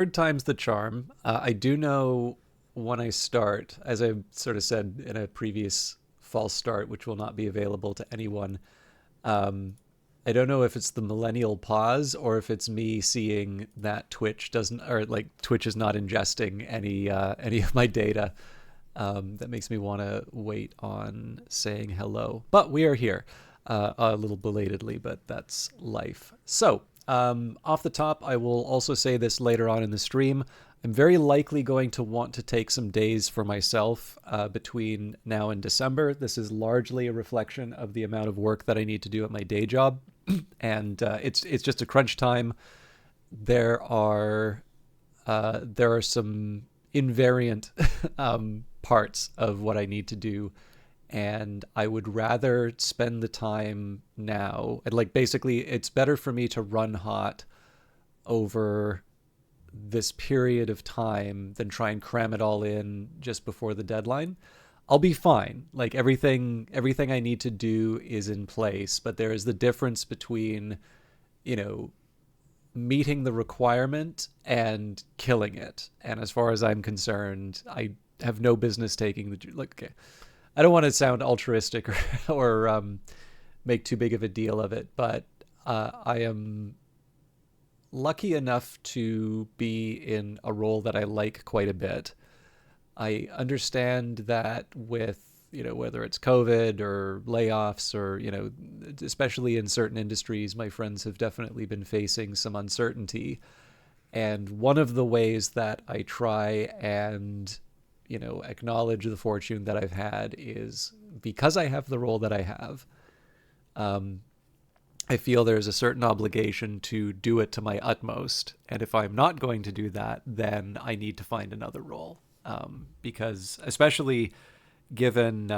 Third time's the charm. I do know when I start, as I sort of said in a previous false start, which will not be available to anyone. Um, I don't know if it's the millennial pause or if it's me seeing that Twitch doesn't, or like Twitch is not ingesting any of my data. That makes me want to wait on saying hello. But we are here, a little belatedly, but that's life. So, off the top, I will also say this later on in the stream. I'm very likely going to want to take some days for myself between now and December. This is largely a reflection of the amount of work that I need to do at my day job, and it's just a crunch time. There are some invariant parts of what I need to do, and I would rather spend the time now. And like basically, it's better for me to run hot over this period of time than try and cram it all in just before the deadline. I'll be fine. Like everything I need to do is in place, but there is the difference between, you know, meeting the requirement and killing it. And as far as I'm concerned, I have no business taking the like. Okay, I don't want to sound altruistic or make too big of a deal of it, but I am lucky enough to be in a role that I like quite a bit. I understand that with, you know, whether it's COVID or layoffs or, you know, especially in certain industries, my friends have definitely been facing some uncertainty. And one of the ways that I try and, you know, acknowledge the fortune that I've had is because I have the role that I have. I feel there's a certain obligation to do it to my utmost. And if I'm not going to do that, then I need to find another role. Because especially given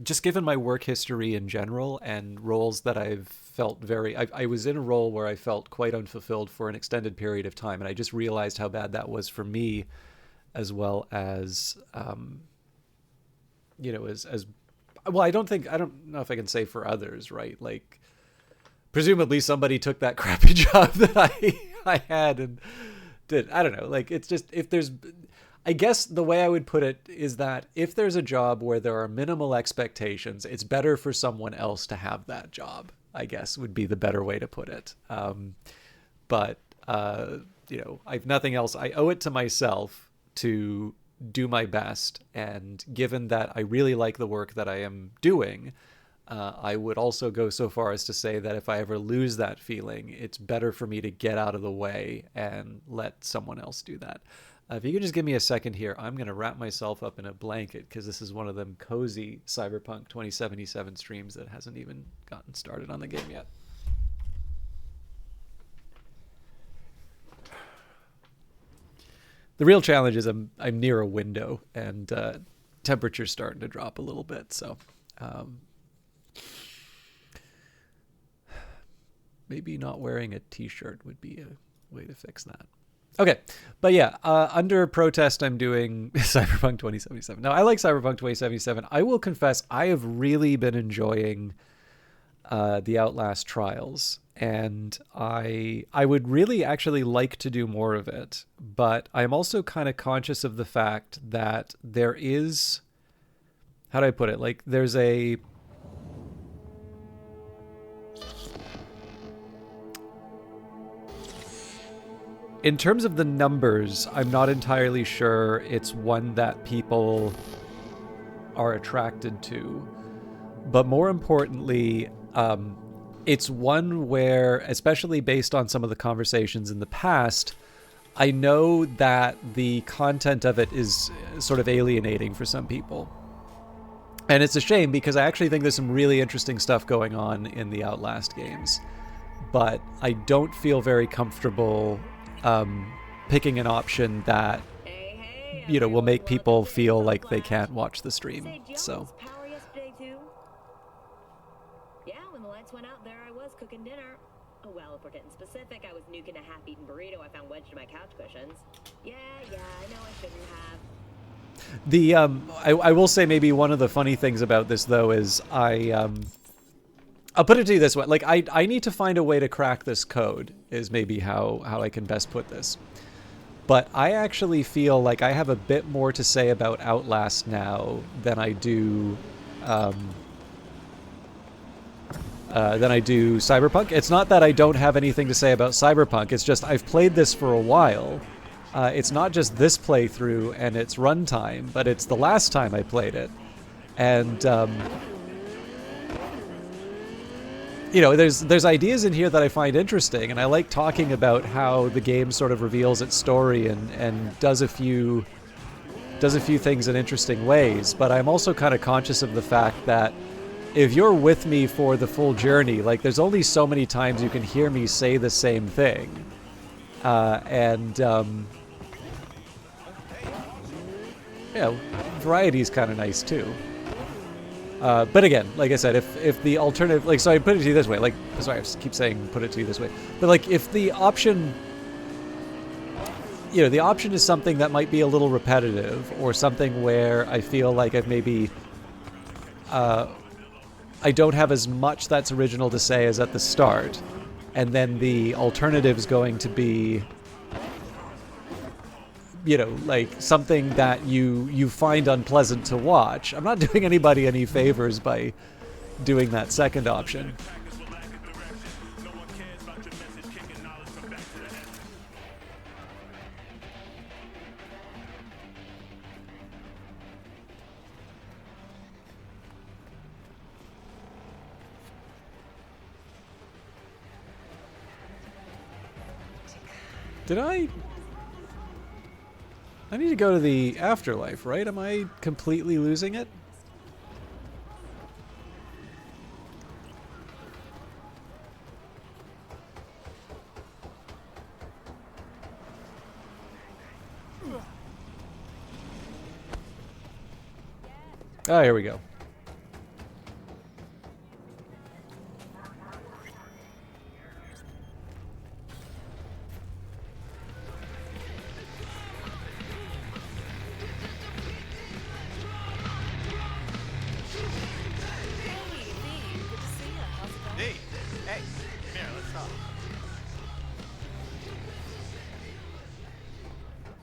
just given my work history in general and roles that I've felt I was in a role where I felt quite unfulfilled for an extended period of time. And I just realized how bad that was for me, as well as, you know, as well, I don't know if I can say for others, right? Like, presumably somebody took that crappy job that I had and did. I don't know. Like, it's just, if there's, I guess the way I would put it is that if there's a job where there are minimal expectations, it's better for someone else to have that job, I guess would be the better way to put it. But, you know, I've nothing else. I owe it to myself to do my best. And given that I really like the work that I am doing, I would also go so far as to say that if I ever lose that feeling, it's better for me to get out of the way and let someone else do that. If you could just give me a second here, I'm going to wrap myself up in a blanket because this is one of them cozy Cyberpunk 2077 streams that hasn't even gotten started on the game yet. The real challenge is I'm near a window and temperature's starting to drop a little bit, so maybe not wearing a t-shirt would be a way to fix that. Okay, but yeah, under protest, I'm doing Cyberpunk 2077. Now, I like Cyberpunk 2077. I will confess, I have really been enjoying the Outlast Trials, and I would really actually like to do more of it, but I'm also kind of conscious of the fact that there is, how do I put it? Like, there's a, in terms of the numbers, I'm not entirely sure it's one that people are attracted to. But more importantly, it's one where, especially based on some of the conversations in the past, I know that the content of it is sort of alienating for some people. And it's a shame because I actually think there's some really interesting stuff going on in the Outlast games. But I don't feel very comfortable picking an option that, you know, will make people feel like they can't watch the stream. So yeah, when the lights went out there, I was cooking dinner. Oh well, if we're getting specific, I was nuking a half-eaten burrito I found wedged in my couch cushions. Yeah, I know I shouldn't have. The I will say maybe one of the funny things about this though is I'll put it to you this way. Like, I need to find a way to crack this code is maybe how I can best put this. But I actually feel like I have a bit more to say about Outlast now than I do Cyberpunk. It's not that I don't have anything to say about Cyberpunk. It's just I've played this for a while. It's not just this playthrough and its runtime, but it's the last time I played it. And you know, there's ideas in here that I find interesting, and I like talking about how the game sort of reveals its story and does a few things in interesting ways. But I'm also kind of conscious of the fact that if you're with me for the full journey, like there's only so many times you can hear me say the same thing, yeah, variety is kind of nice too. But again, like I said, if the alternative, like, so I put it to you this way, like, sorry, I keep saying put it to you this way, but like if the option, you know, the option is something that might be a little repetitive or something where I feel like I've maybe, I don't have as much that's original to say as at the start, and then the alternative's going to be, you know, like something that you find unpleasant to watch. I'm not doing anybody any favors by doing that second option. Did I need to go to the afterlife, right? Am I completely losing it? Ah, here we go.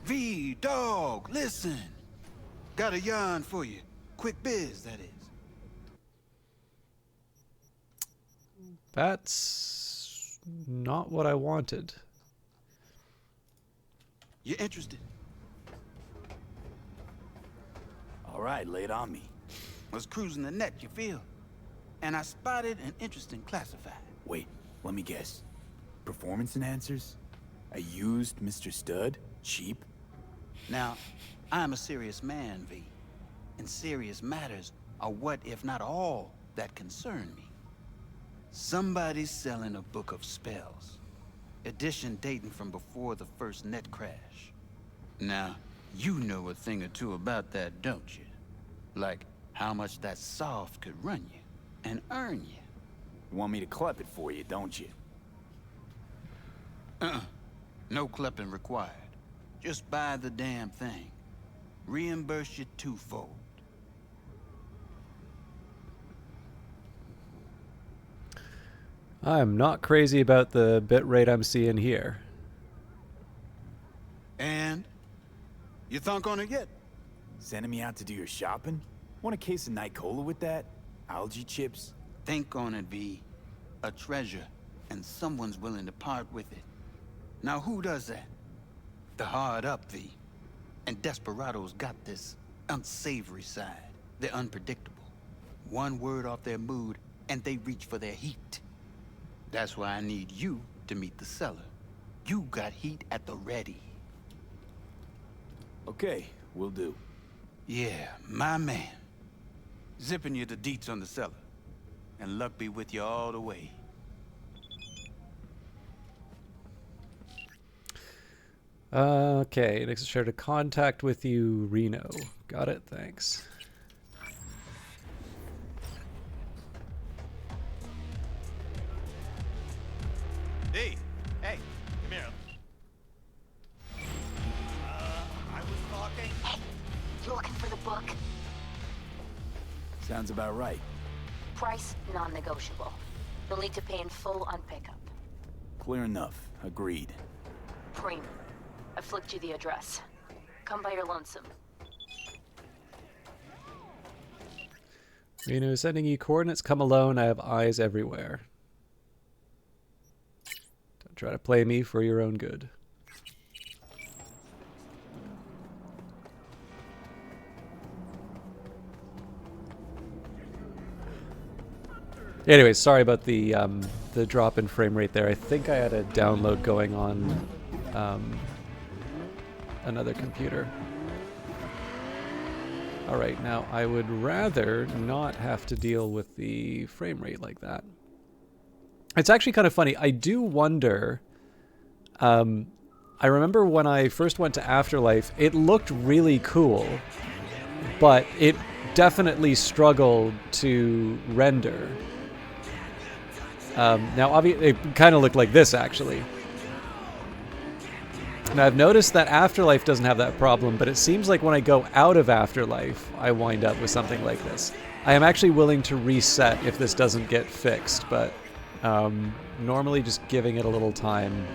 V, dog, listen. Got a yarn for you. Quick biz, that is. That's not what I wanted. You interested? All right, lay it on me. Was cruising the net, you feel? And I spotted an interesting classified. Wait, let me guess. Performance enhancers? A used Mr. Stud? Cheap? Now, I'm a serious man, V. And serious matters are what, if not all, that concern me. Somebody's selling a book of spells. Edition dating from before the first net crash. Now, you know a thing or two about that, don't you? Like how much that soft could run you and earn you. You want me to clip it for you, don't you? No clipping required. Just buy the damn thing. Reimburse you twofold. I'm not crazy about the bit rate I'm seeing here. And? You thunk on it yet? Sending me out to do your shopping? Want a case of Night Cola with that? Algae chips? Think on it, V. A treasure, and someone's willing to part with it. Now who does that? The hard up, V. And desperados got this unsavory side. They're unpredictable. One word off their mood, and they reach for their heat. That's why I need you to meet the seller. You got heat at the ready. Okay, will do. Yeah, my man. Zipping you the deets on the seller. And luck be with you all the way. Okay, next share to contact with you, Reno. Got it, thanks. Hey, come here. I was talking. Hey, you looking for the book? Sounds about right. Price non-negotiable. You'll need to pay in full on pickup. Clear enough. Agreed. Premium. I flicked you the address. Come by your lonesome. Reno is sending you coordinates. Come alone. I have eyes everywhere. Don't try to play me for your own good. Anyways, sorry about the drop in frame rate there. I think I had a download going on another computer. Alright, now I would rather not have to deal with the frame rate like that. It's actually kind of funny. I do wonder... I remember when I first went to Afterlife, it looked really cool, but it definitely struggled to render. Now, obviously, it kind of looked like this, actually. Now, I've noticed that Afterlife doesn't have that problem, but it seems like when I go out of Afterlife, I wind up with something like this. I am actually willing to reset if this doesn't get fixed, but normally just giving it a little time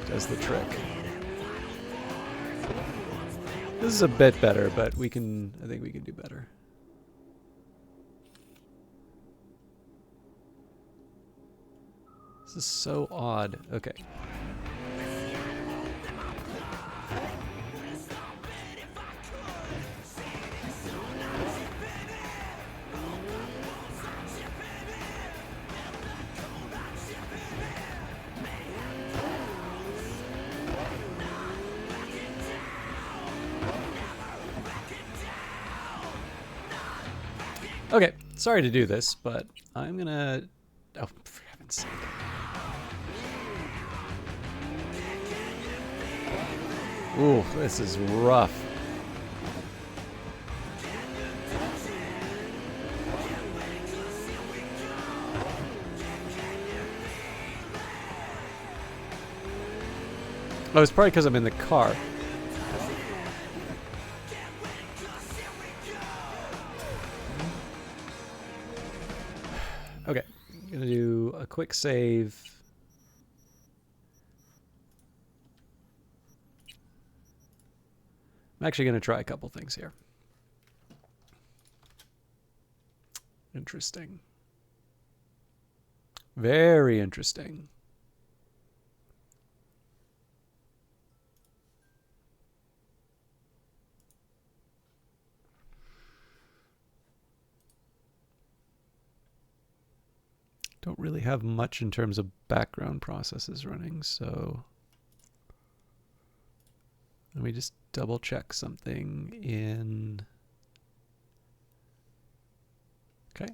does the trick. This is a bit better, but I think we can do better. This is so odd. Okay. Okay, sorry to do this, but I'm gonna... Oh, for heaven's sake. Ooh, this is rough. Oh, it's probably because I'm in the car. Okay, I'm gonna do a quick save. I'm actually gonna try a couple things here. Interesting. Very interesting. Don't really have much in terms of background processes running, so let me just double check something in... Okay.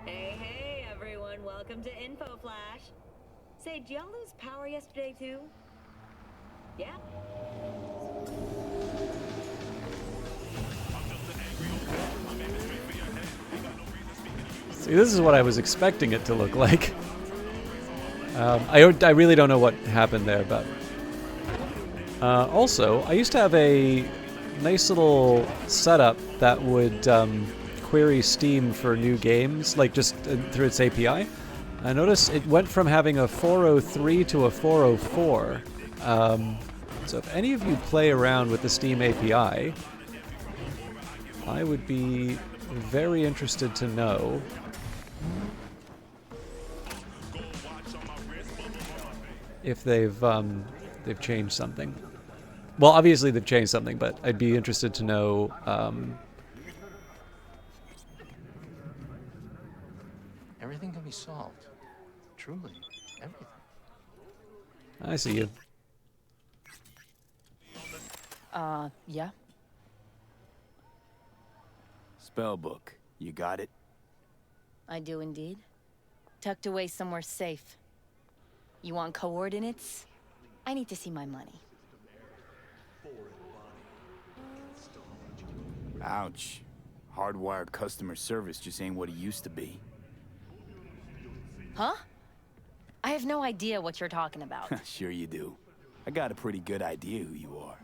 Hey, everyone. Welcome to Info Flash. Say, did y'all lose power yesterday, too? Yeah? See, this is what I was expecting it to look like. I really don't know what happened there, but... also, I used to have a nice little setup that would query Steam for new games, like just through its API. I noticed it went from having a 403 to a 404. So if any of you play around with the Steam API, I would be very interested to know if they've changed something. Well, obviously they've changed something, but I'd be interested to know Everything can be solved. Truly, everything. I see you. Yeah? Spellbook. You got it? I do indeed. Tucked away somewhere safe. You want coordinates? I need to see my money. Ouch. Hardwired customer service just ain't what it used to be. Huh? I have no idea what you're talking about. Sure you do. I got a pretty good idea who you are.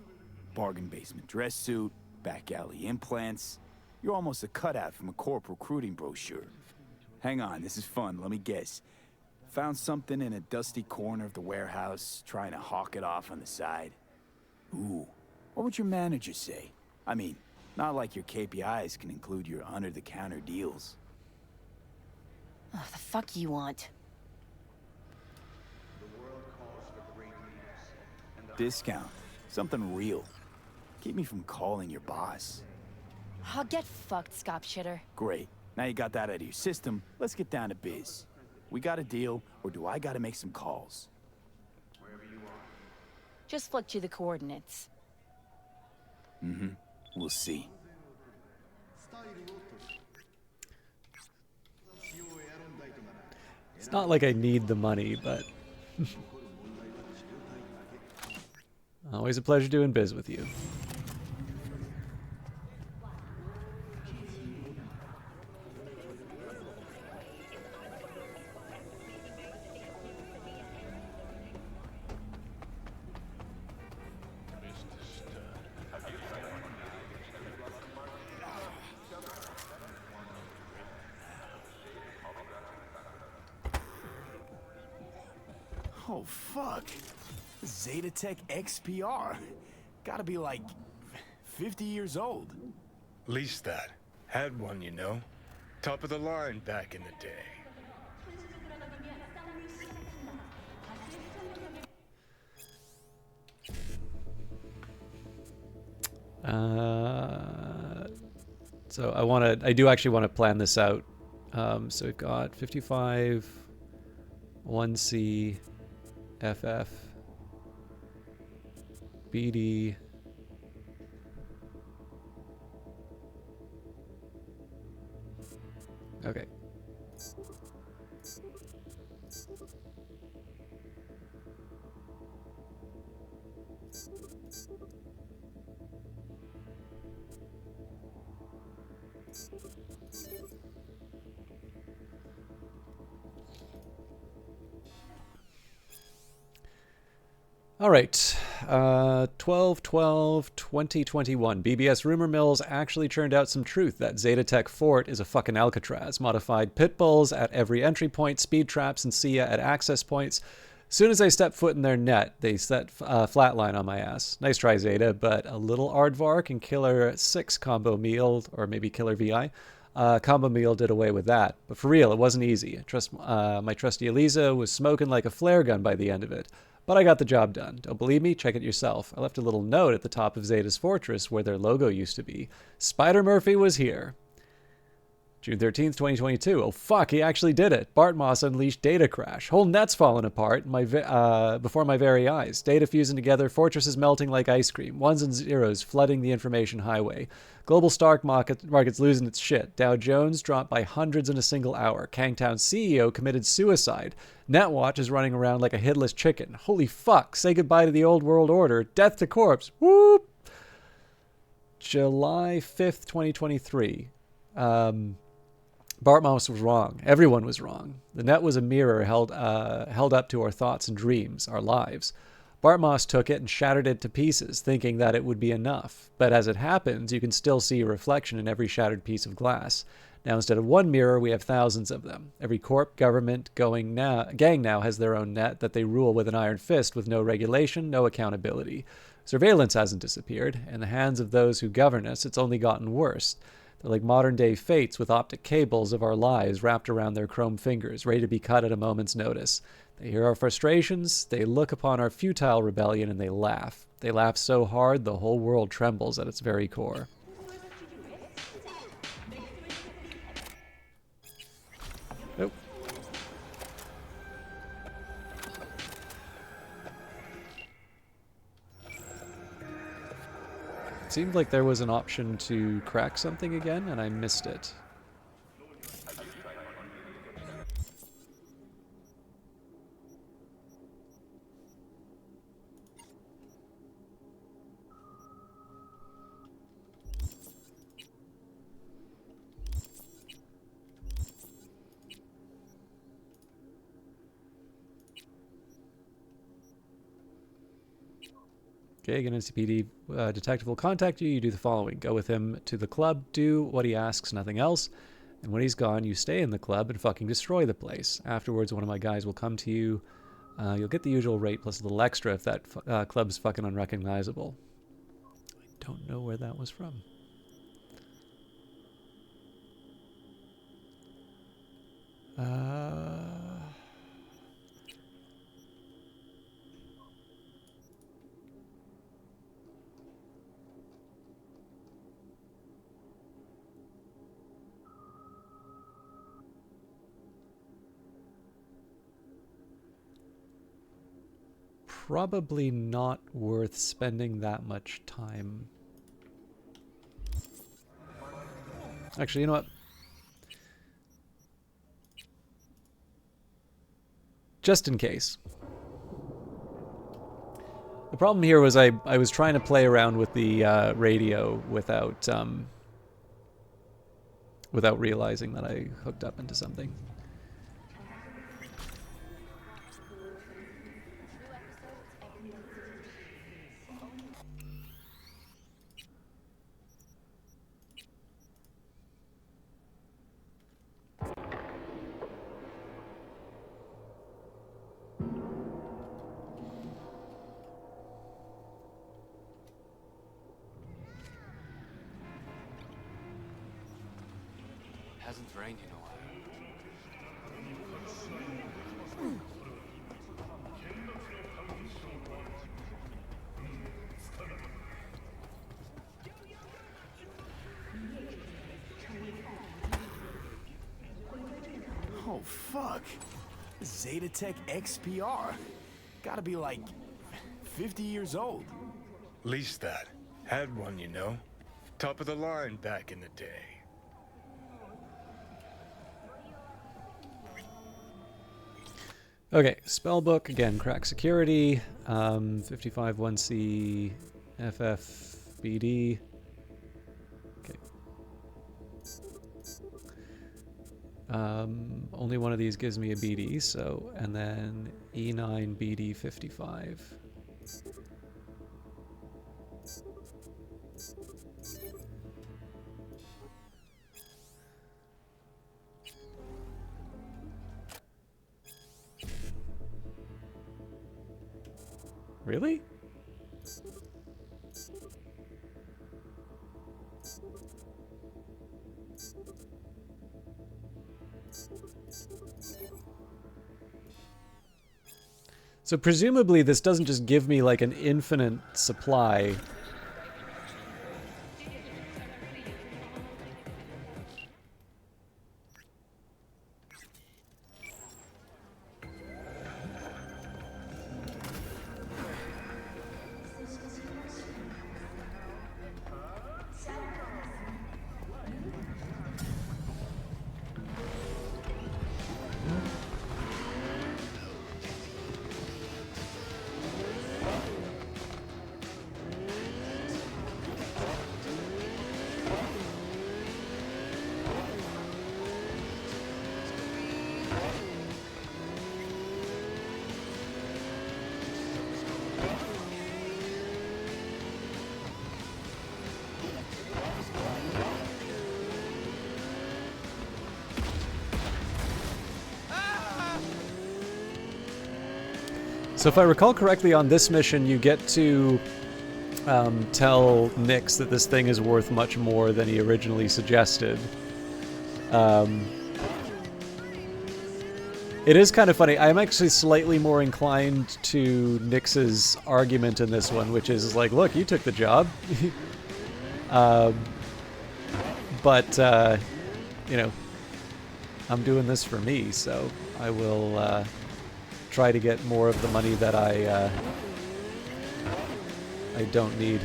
Bargain basement dress suit, back alley implants. You're almost a cutout from a corp recruiting brochure. Hang on, this is fun, let me guess. Found something in a dusty corner of the warehouse, trying to hawk it off on the side. Ooh, what would your manager say? I mean, not like your KPIs can include your under-the-counter deals. Oh, the fuck you want? Discount. Something real. Keep me from calling your boss. Oh, get fucked, scop shitter. Great. Now you got that out of your system, let's get down to biz. We got a deal, or do I gotta make some calls? Just flicked you the coordinates. Mm-hmm. We'll see. It's not like I need the money, but always a pleasure doing biz with you. Oh, fuck. Zetatech XPR. Gotta be like 50 years old. Least that. Had one, you know. Top of the line back in the day. So I do actually want to plan this out. So we've got 55, 1C, FF, BD. Okay. All right, 12/12/2021. BBS rumor mills actually churned out some truth that Zetatech Fort is a fucking Alcatraz. Modified pit bulls at every entry point, speed traps and SIA at access points. Soon as I step foot in their net, they set flatline on my ass. Nice try, Zeta, but a little Aardvark and Killer 6 combo meal, or maybe Killer VI, combo meal did away with that. But for real, it wasn't easy. My trusty Eliza was smoking like a flare gun by the end of it. But I got the job done. Don't believe me? Check it yourself. I left a little note at the top of Zeta's fortress where their logo used to be. Spider Murphy was here. June 13th, 2022. Oh, fuck, he actually did it. Bart Moss unleashed data crash. Whole net's falling apart before my very eyes. Data fusing together, fortresses melting like ice cream. Ones and zeros flooding the information highway. Global stock market's losing its shit. Dow Jones dropped by hundreds in a single hour. Kangtown's CEO committed suicide. Netwatch is running around like a headless chicken. Holy fuck, say goodbye to the old world order. Death to corpse. Whoop! July 5th, 2023. Bartmoss was wrong. Everyone was wrong. The net was a mirror held up to our thoughts and dreams, our lives. Bartmoss took it and shattered it to pieces, thinking that it would be enough. But as it happens, you can still see a reflection in every shattered piece of glass. Now, instead of one mirror, we have thousands of them. Every corp, government, gang now has their own net that they rule with an iron fist with no regulation, no accountability. Surveillance hasn't disappeared. In the hands of those who govern us, it's only gotten worse. They're like modern-day fates with optic cables of our lives wrapped around their chrome fingers, ready to be cut at a moment's notice. They hear our frustrations, they look upon our futile rebellion, and they laugh. They laugh so hard the whole world trembles at its very core. Oh. seemed like there was an option to crack something again, and I missed it. Okay, again, NCPD detective will contact you. You do the following. Go with him to the club, do what he asks, nothing else. And when he's gone, you stay in the club and fucking destroy the place. Afterwards, one of my guys will come to you. You'll get the usual rate plus a little extra if that club's fucking unrecognizable. I don't know where that was from. Probably not worth spending that much time. Actually, you know what? Just in case. The problem here was I was trying to play around with the radio without without realizing that I hooked up into something. Hasn't rained in a while. Oh, fuck. Zetatech XPR. Gotta be like 50 years old. Leased that. Had one, you know. Top of the line back in the day. Okay, spellbook, again, crack security, 55 1C FFBD. Okay. Only one of these gives me a BD, so, and then E9 BD 55. Really? So presumably this doesn't just give me like an infinite supply. So if I recall correctly, on this mission, you get to tell Nix that this thing is worth much more than he originally suggested. It is kind of funny. I'm actually slightly more inclined to Nix's argument in this one, which is like, look, you took the job. But, you know, I'm doing this for me, so I will try to get more of the money that I don't need.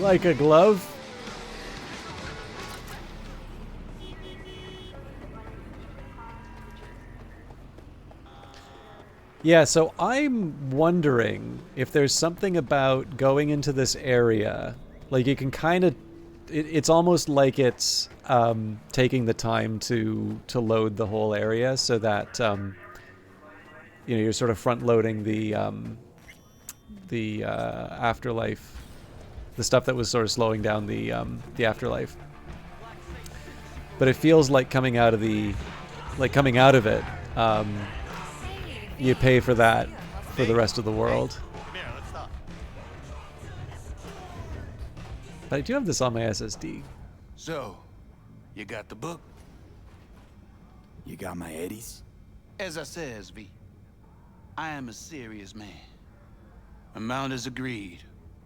Like a glove? Yeah, so I'm wondering if there's something about going into this area. Like you can kind of, it's almost like it's taking the time to load the whole area, so that you know, you're sort of front loading the afterlife, the stuff that was sort of slowing down the afterlife. But it feels like coming out of it. You pay for that for the rest of the world. Come here, let's talk. But I do have this on my SSD. So, you got the book? You got my eddies? As I says, V, I am a serious man. Amount is agreed.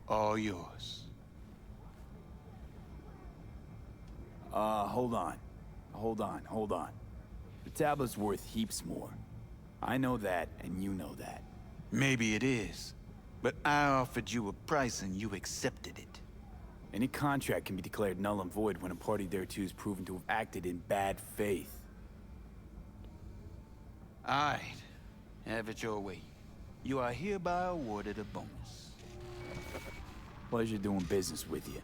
All yours. Hold on. Hold on. The tablet's worth heaps more. I know that, and you know that. Maybe it is, but I offered you a price and you accepted it. Any contract can be declared null and void when a party thereto is proven to have acted in bad faith. All right. Have it your way. You are hereby awarded a bonus. Pleasure doing business with you.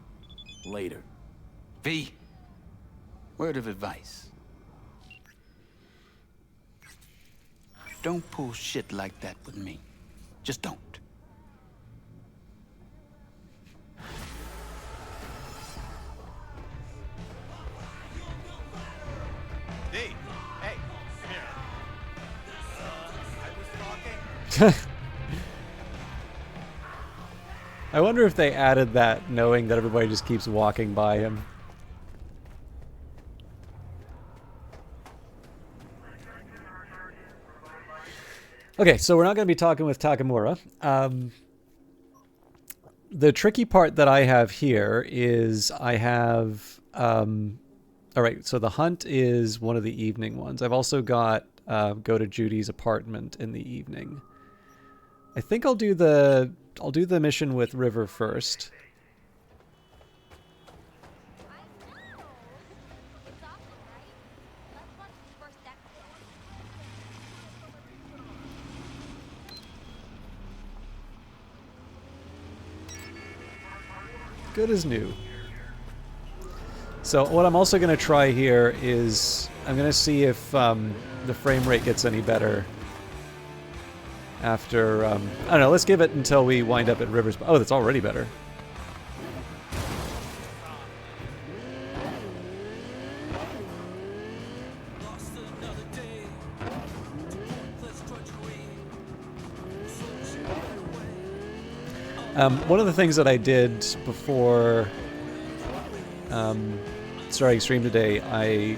Later. V, word of advice. Don't pull shit like that with me. Just don't. D, hey, come here. I was talking. I wonder if they added that knowing that everybody just keeps walking by him. Okay, so we're not going to be talking with Takamura. The tricky part that I have here is I have... all right, so the hunt is one of the evening ones. I've also got go to Judy's apartment in the evening. I think I'll do the mission with River first. Good as new. So what I'm also going to try here is I'm going to see if the frame rate gets any better after... I don't know, let's give it until we wind up at Rivers... Oh, that's already better. One of the things that I did before starting stream today, I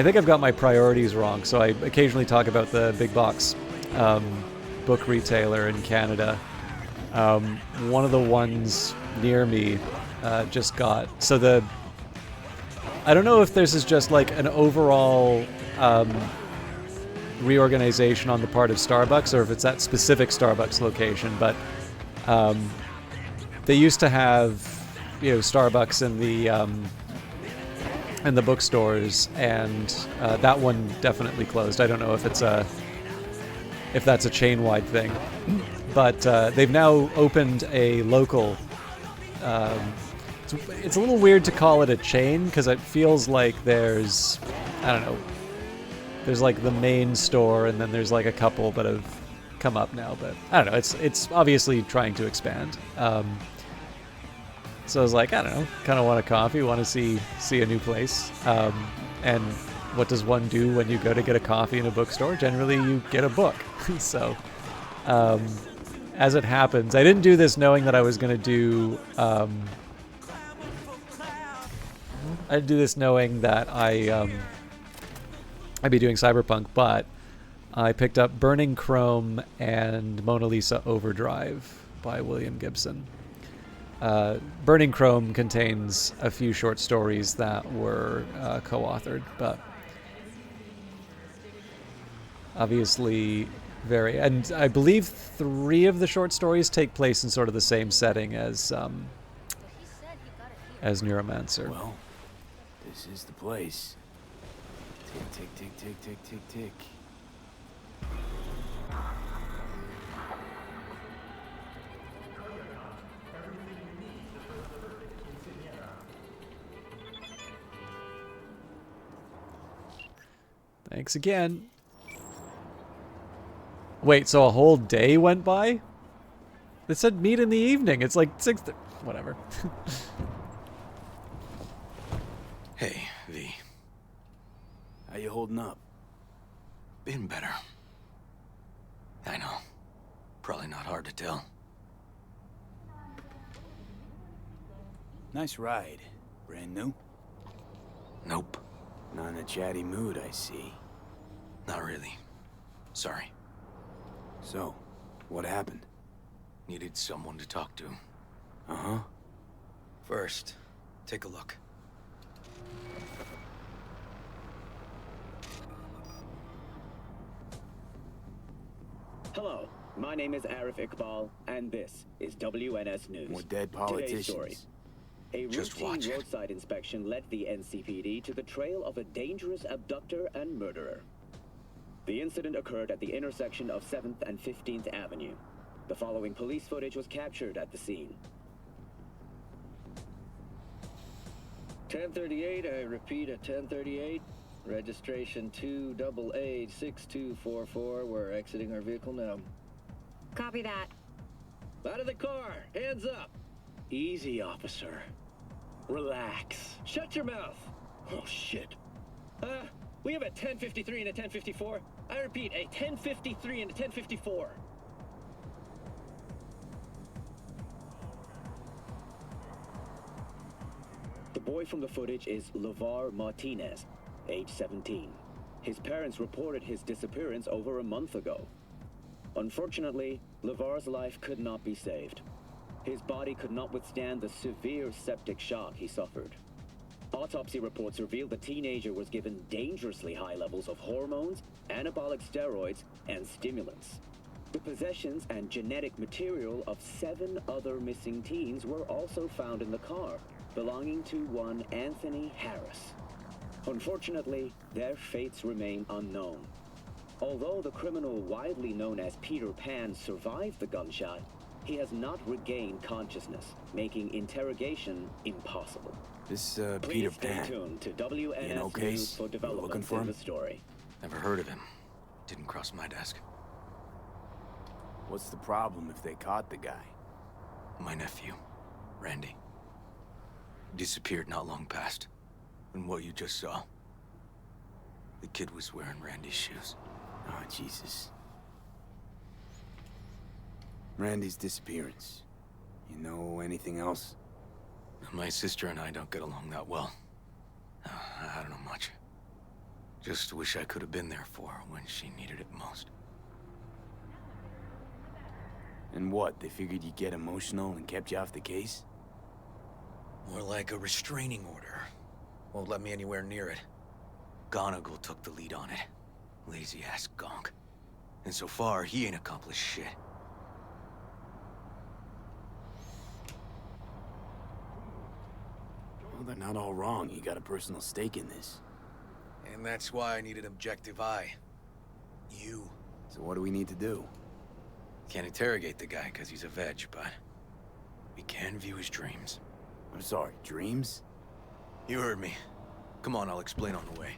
think I've got my priorities wrong. So I occasionally talk about the big box book retailer in Canada. One of the ones near me just got... So I don't know if this is just like an overall reorganization on the part of Starbucks or if it's that specific Starbucks location, but they used to have, you know, Starbucks in the bookstores, and that one definitely closed. I don't know if that's a chain-wide thing, but they've now opened a local. It's a little weird to call it a chain because it feels like there's, I don't know, there's like the main store and then there's like a couple that have come up now, but I don't know. It's obviously trying to expand. So I was like, I don't know, kind of want a coffee, want to see a new place. And what does one do when you go to get a coffee in a bookstore? Generally, you get a book. So, as it happens, I didn't do this knowing that I was going to do. I didn't do this knowing that I'd be doing Cyberpunk, but I picked up Burning Chrome and Mona Lisa Overdrive by William Gibson. Burning Chrome contains a few short stories that were co-authored, but obviously and I believe 3 of the short stories take place in sort of the same setting as as Neuromancer. Well, this is the place. Tick, tick, tick, tick, tick, tick, tick. Thanks again. Wait, so a whole day went by? They said meet in the evening. It's like 6. Whatever. Hey, V. How you holding up? Been better. I know. Probably not hard to tell. Nice ride. Brand new? Nope. Not in a chatty mood, I see. Not really. Sorry. So, what happened? Needed someone to talk to. Uh-huh. First, take a look. Hello, my name is Arif Iqbal, and this is WNS News. More dead Today's story. politicians. A Just routine watch it. roadside inspection led the NCPD to the trail of a dangerous abductor and murderer. The incident occurred at the intersection of 7th and 15th Avenue. The following police footage was captured at the scene. 1038, I repeat at 1038. Registration 2AA6244. We're exiting our vehicle now. Copy that. Out of the car! Hands up! Easy, officer. Relax. Shut your mouth! Oh, shit. We have a 1053 and a 1054. I repeat, a 1053 and a 1054. The boy from the footage is LeVar Martinez, age 17. His parents reported his disappearance over a month ago. Unfortunately, LeVar's life could not be saved. His body could not withstand the severe septic shock he suffered. Autopsy reports reveal the teenager was given dangerously high levels of hormones, anabolic steroids, and stimulants. The possessions and genetic material of 7 other missing teens were also found in the car, belonging to one Anthony Harris. Unfortunately, their fates remain unknown. Although the criminal widely known as Peter Pan survived the gunshot, he has not regained consciousness, making interrogation impossible. This, Please Peter stay Pan. tuned to WNS no News case? for You looking developments for in him? the story. Never heard of him. Didn't cross my desk. What's the problem if they caught the guy? My nephew, Randy. Disappeared not long past. And what you just saw. The kid was wearing Randy's shoes. Oh, Jesus. Randy's disappearance. You know anything else? My sister and I don't get along that well. I don't know much. Just wish I could have been there for her when she needed it most. And what, they figured you'd get emotional and kept you off the case? More like a restraining order. Won't let me anywhere near it. Gonigal took the lead on it. Lazy-ass gonk. And so far, he ain't accomplished shit. Well, they're not all wrong. You got a personal stake in this. And that's why I need an objective eye. You. So what do we need to do? Can't interrogate the guy because he's a veg, but we can view his dreams. I'm sorry, dreams? You heard me. Come on, I'll explain on the way.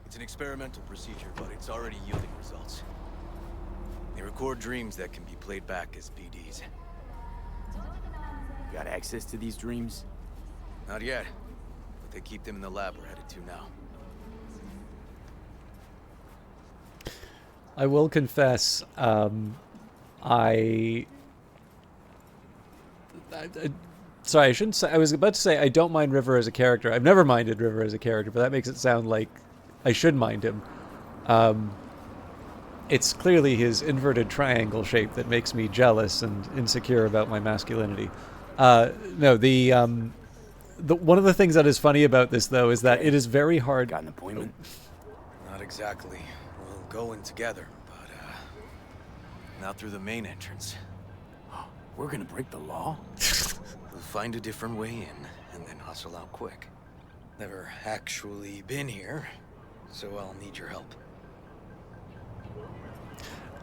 It's an experimental procedure, but it's already yielding results. They record dreams that can be played back as BDs. Got access to these dreams? Not yet, but they keep them in the lab we're headed to now. I will confess, sorry, I shouldn't say. I was about to say I don't mind River as a character. I've never minded River as a character, but that makes it sound like I should mind him. It's clearly his inverted triangle shape that makes me jealous and insecure about my masculinity. No, the one of the things that is funny about this, though, is that it is very hard. Got an appointment? Not exactly. We'll go in together, but not through the main entrance. We're gonna break the law? We'll find a different way in, and then hustle out quick. Never actually been here, so I'll need your help.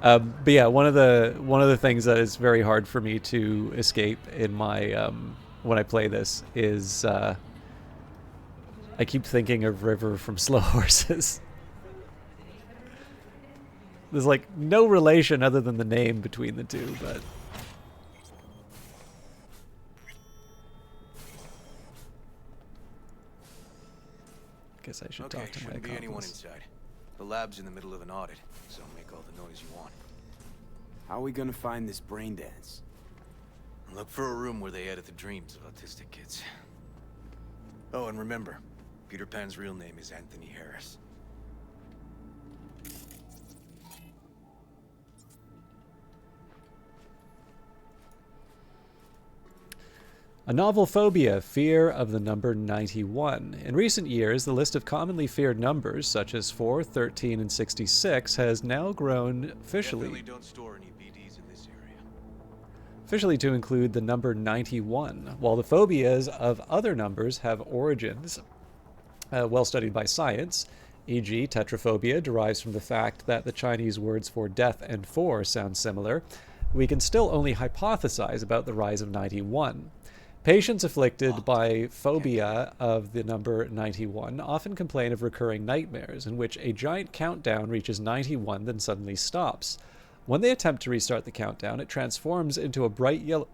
But yeah, one of the things that is very hard for me to escape in my when I play this is I keep thinking of River from Slow Horses. There's like no relation other than the name between the two, but guess I should talk to my shouldn't be anyone accomplice. inside. The lab's in the middle of an audit, so make all the noise you want. How are we gonna find this brain dance? Look for a room where they edit the dreams of autistic kids. Oh, and remember, Peter Pan's real name is Anthony Harris. A novel phobia, fear of the number 91. In recent years, the list of commonly feared numbers, such as 4, 13, and 66, has now grown Definitely don't store any BDs in this area. officially to include the number 91, while the phobias of other numbers have origins well studied by science, e.g. tetraphobia derives from the fact that the Chinese words for death and 4 sound similar. We can still only hypothesize about the rise of 91. Patients afflicted by phobia of the number 91 often complain of recurring nightmares in which a giant countdown reaches 91 then suddenly stops. When they attempt to restart the countdown, it transforms into a bright yellow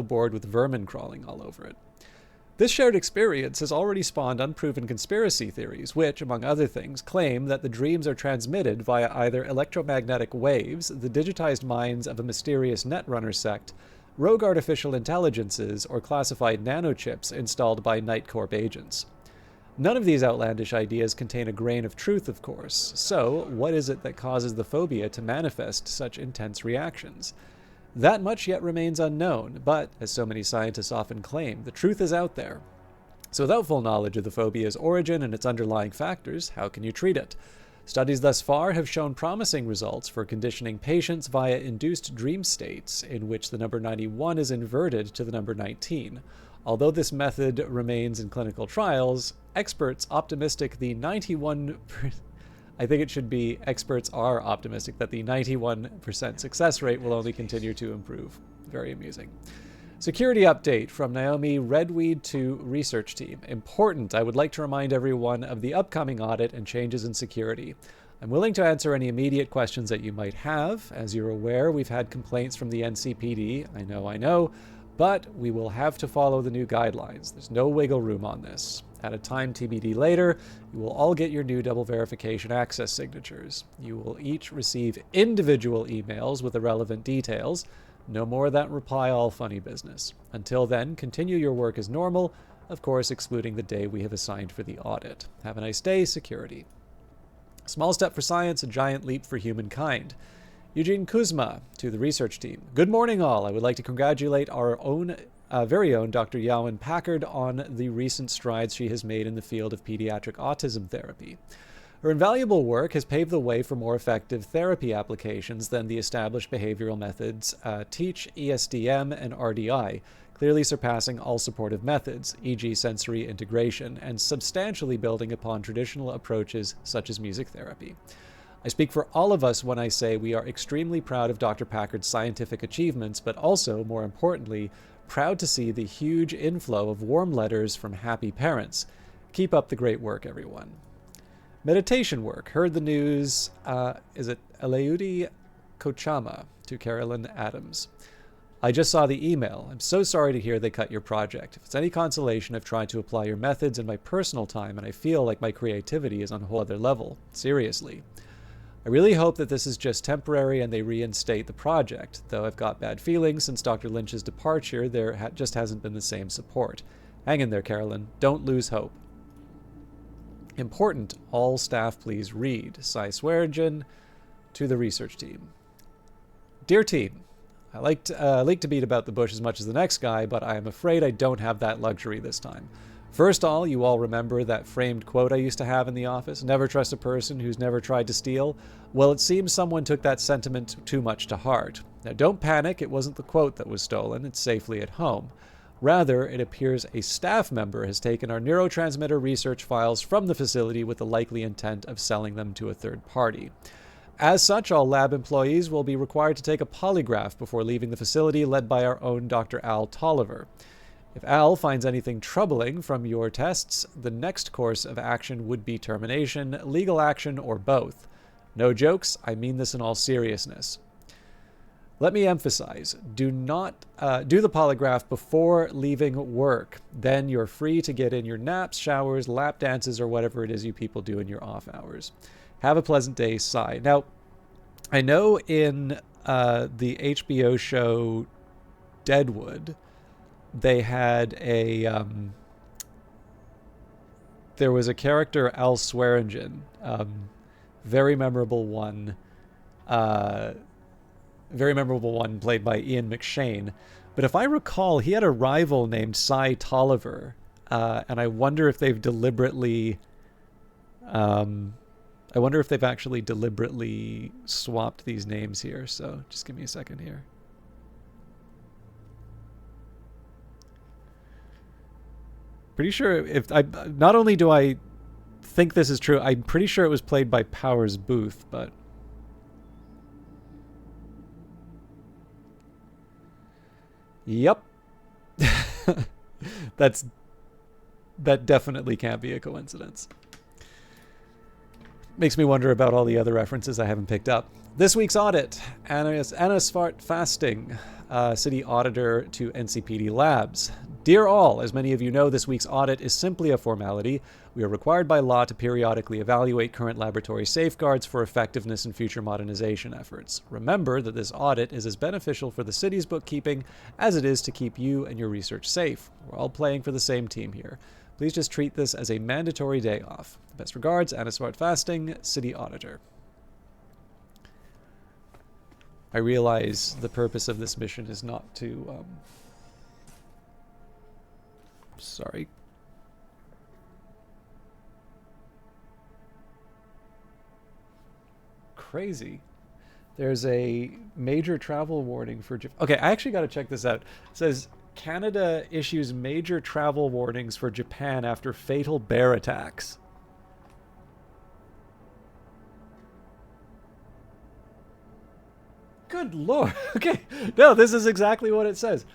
board with vermin crawling all over it. This shared experience has already spawned unproven conspiracy theories which, among other things, claim that the dreams are transmitted via either electromagnetic waves, the digitized minds of a mysterious netrunner sect, rogue artificial intelligences, or classified nanochips installed by Night Corp agents. None of these outlandish ideas contain a grain of truth, of course. So, what is it that causes the phobia to manifest such intense reactions? That much yet remains unknown, but, as so many scientists often claim, the truth is out there. So without full knowledge of the phobia's origin and its underlying factors, how can you treat it? Studies thus far have shown promising results for conditioning patients via induced dream states in which the number 91 is inverted to the number 19. Although this method remains in clinical trials, experts optimistic the 91 I think it should be experts are optimistic that the 91% success rate will only continue to improve. Very amusing. Security update from Naomi Redweed to research team. Important, I would like to remind everyone of the upcoming audit and changes in security. I'm willing to answer any immediate questions that you might have. As you're aware, we've had complaints from the NCPD. I know, but we will have to follow the new guidelines. There's no wiggle room on this. At a time TBD later, you will all get your new double verification access signatures. You will each receive individual emails with the relevant details. No more of that reply all funny business. Until then, continue your work as normal, of course excluding the day we have assigned for the audit. Have a nice day, security. Small step for science, a giant leap for humankind. Eugene Kuzma to the research team. Good morning all. I would like to congratulate our own very own Dr. Yawen Packard on the recent strides she has made in the field of pediatric autism therapy. Her invaluable work has paved the way for more effective therapy applications than the established behavioral methods TEACH, ESDM, and RDI, clearly surpassing all supportive methods, e.g. sensory integration, and substantially building upon traditional approaches such as music therapy. I speak for all of us when I say we are extremely proud of Dr. Packard's scientific achievements, but also, more importantly, proud to see the huge inflow of warm letters from happy parents. Keep up the great work, everyone. Meditation work. Heard the news, is it Eleudi Kochama to Carolyn Adams. I just saw the email. I'm so sorry to hear they cut your project. If it's any consolation, I've tried to apply your methods in my personal time, and I feel like my creativity is on a whole other level. Seriously. I really hope that this is just temporary and they reinstate the project, though I've got bad feelings since Dr. Lynch's departure, there just hasn't been the same support. Hang in there, Carolyn. Don't lose hope. Important, all staff please read. Cy Swearingen to the research team. Dear team, I like to beat about the bush as much as the next guy, but I am afraid I don't have that luxury this time. First all, you all remember that framed quote I used to have in the office, never trust a person who's never tried to steal? Well, it seems someone took that sentiment too much to heart. Now, don't panic, it wasn't the quote that was stolen, it's safely at home. Rather, it appears a staff member has taken our neurotransmitter research files from the facility with the likely intent of selling them to a third party. As such, all lab employees will be required to take a polygraph before leaving the facility, led by our own Dr. Al Tolliver. If Al finds anything troubling from your tests, the next course of action would be termination, legal action, or both. No jokes, I mean this in all seriousness. Let me emphasize, do not do the polygraph before leaving work. Then you're free to get in your naps, showers, lap dances, or whatever it is you people do in your off hours. Have a pleasant day, Sai. Now, I know in the HBO show Deadwood, they had a... there was a character, Al Swearingen, very memorable one played by Ian McShane. But if I recall, he had a rival named Cy Tolliver, and I wonder if they've deliberately... I wonder if they've actually deliberately swapped these names here. So just give me a second here. Pretty sure not only do I think this is true, I'm pretty sure it was played by Powers Booth, but... Yep. That definitely can't be a coincidence. Makes me wonder about all the other references I haven't picked up. This week's audit. Anna Svart Fasting, City Auditor to NCPD Labs. Dear all, as many of you know, this week's audit is simply a formality. We are required by law to periodically evaluate current laboratory safeguards for effectiveness in future modernization efforts. Remember that this audit is as beneficial for the city's bookkeeping as it is to keep you and your research safe. We're all playing for the same team here. Please just treat this as a mandatory day off. Best regards, Anna Svart Fasting, City Auditor. I realize the purpose of this mission is not to... Sorry. Crazy. There's a major travel warning for... Okay, I actually got to check this out. It says... Canada issues major travel warnings for Japan after fatal bear attacks. Good lord. Okay. No, this is exactly what it says.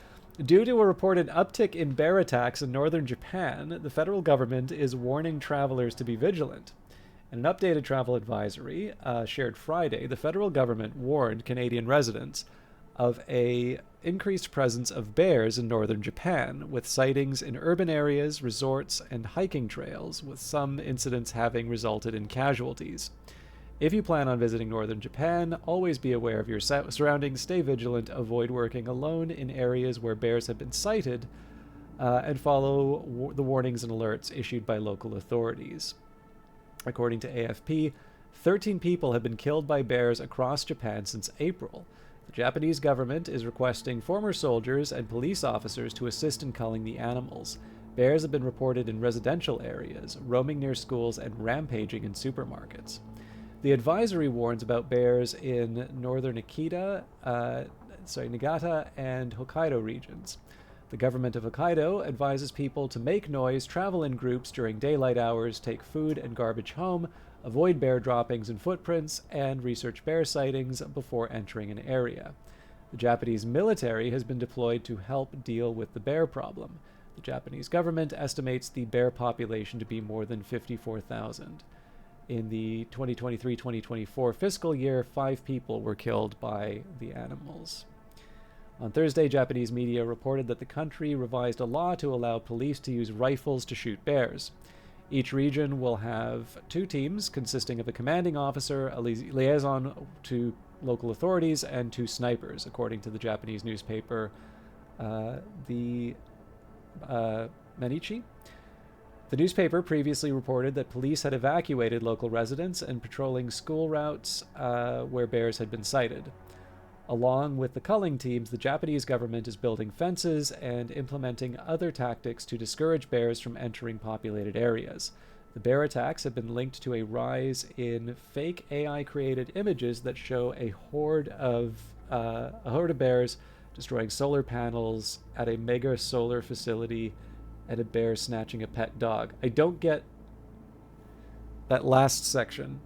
Due to a reported uptick in bear attacks in northern Japan, the federal government is warning travelers to be vigilant. In an updated travel advisory shared Friday, the federal government warned Canadian residents of a increased presence of bears in northern Japan, with sightings in urban areas, resorts, and hiking trails, with some incidents having resulted in casualties. If you plan on visiting northern Japan, always be aware of your surroundings, stay vigilant, avoid working alone in areas where bears have been sighted, and follow the warnings and alerts issued by local authorities. According to AFP, 13 people have been killed by bears across Japan since April. The Japanese government is requesting former soldiers and police officers to assist in culling the animals. Bears have been reported in residential areas, roaming near schools, and rampaging in supermarkets. The advisory warns about bears in northern Niigata and Hokkaido regions. The government of Hokkaido advises people to make noise, travel in groups during daylight hours, take food and garbage home, avoid bear droppings and footprints, and research bear sightings before entering an area. The Japanese military has been deployed to help deal with the bear problem. The Japanese government estimates the bear population to be more than 54,000. In the 2023-2024 fiscal year, 5 people were killed by the animals. On Thursday, Japanese media reported that the country revised a law to allow police to use rifles to shoot bears. Each region will have 2 teams consisting of a commanding officer, a liaison to local authorities, and 2 snipers, according to the Japanese newspaper, the Mainichi. The newspaper previously reported that police had evacuated local residents and patrolling school routes where bears had been sighted. Along with the culling teams, the Japanese government is building fences and implementing other tactics to discourage bears from entering populated areas. The bear attacks have been linked to a rise in fake AI-created images that show a horde of a horde of bears destroying solar panels at a mega solar facility and a bear snatching a pet dog. I don't get that last section.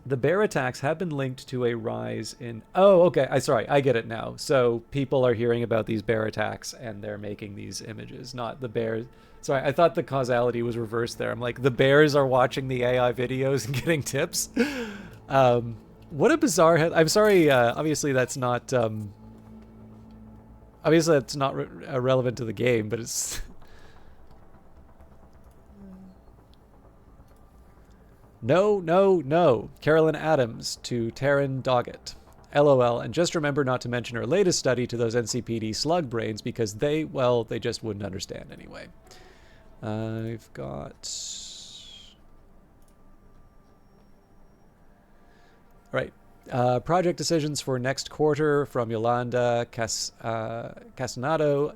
The bear attacks have been linked to a rise in... Oh, okay. I get it now. So people are hearing about these bear attacks and they're making these images, not the bears. Sorry, I thought the causality was reversed there. I'm like, the bears are watching the AI videos and getting tips. What a bizarre... I'm sorry, obviously that's not... obviously that's not relevant to the game, but it's... No, no, no. Carolyn Adams to Taryn Doggett. LOL, and just remember not to mention her latest study to those NCPD slug brains because they, well, they just wouldn't understand anyway. I've got... Right. Project decisions for next quarter from Yolanda Castanado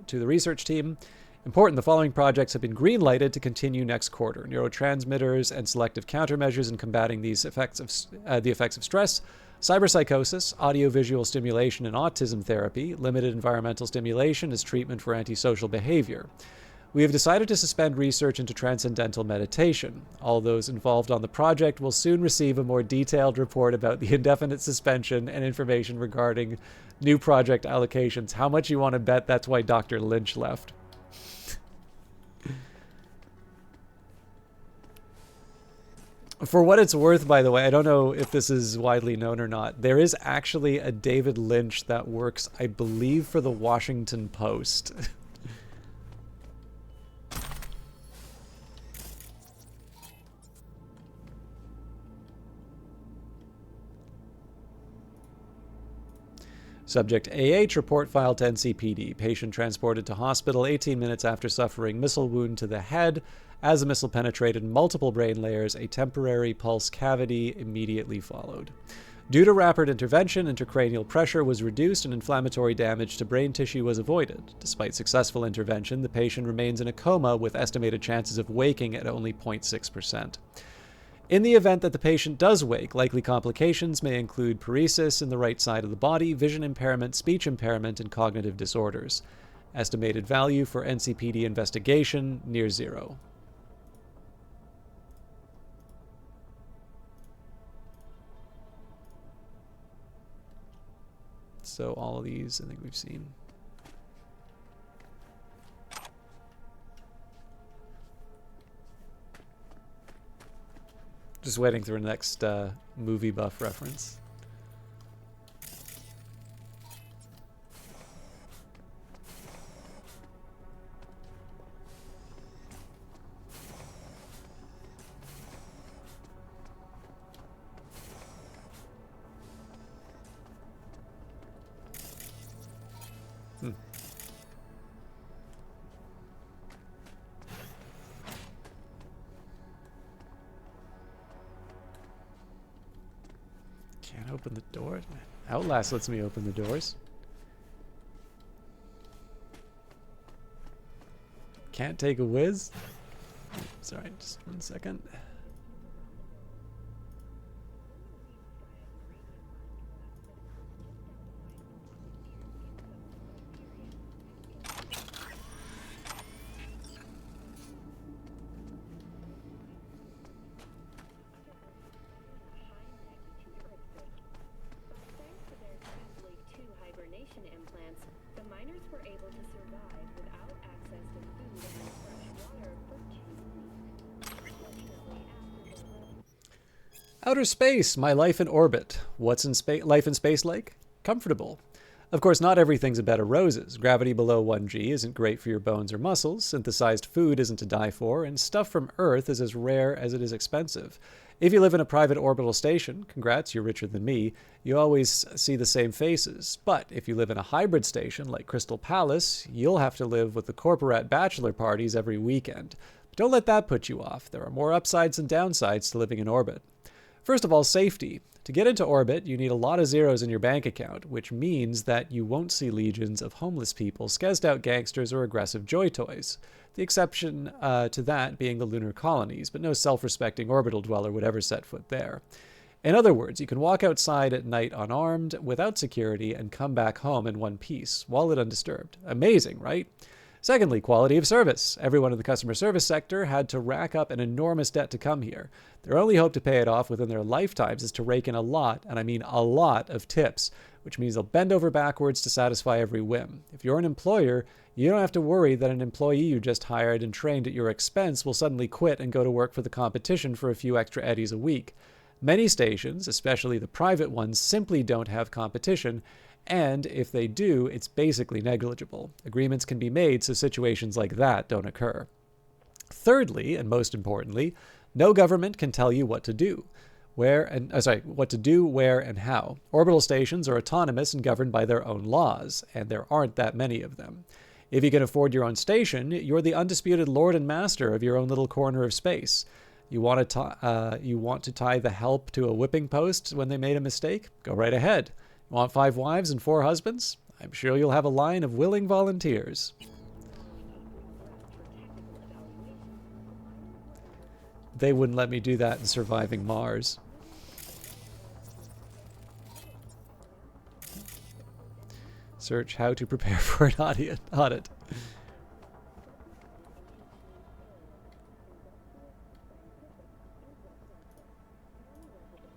to the research team. Important, the following projects have been green-lighted to continue next quarter. Neurotransmitters and selective countermeasures in combating these effects of the effects of stress, cyberpsychosis, audiovisual stimulation and autism therapy, limited environmental stimulation as treatment for antisocial behavior. We have decided to suspend research into transcendental meditation. All those involved on the project will soon receive a more detailed report about the indefinite suspension and information regarding new project allocations. How much you want to bet that's why Dr. Lynch left? For what it's worth, by the way, I don't know if this is widely known or not. There is actually a David Lynch that works, I believe, for the Washington Post. Subject AH, report filed to NCPD. Patient transported to hospital 18 minutes after suffering missile wound to the head. As the missile penetrated multiple brain layers, a temporary pulse cavity immediately followed. Due to rapid intervention, intracranial pressure was reduced and inflammatory damage to brain tissue was avoided. Despite successful intervention, the patient remains in a coma with estimated chances of waking at only 0.6%. In the event that the patient does wake, likely complications may include paresis in the right side of the body, vision impairment, speech impairment, and cognitive disorders. Estimated value for NCPD investigation, near zero. So all of these, I think we've seen. Just waiting for the next movie buff reference. Can't open the doors. Outlast lets me open the doors. Can't take a whiz. Sorry, just 1 second. Outer space, my life in orbit. What's in life in space like? Comfortable. Of course, not everything's a bed of roses. Gravity below 1G isn't great for your bones or muscles, synthesized food isn't to die for, and stuff from Earth is as rare as it is expensive. If you live in a private orbital station, congrats, you're richer than me, you always see the same faces. But if you live in a hybrid station like Crystal Palace, you'll have to live with the corporate bachelor parties every weekend. But don't let that put you off. There are more upsides than downsides to living in orbit. First of all, safety. To get into orbit, you need a lot of zeros in your bank account, which means that you won't see legions of homeless people, skezzed out gangsters, or aggressive joy toys. The exception to that being the lunar colonies, but no self-respecting orbital dweller would ever set foot there. In other words, you can walk outside at night unarmed, without security, and come back home in one piece, wallet undisturbed. Amazing, right? Secondly, quality of service. Everyone in the customer service sector had to rack up an enormous debt to come here. Their only hope to pay it off within their lifetimes is to rake in a lot, and I mean a lot, of tips, which means they'll bend over backwards to satisfy every whim. If you're an employer, you don't have to worry that an employee you just hired and trained at your expense will suddenly quit and go to work for the competition for a few extra eddies a week. Many stations, especially the private ones, simply don't have competition, and if they do, it's basically negligible. Agreements can be made so situations like that don't occur. Thirdly, and most importantly, no government can tell you what to do. Where, and how. Orbital stations are autonomous and governed by their own laws, and there aren't that many of them. If you can afford your own station, you're the undisputed lord and master of your own little corner of space. You want to tie the help to a whipping post when they made a mistake? Go right ahead. You want 5 wives and 4 husbands? I'm sure you'll have a line of willing volunteers. They wouldn't let me do that in Surviving Mars. Search how to prepare for an audit.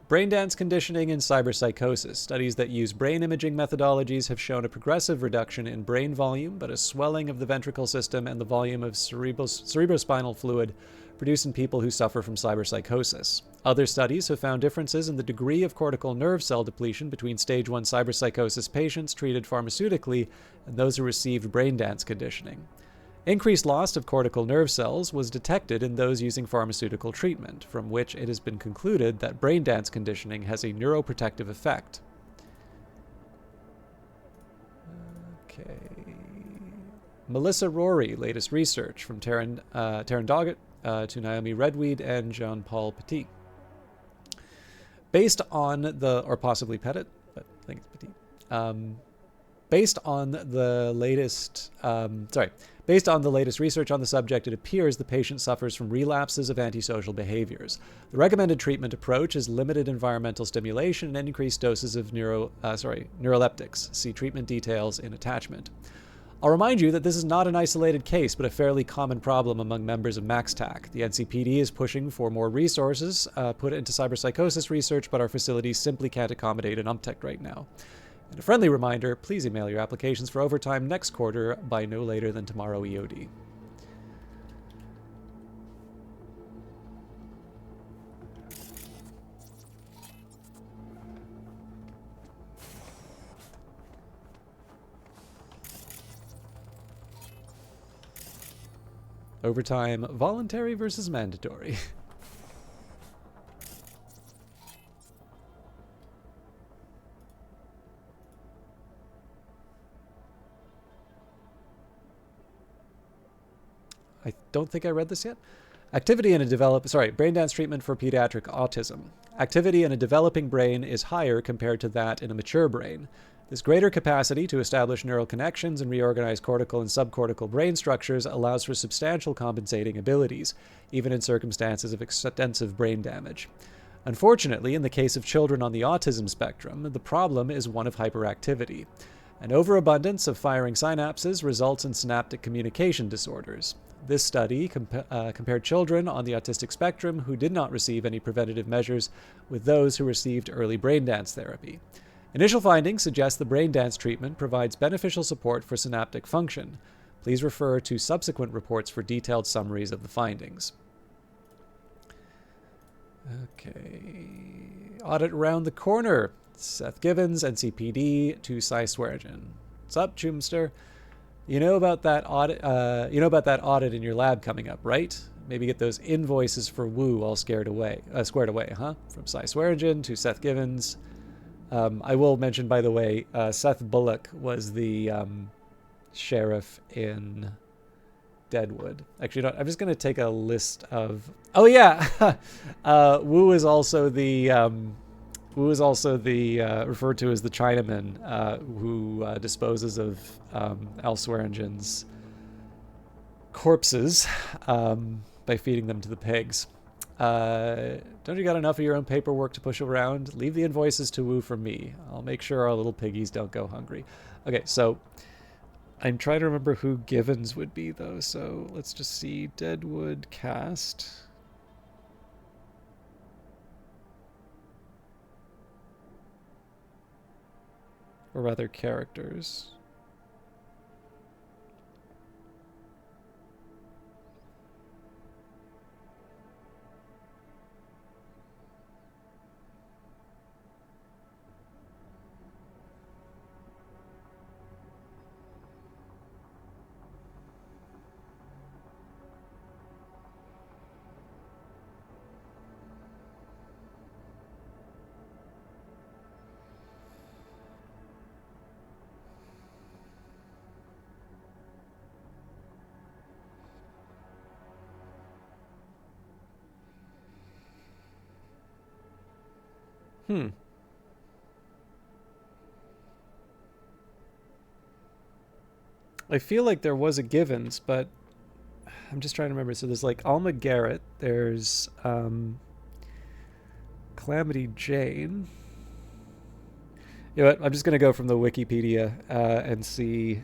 Braindance conditioning and cyberpsychosis. Studies that use brain imaging methodologies have shown a progressive reduction in brain volume, but a swelling of the ventricle system and the volume of cerebrospinal fluid produced in people who suffer from cyberpsychosis. Other studies have found differences in the degree of cortical nerve cell depletion between stage 1 cyberpsychosis patients treated pharmaceutically and those who received braindance conditioning. Increased loss of cortical nerve cells was detected in those using pharmaceutical treatment, from which it has been concluded that braindance conditioning has a neuroprotective effect. Okay. Melissa Rory, latest research from Taryn Doggett to Naomi Redweed and Jean-Paul Petit. Based on the, or possibly Petit, but I think it's Petit. Based on the latest research on the subject, it appears the patient suffers from relapses of antisocial behaviors. The recommended treatment approach is limited environmental stimulation and increased doses of neuroleptics. See treatment details in attachment. I'll remind you that this is not an isolated case, but a fairly common problem among members of MaxTac. The NCPD is pushing for more resources put into cyberpsychosis research, but our facilities simply can't accommodate an uptick right now. And a friendly reminder, please email your applications for overtime next quarter by no later than tomorrow EOD. Overtime, voluntary versus mandatory. I don't think I read this yet. Braindance treatment for pediatric autism. Activity in a developing brain is higher compared to that in a mature brain. This greater capacity to establish neural connections and reorganize cortical and subcortical brain structures allows for substantial compensating abilities, even in circumstances of extensive brain damage. Unfortunately, in the case of children on the autism spectrum, the problem is one of hyperactivity. An overabundance of firing synapses results in synaptic communication disorders. This study compared children on the autistic spectrum who did not receive any preventative measures with those who received early braindance therapy. Initial findings suggest the braindance treatment provides beneficial support for synaptic function. Please refer to subsequent reports for detailed summaries of the findings. Okay. Audit around the corner. Seth Givens, NCPD, to Cy Sweargen. What's up, Chumster? You know about that audit in your lab coming up, right? Maybe get those invoices for Woo all squared away, huh? From Cy Sweargen to Seth Givens. I will mention, by the way, Seth Bullock was the sheriff in Deadwood. Actually, no, I'm just going to take a list of... Oh, yeah! Wu is also the referred to as the Chinaman who disposes of Al Swearengen's corpses by feeding them to the pigs. Don't you got enough of your own paperwork to push around? Leave the invoices to Wu for me. I'll make sure our little piggies don't go hungry. Okay, so I'm trying to remember who Givens would be, though. So let's just see. Deadwood cast. Or rather, characters. I feel like there was a Givens, but I'm just trying to remember. So there's like Alma Garrett. There's Calamity Jane. You know what? I'm just going to go from the Wikipedia and see.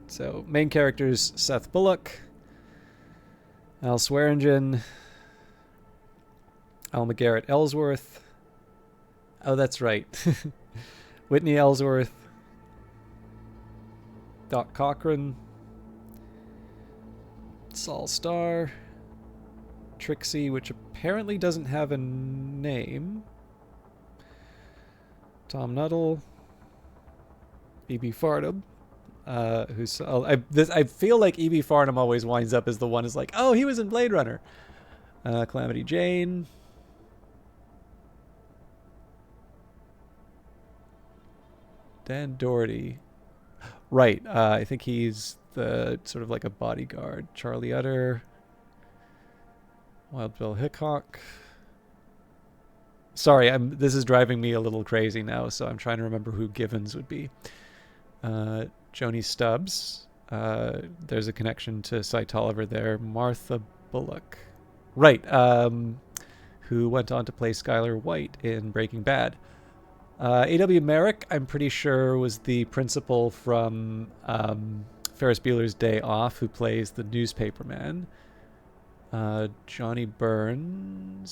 So main characters: Seth Bullock, Al Swearingen, Alma Garrett Ellsworth. Oh, that's right. Whitney Ellsworth, Doc Cochran, Saul Starr, Trixie, which apparently doesn't have a name, Tom Nuttall, E.B. Farnham, who's I feel like E.B. Farnham always winds up as the one who's like, oh, he was in Blade Runner. Calamity Jane. Dan Doherty. Right. I think he's the sort of like a bodyguard. Charlie Utter. Wild Bill Hickok. Sorry, this is driving me a little crazy now, so I'm trying to remember who Givens would be. Joni Stubbs. There's a connection to Cy Tolliver there. Martha Bullock. Right. Who went on to play Skylar White in Breaking Bad. A.W. Merrick, I'm pretty sure, was the principal from Ferris Bueller's Day Off, who plays the newspaperman. Johnny Burns,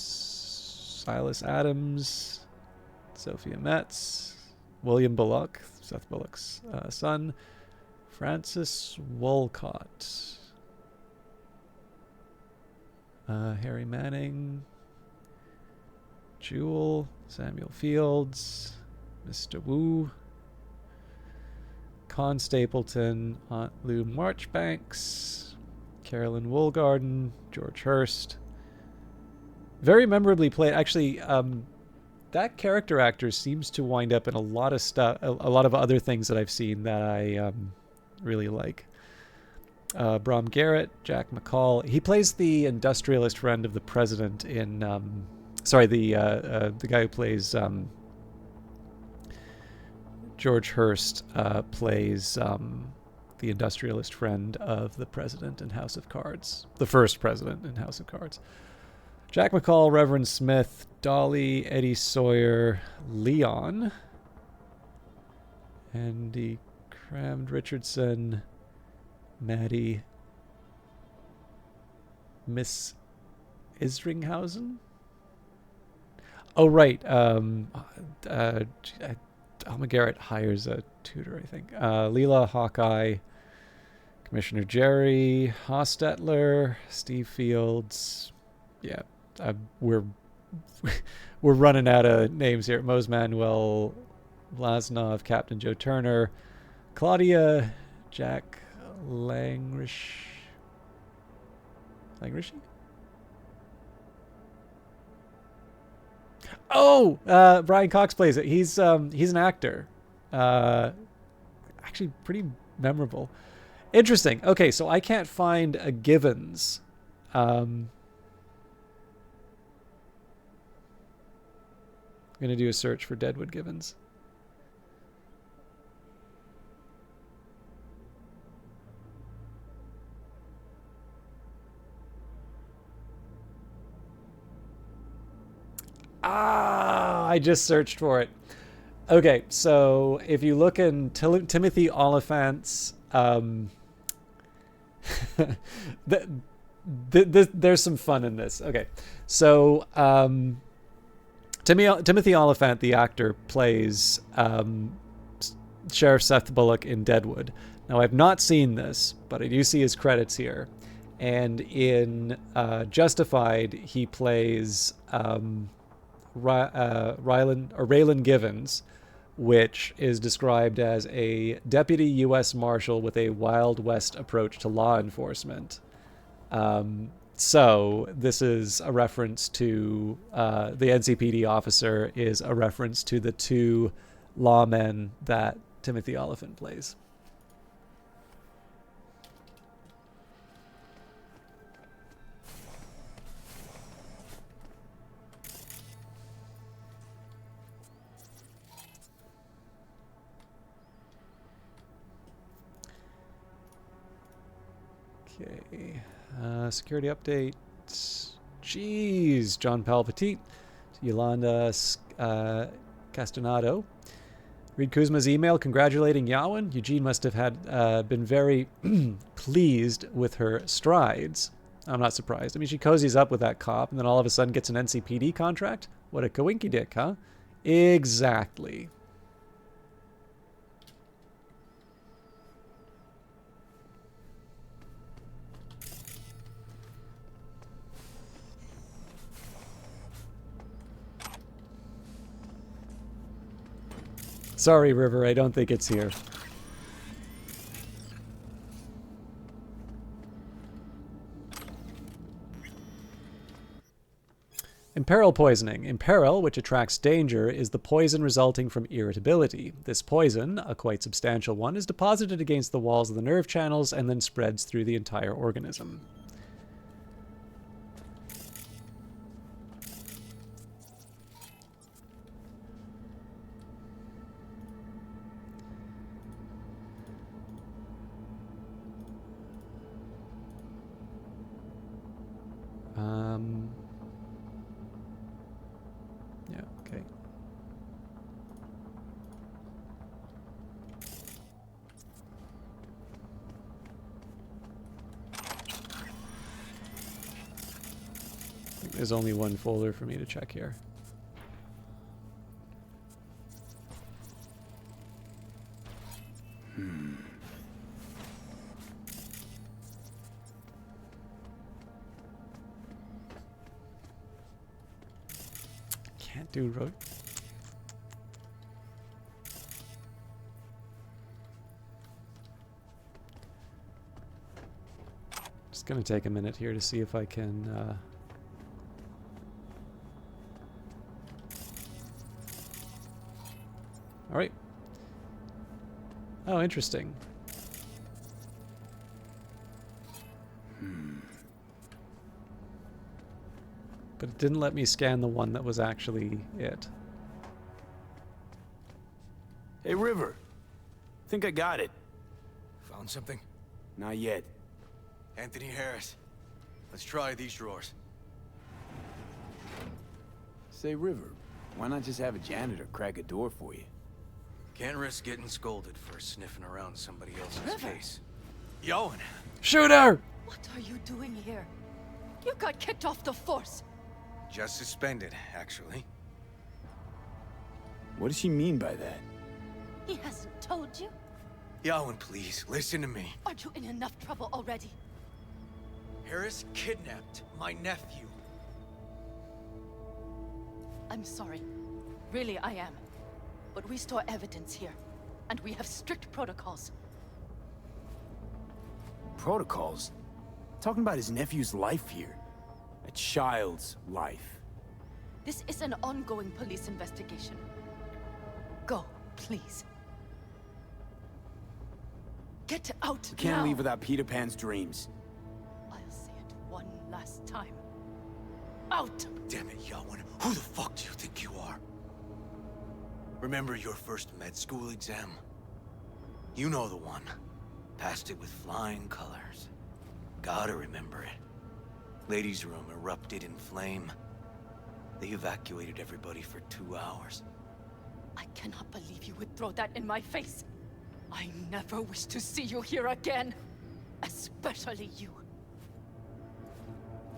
Silas Adams, Sophia Metz, William Bullock, Seth Bullock's son, Francis Wolcott, Harry Manning, Jewel, Samuel Fields, Mr. Wu, Con Stapleton, Aunt Lou Marchbanks, Carolyn Woolgarden, George Hurst. Very memorably played. Actually, that character actor seems to wind up in a lot of stuff, a lot of other things that I've seen that I really like. Brom Garrett, Jack McCall. He plays the industrialist friend of the president in. The guy who plays George Hurst plays the industrialist friend of the president in House of Cards, the first president in House of Cards. Jack McCall, Reverend Smith, Dolly, Eddie Sawyer, Leon, Andy Crammed Richardson, Maddie, Miss Isringhausen. Oh, right. Alma Garrett hires a tutor, I think. Leela, Hawkeye, Commissioner Jerry, Hostetler, Steve Fields. Yeah, we're running out of names here. Mose Manuel, Vlasnov, Captain Joe Turner, Claudia, Jack Langrish. Langrishy? Oh, Brian Cox plays it. He's an actor. Actually, pretty memorable. Interesting. Okay, so I can't find a Givens. I'm gonna do a search for Deadwood Givens. I just searched for it. Okay, so if you look in Timothy Oliphant's, there's some fun in this. Okay, so Timothy Oliphant, the actor, plays Sheriff Seth Bullock in Deadwood. Now, I've not seen this, but I do see his credits here. And in Justified, he plays Raylan Givens, which is described as a deputy U.S. Marshal with a Wild West approach to law enforcement. So this is a reference to the NCPD officer is a reference to the two lawmen that Timothy Oliphant plays. Okay. Security update. Jeez, John Palpatine, Yolanda Castanado. Read Kuzma's email congratulating Yawen. Eugene must have had been very pleased with her strides. I'm not surprised. I mean, she cozies up with that cop and then all of a sudden gets an NCPD contract. What a coinky dick, huh? Exactly. Sorry, River, I don't think it's here. Imperil poisoning. Imperil, which attracts danger, is the poison resulting from irritability. This poison, a quite substantial one, is deposited against the walls of the nerve channels and then spreads through the entire organism. Yeah, okay. I think there's only one folder for me to check here. Can't do road. Just gonna take a minute here to see if I can all right. Oh, interesting. But it didn't let me scan the one that was actually it. Hey, River. Think I got it. Found something? Not yet. Anthony Harris. Let's try these drawers. Say, River, why not just have a janitor crack a door for you? Can't risk getting scolded for sniffing around somebody else's case. Yowen! Shoot her! What are you doing here? You got kicked off the force. Just suspended, actually. What does she mean by that? He hasn't told you? Yowen, please, listen to me. Aren't you in enough trouble already? Harris kidnapped my nephew. I'm sorry. Really, I am. But we store evidence here, and we have strict protocols. Protocols? Talking about his nephew's life here. A child's life. This is an ongoing police investigation. Go, please. Get out We can't now. leave without Peter Pan's dreams. I'll say it one last time. Out! Damn it, Yowen. Who the fuck do you think you are? Remember your first med school exam? You know the one. Passed it with flying colors. Gotta remember it. Ladies' room erupted in flame. They evacuated everybody for 2 hours. I cannot believe you would throw that in my face. I never wish to see you here again. Especially you.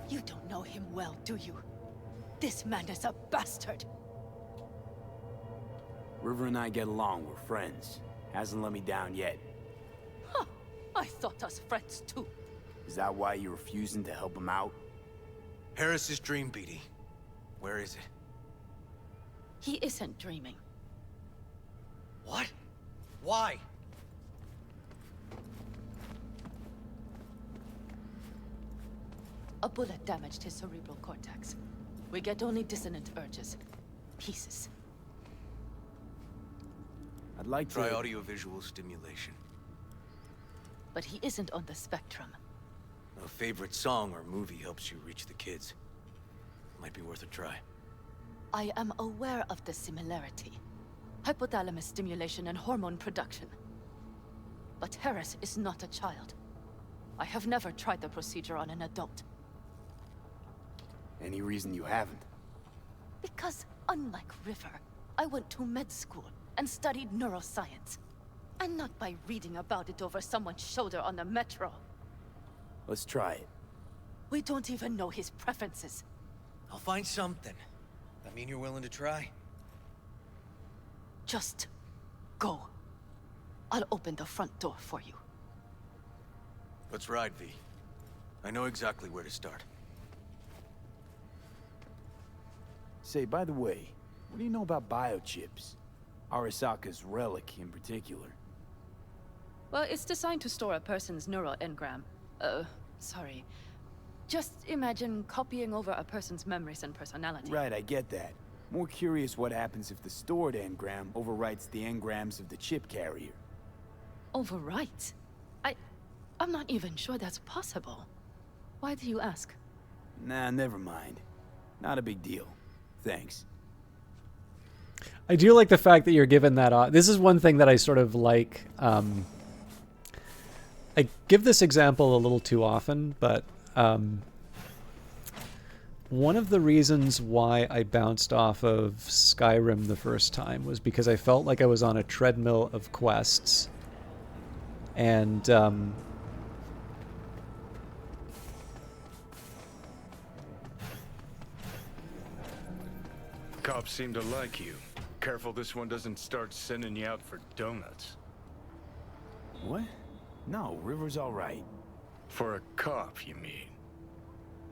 You don't know him well, do you? This man is a bastard. River and I get along, we're friends. Hasn't let me down yet. Huh. I thought us friends too. Is that why you're refusing to help him out? Harris's dream, BD. Where is it? He isn't dreaming. What? Why? A bullet damaged his cerebral cortex. We get only dissonant urges. Pieces. I'd like to... Try audio-visual stimulation. But he isn't on the spectrum. A favorite song or movie helps you reach the kids. Might be worth a try. I am aware of the similarity. Hypothalamus stimulation and hormone production. But Harris is not a child. I have never tried the procedure on an adult. Any reason you haven't? Because, unlike River, I went to med school and studied neuroscience. And not by reading about it over someone's shoulder on the metro. Let's try it. We don't even know his preferences. I'll find something. That mean you're willing to try? Just go. I'll open the front door for you. Let's ride, V. I know exactly where to start. Say, by the way, what do you know about biochips? Arasaka's relic in particular. Well, it's designed to store a person's neural engram. Sorry. Just imagine copying over a person's memories and personality. Right, I get that. More curious what happens if the stored engram overwrites the engrams of the chip carrier. Overwrite? I'm not even sure that's possible. Why do you ask? Nah, never mind. Not a big deal. Thanks. I do like the fact that you're given that. This is one thing that I sort of like. I give this example a little too often, but one of the reasons why I bounced off of Skyrim the first time was because I felt like I was on a treadmill of quests. And Cops seem to like you. Careful this one doesn't start sending you out for donuts. What? No, River's all right. For a cop, you mean?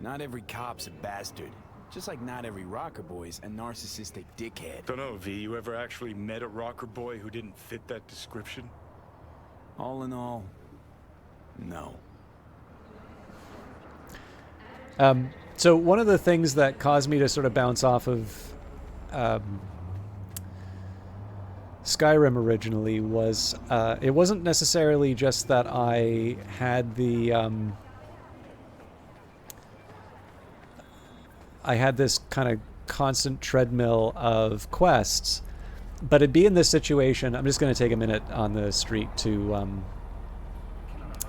Not every cop's a bastard. Just like not every rocker boy's a narcissistic dickhead. Dunno, V, you ever actually met a rocker boy who didn't fit that description? All in all, no. So one of the things that caused me to sort of bounce off of Skyrim originally was it wasn't necessarily just that I had the I had this kind of constant treadmill of quests, but it'd be in this situation. I'm just going to take a minute on the street to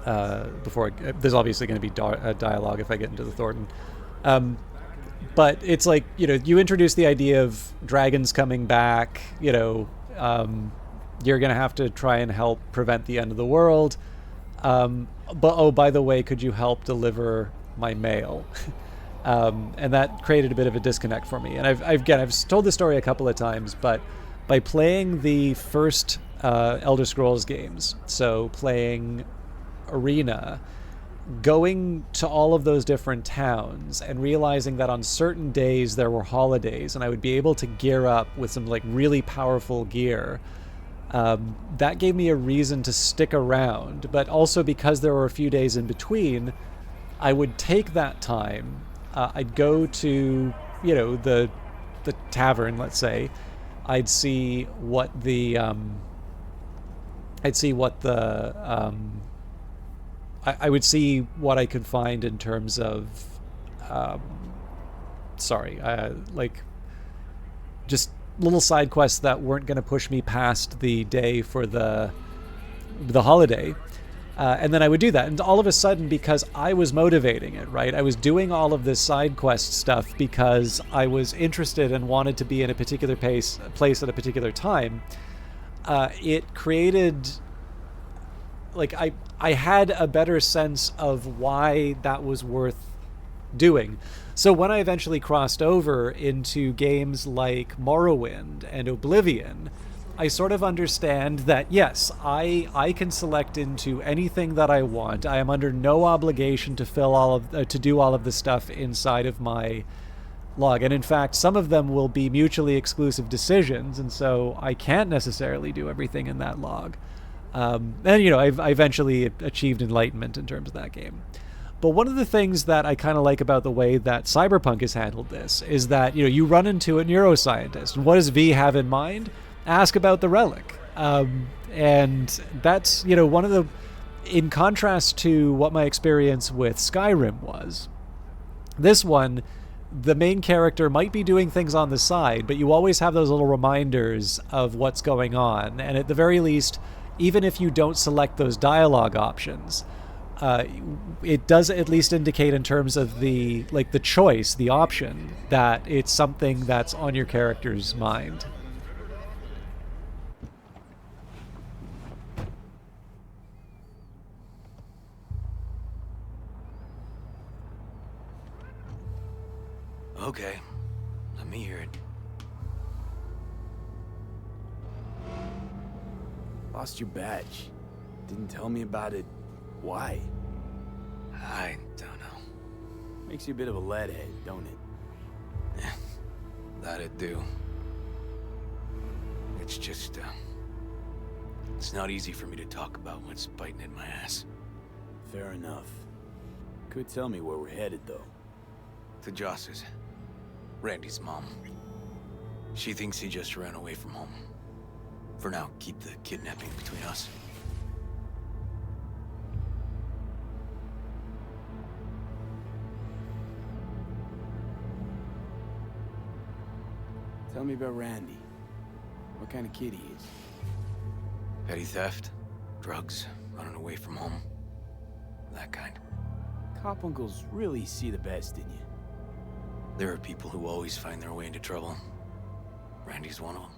there's obviously going to be a dialogue if I get into the Thornton. But it's like, you know, you introduce the idea of dragons coming back, you know, you're going to have to try and help prevent the end of the world. But, oh, by the way, could you help deliver my mail? And that created a bit of a disconnect for me. And I've told this story a couple of times, but by playing the first Elder Scrolls games, so playing Arena, going to all of those different towns and realizing that on certain days there were holidays and I would be able to gear up with some like really powerful gear, that gave me a reason to stick around. But also because there were a few days in between, I would take that time. I'd go to, you know, the tavern, let's say. I'd see what the I would see what I could find in terms of, like just little side quests that weren't going to push me past the day for the holiday. And then I would do that. And all of a sudden, because I was motivating it, right? I was doing all of this side quest stuff because I was interested and wanted to be in a particular place at a particular time. It created, like, I had a better sense of why that was worth doing. So when I eventually crossed over into games like Morrowind and Oblivion, I sort of understand that, yes, I can select into anything that I want. I am under no obligation to to do all of the stuff inside of my log. And in fact, some of them will be mutually exclusive decisions, and so I can't necessarily do everything in that log. And, you know, I eventually achieved enlightenment in terms of that game. But one of the things that I kind of like about the way that Cyberpunk has handled this is that, you know, you run into a neuroscientist, and what does V have in mind? Ask about the relic. And that's, you know, one of the, in contrast to what my experience with Skyrim was, this one, the main character might be doing things on the side, but you always have those little reminders of what's going on. And at the very least, even if you don't select those dialogue options, it does at least indicate in terms of the choice, the option, that it's something that's on your character's mind. Okay, let me hear it. Lost your badge. Didn't tell me about it. Why? I don't know. Makes you a bit of a leadhead, don't it? That it do. It's just, it's not easy for me to talk about what's biting in my ass. Fair enough. Could tell me where we're headed, though. To Joss's. Randy's mom. She thinks he just ran away from home. For now, keep the kidnapping between us. Tell me about Randy. What kind of kid he is? Petty theft, drugs, running away from home. That kind. Cop uncles really see the best in you. There are people who always find their way into trouble. Randy's one of them.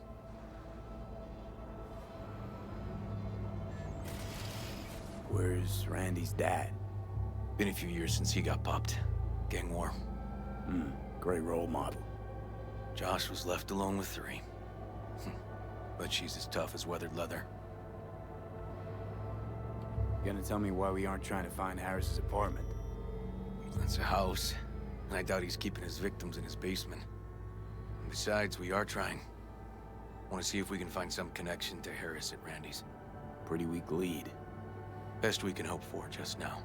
Where's Randy's dad? Been a few years since he got popped. Gang war. Great role model. Josh was left alone with 3. But she's as tough as weathered leather. You gonna tell me why we aren't trying to find Harris's apartment? That's a house. And I doubt he's keeping his victims in his basement. And besides, we are trying. Want to see if we can find some connection to Harris at Randy's. Pretty weak lead. Best we can hope for just now.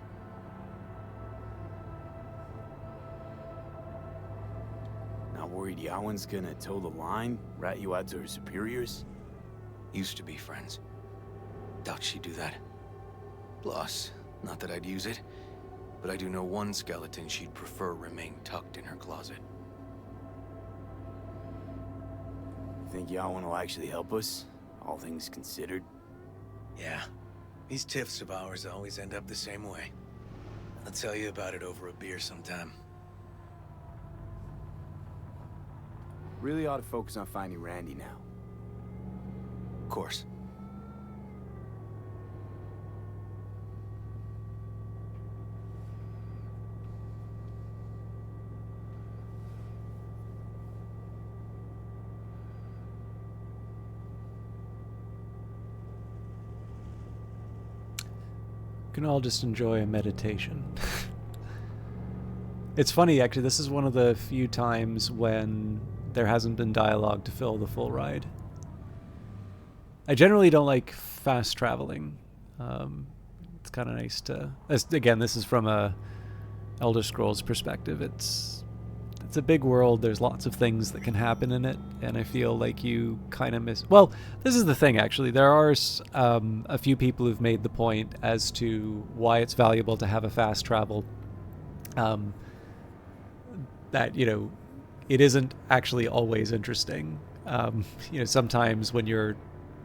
Not worried Yawen's gonna toe the line? Rat you out to her superiors? Used to be friends. Doubt she'd do that. Plus, not that I'd use it, but I do know one skeleton she'd prefer remain tucked in her closet. Think Yawen will actually help us? All things considered? Yeah. These tiffs of ours always end up the same way. I'll tell you about it over a beer sometime. Really ought to focus on finding Randy now. Of course. Can all just enjoy a meditation. It's funny, actually, this is one of the few times when there hasn't been dialogue to fill the full ride. I generally don't like fast traveling. It's kind of nice to... Again, this is from a Elder Scrolls perspective. It's a big world. There's lots of things that can happen in it, and I feel like you kind of miss... Well, this is the thing, actually. There are a few people who've made the point as to why it's valuable to have a fast travel. That, you know, it isn't actually always interesting. You know, sometimes when you're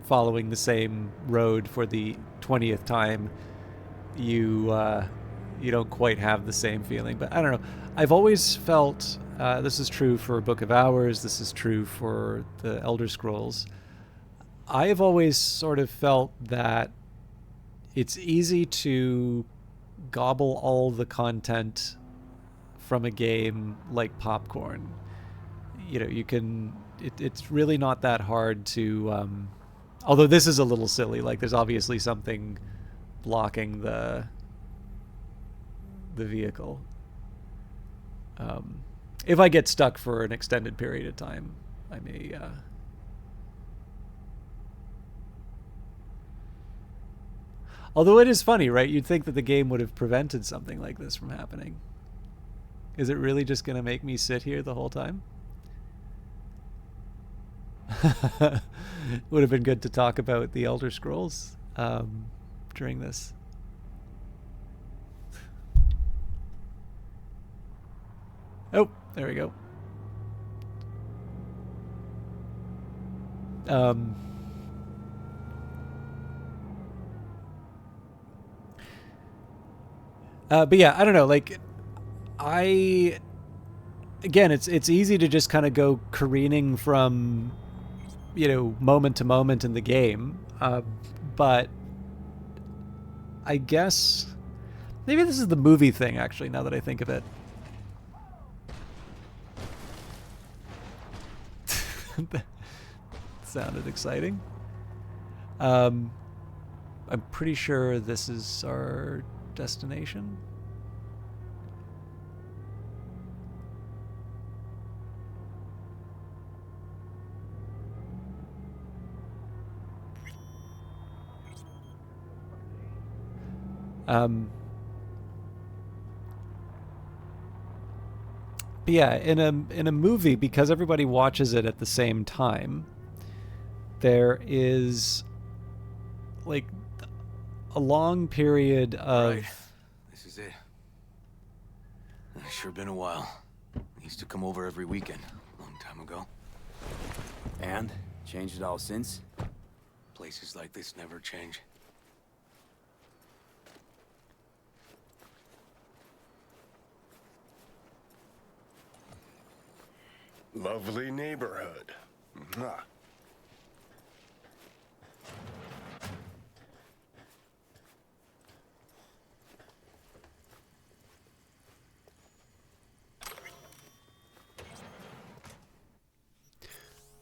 following the same road for the 20th time, you don't quite have the same feeling. But I don't know. I've always felt this is true for Book of Hours. This is true for the Elder Scrolls. I've always sort of felt that it's easy to gobble all the content from a game like popcorn. You know, you can. It's really not that hard to. Although this is a little silly. Like, there's obviously something blocking the vehicle. If I get stuck for an extended period of time, I may. Although it is funny, right? You'd think that the game would have prevented something like this from happening. Is it really just going to make me sit here the whole time? Would have been good to talk about the Elder Scrolls during this. Oh, there we go. But yeah, I don't know. Like, again, it's easy to just kind of go careening from, you know, moment to moment in the game. But I guess maybe this is the movie thing, actually, now that I think of it. That sounded exciting. I'm pretty sure this is our destination. But yeah, in a movie, because everybody watches it at the same time, there is like a long period of. Right. This is it. It's sure been a while. I used to come over every weekend, a long time ago. And? Changed it all since? Places like this never change. Lovely neighborhood. Mwah.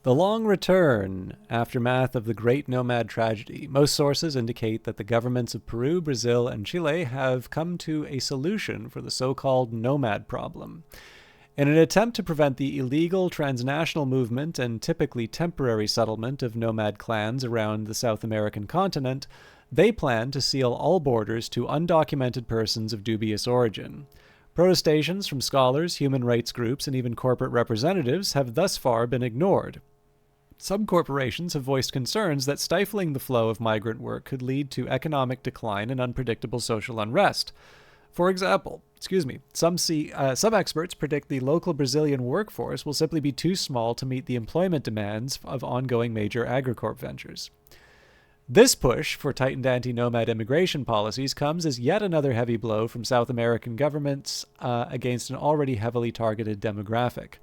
The Long Return, aftermath of the Great Nomad Tragedy. Most sources indicate that the governments of Peru, Brazil, and Chile have come to a solution for the so-called nomad problem. In an attempt to prevent the illegal transnational movement and typically temporary settlement of nomad clans around the South American continent, they plan to seal all borders to undocumented persons of dubious origin. Protestations from scholars, human rights groups, and even corporate representatives have thus far been ignored. Some corporations have voiced concerns that stifling the flow of migrant work could lead to economic decline and unpredictable social unrest. For example, some experts predict the local Brazilian workforce will simply be too small to meet the employment demands of ongoing major agricorp ventures. This push for tightened anti-nomad immigration policies comes as yet another heavy blow from South American governments against an already heavily targeted demographic.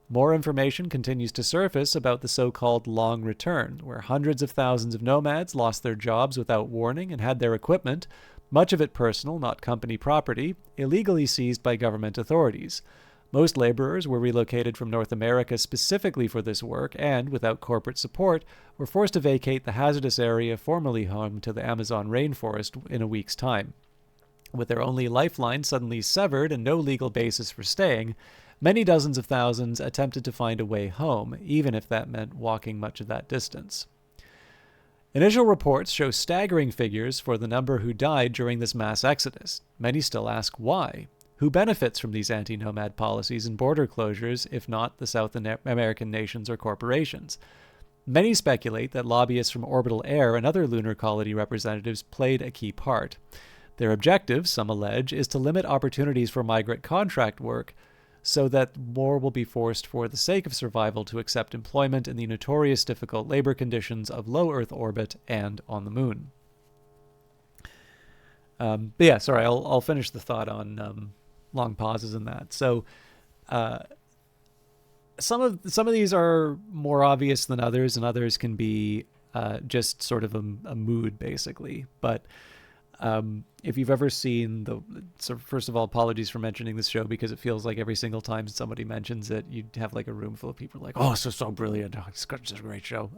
More information continues to surface about the so-called Long Return, where hundreds of thousands of nomads lost their jobs without warning and had their equipment, much of it personal, not company property, illegally seized by government authorities. Most laborers were relocated from North America specifically for this work and, without corporate support, were forced to vacate the hazardous area formerly home to the Amazon rainforest in a week's time. With their only lifeline suddenly severed and no legal basis for staying, many dozens of thousands attempted to find a way home, even if that meant walking much of that distance. Initial reports show staggering figures for the number who died during this mass exodus. Many still ask why. Who benefits from these anti-nomad policies and border closures, if not the South American nations or corporations? Many speculate that lobbyists from Orbital Air and other lunar colony representatives played a key part. Their objective, some allege, is to limit opportunities for migrant contract work so that more will be forced for the sake of survival to accept employment in the notorious difficult labor conditions of low Earth orbit and on the moon. But yeah, sorry, I'll finish the thought on long pauses in that. So some of these are more obvious than others, and others can be just sort of a mood, basically. But if you've ever seen so first of all, apologies for mentioning this show, because it feels like every single time somebody mentions it, you'd have like a room full of people like, oh, so brilliant, oh, it's such a great show.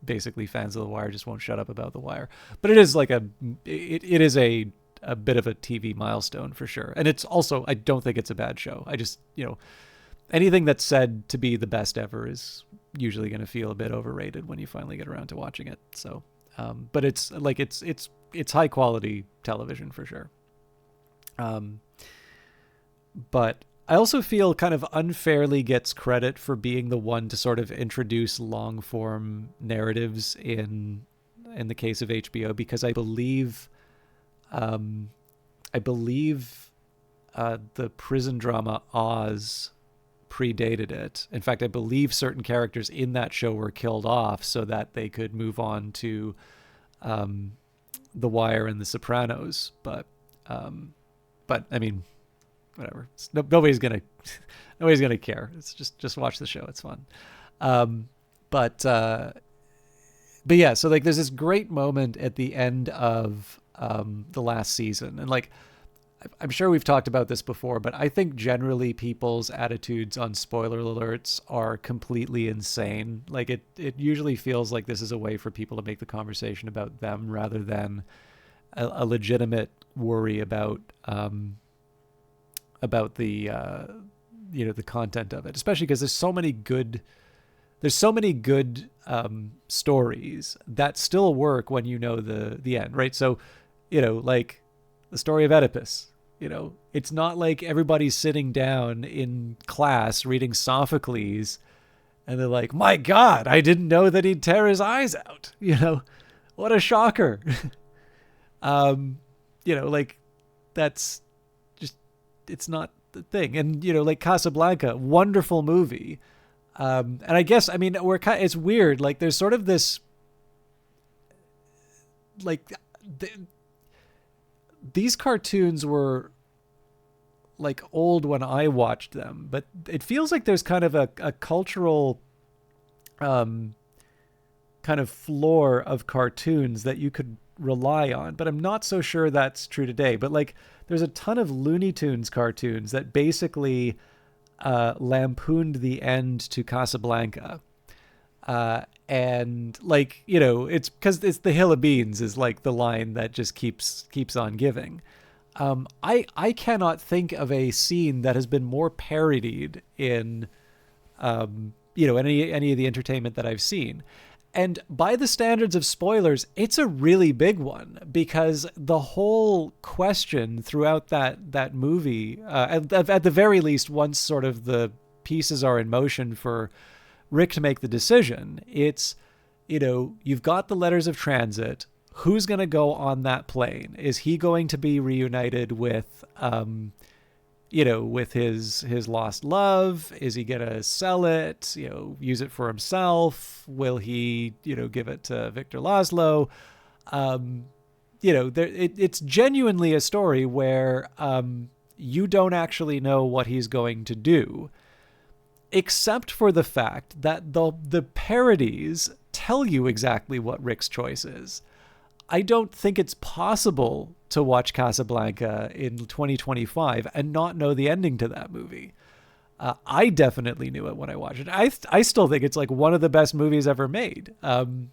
Basically, fans of The Wire just won't shut up about The Wire. But it is like it is a bit of a TV milestone for sure. And it's also, I don't think it's a bad show. I just, anything that's said to be the best ever is usually going to feel a bit overrated when you finally get around to watching it. So, but it's like, it's high quality television for sure. But I also feel kind of unfairly gets credit for being the one to sort of introduce long form narratives in the case of HBO, because I believe the prison drama Oz predated it. In fact, I believe certain characters in that show were killed off so that they could move on to The Wire and The Sopranos. But I mean, whatever. Nobody's gonna care. It's just watch the show. It's fun. But yeah. So like, there's this great moment at the end of the last season, and like, I'm sure we've talked about this before, but I think generally people's attitudes on spoiler alerts are completely insane. Like it usually feels like this is a way for people to make the conversation about them rather than a legitimate worry about the the content of it, especially because there's so many good stories that still work when you know the end, right? So, like the story of Oedipus, it's not like everybody's sitting down in class reading Sophocles and they're like, my God, I didn't know that he'd tear his eyes out. What a shocker. Like that's just, it's not the thing. And, like Casablanca, wonderful movie. And I guess, I mean, it's weird. Like there's sort of this, like, these cartoons were like old when I watched them, but it feels like there's kind of a cultural kind of floor of cartoons that you could rely on, but I'm not so sure that's true today. But like, there's a ton of Looney Tunes cartoons that basically lampooned the end to Casablanca. And like, it's because it's the hill of beans is like the line that just keeps on giving. I cannot think of a scene that has been more parodied in, any of the entertainment that I've seen. And by the standards of spoilers, it's a really big one, because the whole question throughout that movie, at the very least, once sort of the pieces are in motion for Rick to make the decision, it's, you've got the letters of transit. Who's going to go on that plane? Is he going to be reunited with, with his lost love? Is he going to sell it, use it for himself? Will he, give it to Victor Laszlo? It's genuinely a story where you don't actually know what he's going to do, except for the fact that the parodies tell you exactly what Rick's choice is. I don't think it's possible to watch Casablanca in 2025 and not know the ending to that movie. I definitely knew it when I watched it. I still think it's like one of the best movies ever made.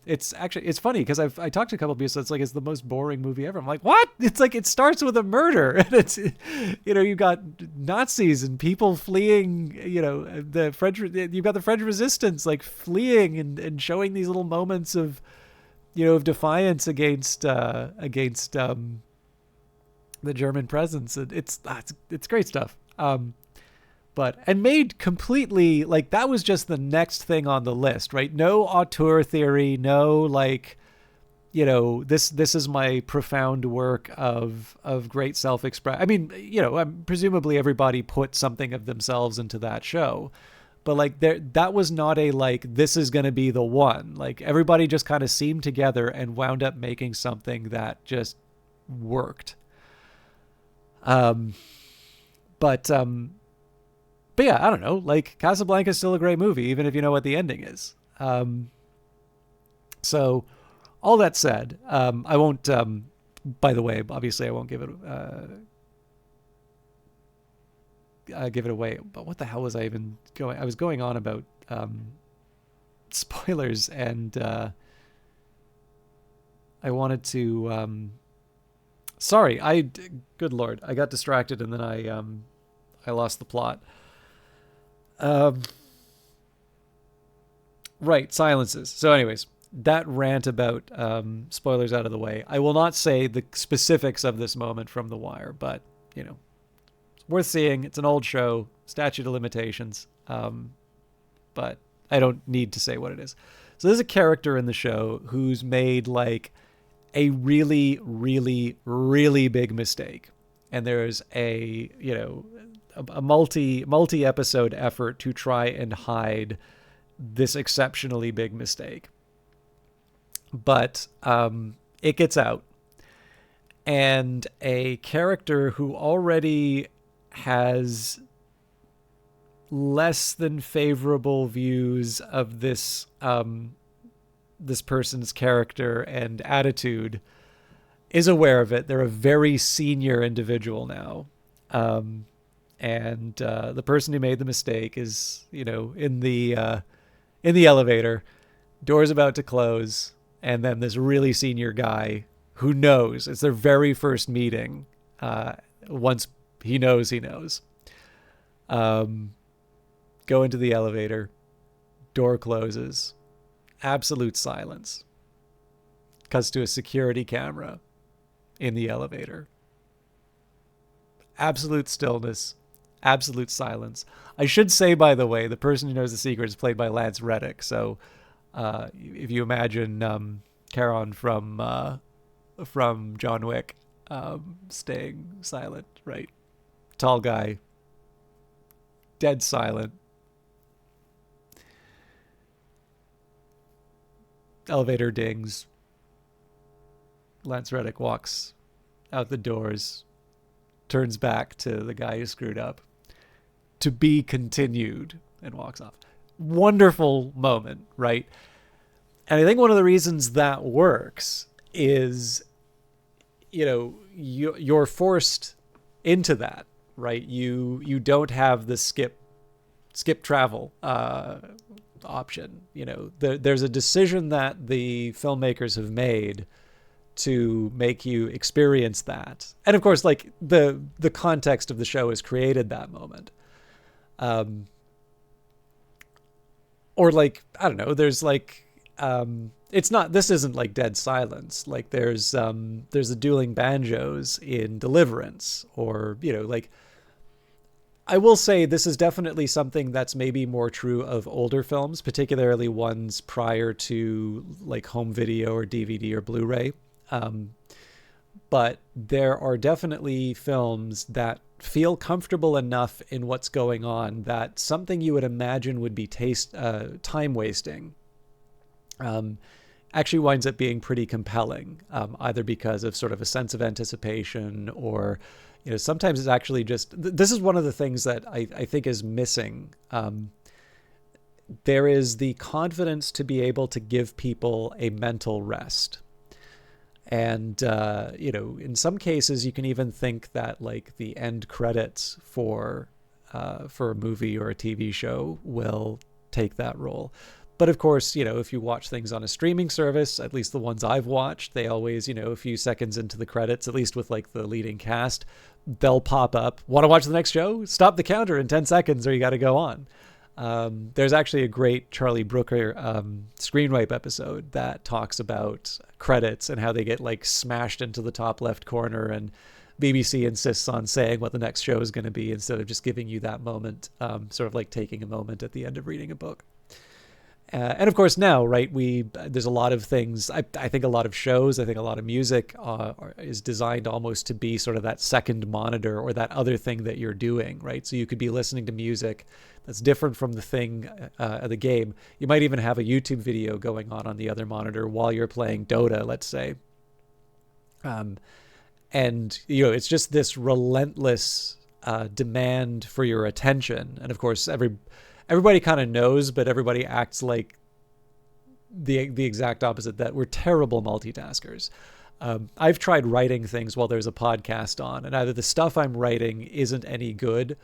It's funny because I talked to a couple of people, so it's like it's the most boring movie ever. I'm like, what? It's like it starts with a murder, and it's you've got Nazis and people fleeing. The French. You've got the French Resistance like fleeing and showing these little moments of of defiance against the German presence. It's great stuff. And made completely, like, that was just the next thing on the list, right? No auteur theory, no like, this is my profound work of great self-expression. I mean, presumably everybody put something of themselves into that show, but like that was not a like, this is going to be the one. Like everybody just kind of seemed together and wound up making something that just worked. Um, but yeah, I don't know. Like Casablanca is still a great movie, even if you know what the ending is. So all that said, I won't. By the way, obviously, I won't give it away. But what the hell was I even going? I was going on about spoilers, and I wanted to. Sorry, good lord, I got distracted, and then I lost the plot. Right, silences. So, anyways, that rant about spoilers out of the way. I will not say the specifics of this moment from The Wire, but you know, it's worth seeing. It's an old show, statute of limitations. But I don't need to say what it is. So there's a character in the show who's made like a really, really, really big mistake, and there's a multi episode effort to try and hide this exceptionally big mistake. But it gets out, and a character who already has less than favorable views of this this person's character and attitude is aware of it. They're a very senior individual now. And the person who made the mistake is, in the elevator, door's about to close, and then this really senior guy who knows, it's their very first meeting, once he knows, go into the elevator, door closes, absolute silence. Cuts to a security camera in the elevator. Absolute stillness, absolute silence. I should say, by the way, the person who knows the secret is played by Lance Reddick. So if you imagine Charon from John Wick staying silent, right? Tall guy, dead silent. Elevator dings. Lance Reddick walks out the doors, turns back to the guy who screwed up. To be continued, and walks off. Wonderful moment, right? And I think one of the reasons that works is, you're forced into that, right? You don't have the skip travel option. There's a decision that the filmmakers have made to make you experience that, and of course, like the context of the show has created that moment. Or like, I don't know, there's like this isn't like dead silence. Like there's the dueling banjos in Deliverance, or like, I will say this is definitely something that's maybe more true of older films, particularly ones prior to like home video or DVD or Blu-ray. But there are definitely films that feel comfortable enough in what's going on that something you would imagine would be time wasting actually winds up being pretty compelling, either because of sort of a sense of anticipation, or sometimes it's actually just, this is one of the things that I think is missing. There is the confidence to be able to give people a mental rest. And, in some cases, you can even think that like the end credits for a movie or a TV show will take that role. But of course, if you watch things on a streaming service, at least the ones I've watched, they always, a few seconds into the credits, at least with like the leading cast, they'll pop up, want to watch the next show? Stop the counter in 10 seconds or you got to go on. There's actually a great Charlie Brooker Screenwipe episode that talks about credits and how they get like smashed into the top left corner, and BBC insists on saying what the next show is going to be instead of just giving you that moment, sort of like taking a moment at the end of reading a book. And of course now, right, there's a lot of things, I think a lot of shows, I think a lot of music is designed almost to be sort of that second monitor or that other thing that you're doing, right? So you could be listening to music that's different from the thing, the game. You might even have a YouTube video going on the other monitor while you're playing Dota, let's say. and it's just this relentless demand for your attention. And of course, everybody kind of knows, but everybody acts like the exact opposite, that we're terrible multitaskers. I've tried writing things while there's a podcast on, and either the stuff I'm writing isn't any good,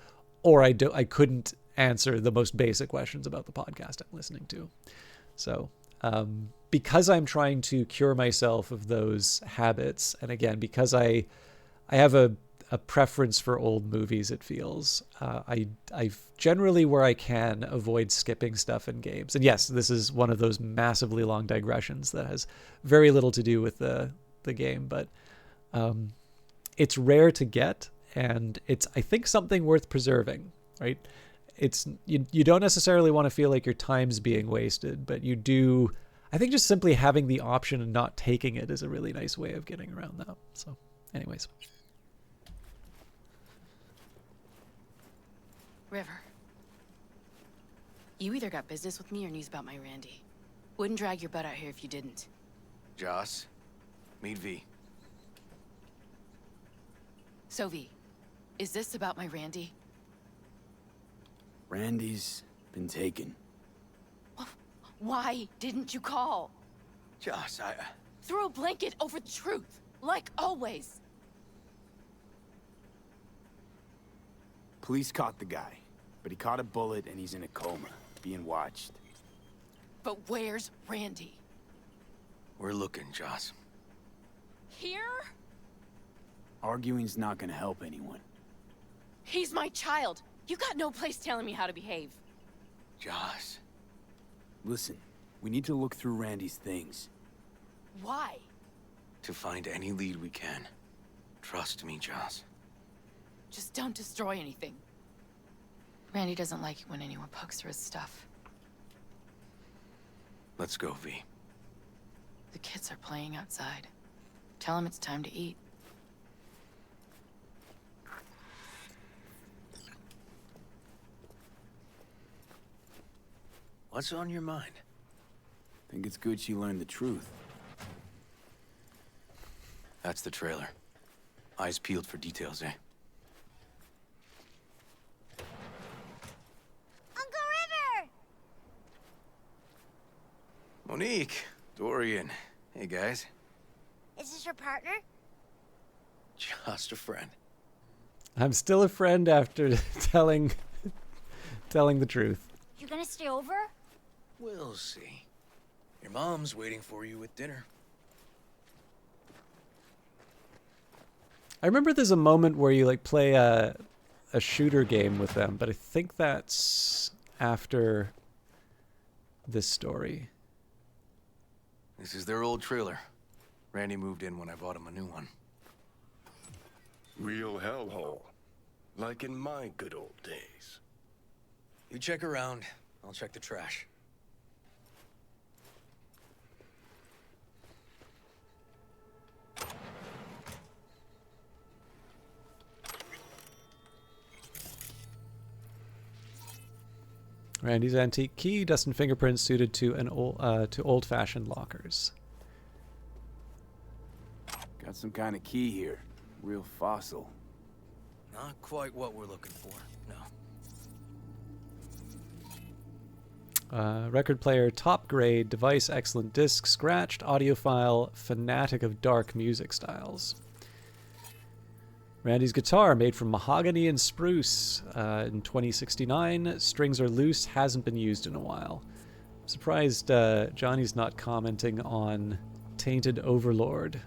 or I couldn't answer the most basic questions about the podcast I'm listening to. So because I'm trying to cure myself of those habits, and again, because I have a preference for old movies, it feels, I generally, where I can, avoid skipping stuff in games. And yes, this is one of those massively long digressions that has very little to do with the game, but it's rare to get, and it's, I think, something worth preserving, right? It's you don't necessarily want to feel like your time's being wasted, but you do. I think just simply having the option and not taking it is a really nice way of getting around that. So anyways. River. You either got business with me or news about my Randy. Wouldn't drag your butt out here if you didn't. Joss, meet V. So V, is this about my Randy? Randy's been taken. Why didn't you call? Joss, Throw a blanket over the truth, like always. Police caught the guy, but he caught a bullet and he's in a coma, being watched. But where's Randy? We're looking, Joss. Here? Arguing's not gonna help anyone. He's my child. You got no place telling me how to behave. Joss. Listen, we need to look through Randy's things. Why? To find any lead we can. Trust me, Joss. Just don't destroy anything. Randy doesn't like it when anyone pokes through his stuff. Let's go, V. The kids are playing outside. Tell them it's time to eat. What's on your mind? Think it's good she learned the truth. That's the trailer. Eyes peeled for details, eh? Uncle River! Monique, Dorian. Hey, guys. Is this your partner? Just a friend. I'm still a friend after telling the truth. You gonna stay over? We'll see. Your mom's waiting for you with dinner. I remember there's a moment where you like play a shooter game with them, but I think that's after this story. This is their old trailer. Randy moved in when I bought him a new one. Real hellhole. Like in my good old days. You check around, I'll check the trash. Randy's antique key, dust and fingerprints suited to an old-fashioned lockers. Got some kind of key here. Real fossil. Not quite what we're looking for, no. Record player, top grade, device, excellent disc, scratched, audiophile, fanatic of dark music styles. Randy's guitar, made from mahogany and spruce in 2069. Strings are loose, hasn't been used in a while. I'm surprised Johnny's not commenting on Tainted Overlord.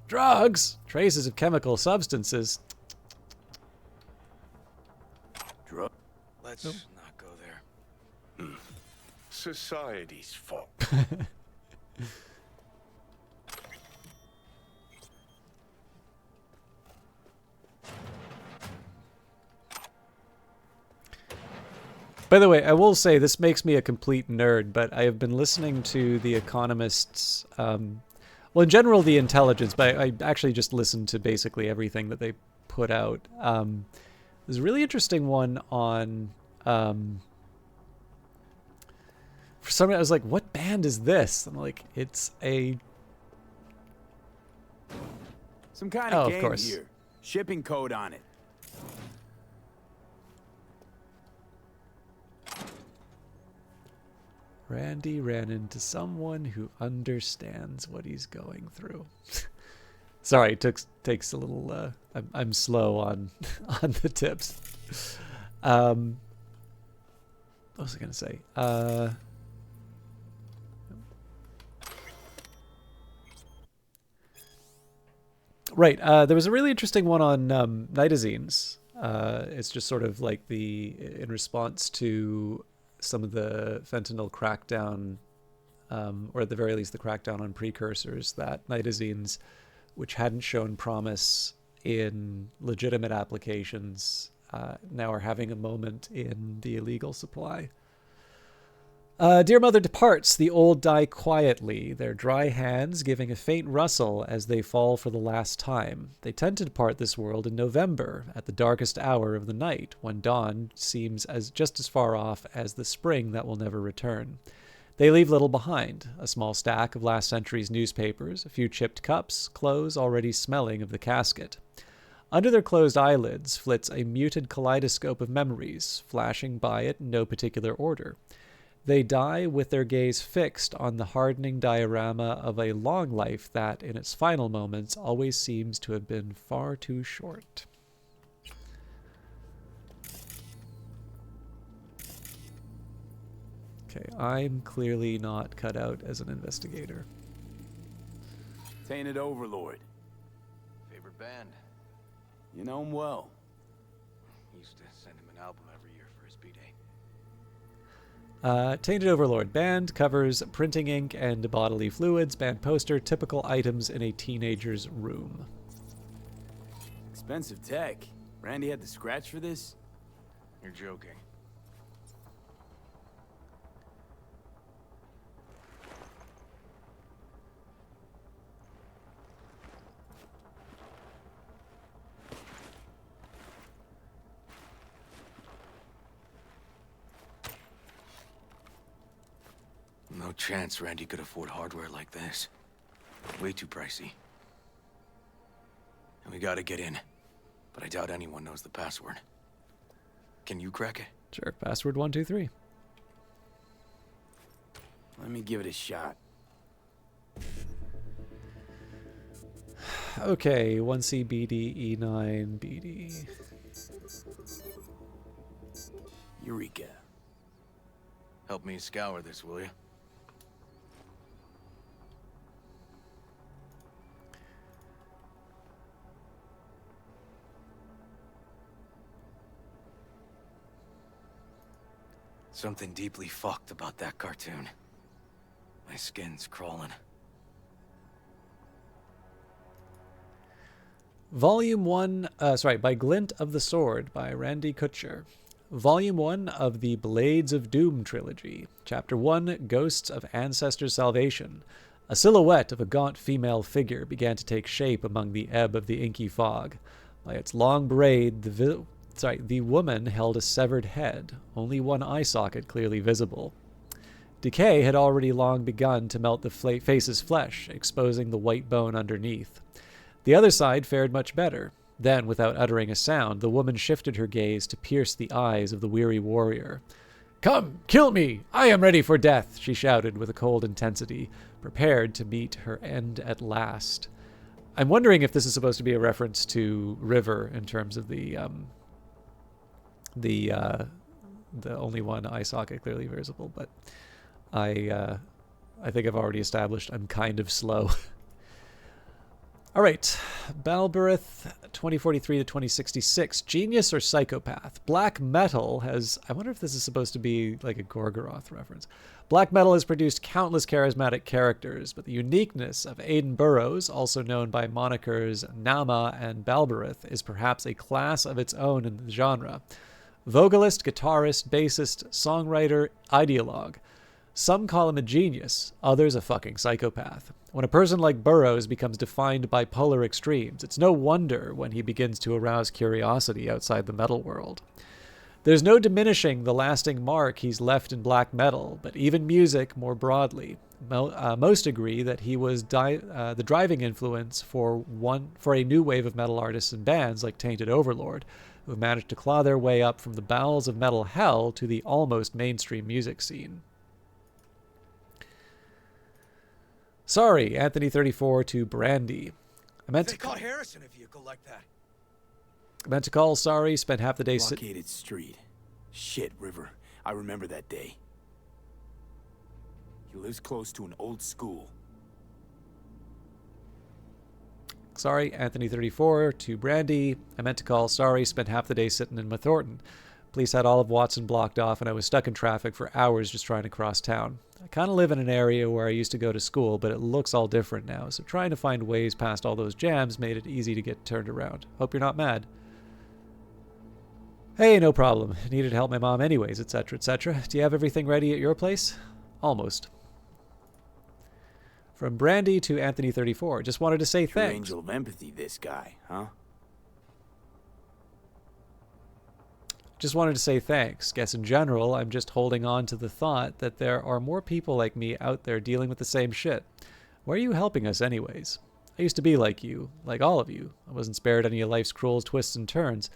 Drugs! Traces of chemical substances. Let's not go there. Society's fault. By the way, I will say this makes me a complete nerd, but I have been listening to The Economist's, well, in general, The Intelligence, but I actually just listened to basically everything that they put out. There's a really interesting one on For some reason, I was like, what band is this? I'm like, it's a... Some kind of Oh, of game course. here. Shipping code on it. Randy ran into someone who understands what he's going through. Sorry, it takes a little... I'm slow on on the tips. What was I going to say? Right, there was a really interesting one on nitazines. It's just sort of like in response to some of the fentanyl crackdown, or at the very least the crackdown on precursors, that nitazines, which hadn't shown promise in legitimate applications, now are having a moment in the illegal supply. Dear Mother departs, the old die quietly, their dry hands giving a faint rustle as they fall for the last time. They tend to depart this world in November, at the darkest hour of the night, when dawn seems just as far off as the spring that will never return. They leave little behind, a small stack of last century's newspapers, a few chipped cups, clothes already smelling of the casket. Under their closed eyelids flits a muted kaleidoscope of memories, flashing by it in no particular order. They die with their gaze fixed on the hardening diorama of a long life that, in its final moments, always seems to have been far too short. Okay, I'm clearly not cut out as an investigator. Tainted Overlord. Favorite band? You know him well. Used to send him an album every year for his B-Day. Tainted Overlord. Band covers printing ink and bodily fluids. Band poster, typical items in a teenager's room. Expensive tech. Randy had to scratch for this? You're joking. No chance Randy could afford hardware like this. Way too pricey. And we gotta get in. But I doubt anyone knows the password. Can you crack it? Sure. Password 123. Let me give it a shot. Okay, 1C BD, E9 BD. Eureka. Help me scour this, will you? Something deeply fucked about that cartoon. My skin's crawling. Volume 1, by Glint of the Sword by Randy Kutcher. Volume 1 of the Blades of Doom trilogy. Chapter 1, Ghosts of Ancestors' Salvation. A silhouette of a gaunt female figure began to take shape among the ebb of the inky fog. By its long braid, the woman held a severed head, only one eye socket clearly visible. Decay had already long begun to melt the face's flesh, exposing the white bone underneath. The other side fared much better. Then, without uttering a sound, the woman shifted her gaze to pierce the eyes of the weary warrior. "Come, kill me! I am ready for death!" she shouted with a cold intensity, prepared to meet her end at last. I'm wondering if this is supposed to be a reference to River in terms of the only one eye socket clearly visible, but I think I've already established I'm kind of slow. All right, Balberith, 2043 to 2066. Genius or psychopath? Black metal has... I wonder if this is supposed to be like a Gorgoroth reference. Black metal has produced countless charismatic characters, but the uniqueness of Aidan Burroughs, also known by monikers Nama and Balberith, is perhaps a class of its own in the genre. Vocalist, guitarist, bassist, songwriter, ideologue. Some call him a genius, others a fucking psychopath. When a person like Burroughs becomes defined by polar extremes, it's no wonder when he begins to arouse curiosity outside the metal world. There's no diminishing the lasting mark he's left in black metal, but even music more broadly. Most agree that he was the driving influence for a new wave of metal artists and bands like Tainted Overlord, who have managed to claw their way up from the bowels of metal hell to the almost mainstream music scene. Sorry, Anthony34 to Brandy. I meant They caught Harris in a vehicle like that. I meant to call, sorry, spent half the day... Blockaded street. Shit, River. I remember that day. He lives close to an old school. Sorry, Anthony34 to Brandy. I meant to call, sorry, spent half the day sitting in Mathorton. Police had all of Watson blocked off and I was stuck in traffic for hours just trying to cross town. I kind of live in an area where I used to go to school, but it looks all different now, so trying to find ways past all those jams made it easy to get turned around. Hope you're not mad. Hey, no problem. Needed to help my mom anyways, etc., etc. Do you have everything ready at your place? Almost. From Brandy to Anthony34. Just wanted to say True thanks. angel of empathy, this guy, huh? Just wanted to say thanks. Guess in general, I'm just holding on to the thought that there are more people like me out there dealing with the same shit. Why are you helping us anyways? I used to be like you, like all of you. I wasn't spared any of life's cruel twists and turns.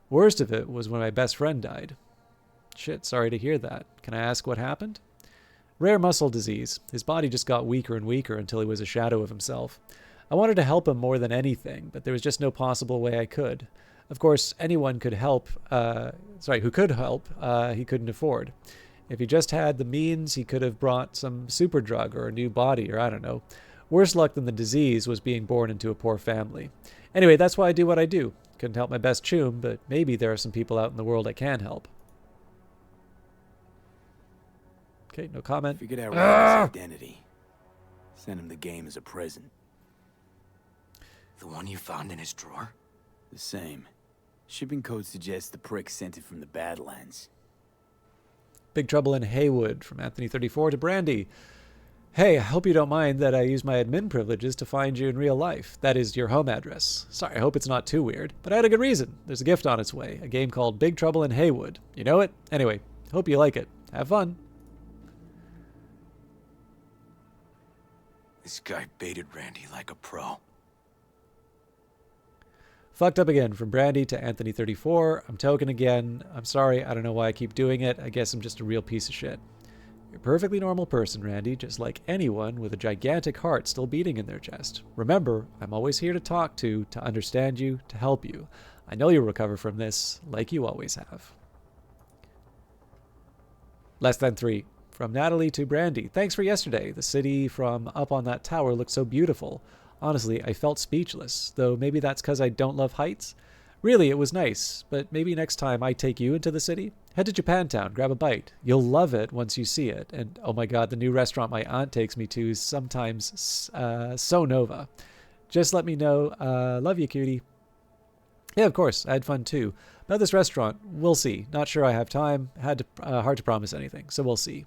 Worst of it was when my best friend died. Shit, sorry to hear that. Can I ask what happened? Rare muscle disease. His body just got weaker and weaker until he was a shadow of himself. I wanted to help him more than anything, but there was just no possible way I could. Of course, anyone could help, who could help, he couldn't afford. If he just had the means, he could have brought some super drug or a new body, or I don't know. Worse luck than the disease was being born into a poor family. Anyway, that's why I do what I do. Couldn't help my best choom, but maybe there are some people out in the world I can help. Okay, no comment. Figured out Randy's identity. Sent him the game as a present. The one you found in his drawer? The same. Shipping code suggests the prick sent it from the Badlands. Big Trouble in Haywood from Anthony34 to Brandy. Hey, I hope you don't mind that I use my admin privileges to find you in real life. That is your home address. Sorry, I hope it's not too weird, but I had a good reason. There's a gift on its way, a game called Big Trouble in Haywood. You know it? Anyway, hope you like it. Have fun. This guy baited Randy like a pro. Fucked up again from Brandy to Anthony34. I'm token again. I'm sorry, I don't know why I keep doing it. I guess I'm just a real piece of shit. You're a perfectly normal person, Randy, just like anyone with a gigantic heart still beating in their chest. Remember, I'm always here to talk to understand you, to help you. I know you'll recover from this, like you always have. Less than 3. From Natalie to Brandy. Thanks for yesterday. The city from up on that tower looked so beautiful. Honestly, I felt speechless, though maybe that's because I don't love heights. Really, it was nice, but maybe next time I take you into the city? Head to Japantown, grab a bite. You'll love it once you see it. And oh my god, the new restaurant my aunt takes me to is sometimes so Nova. Just let me know. Love you, cutie. Yeah, of course, I had fun too. About this restaurant, we'll see. Not sure I have time. Hard to promise anything, so we'll see.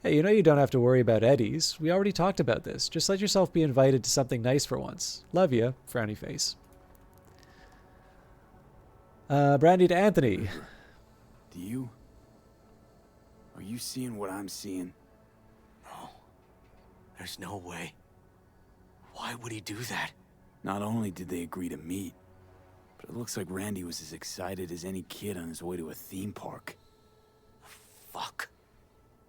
Hey, you know you don't have to worry about Eddie's. We already talked about this. Just let yourself be invited to something nice for once. Love ya, frowny face. Brandy to Anthony. Do you? Are you seeing what I'm seeing? No. There's no way. Why would he do that? Not only did they agree to meet, but it looks like Randy was as excited as any kid on his way to a theme park. Fuck.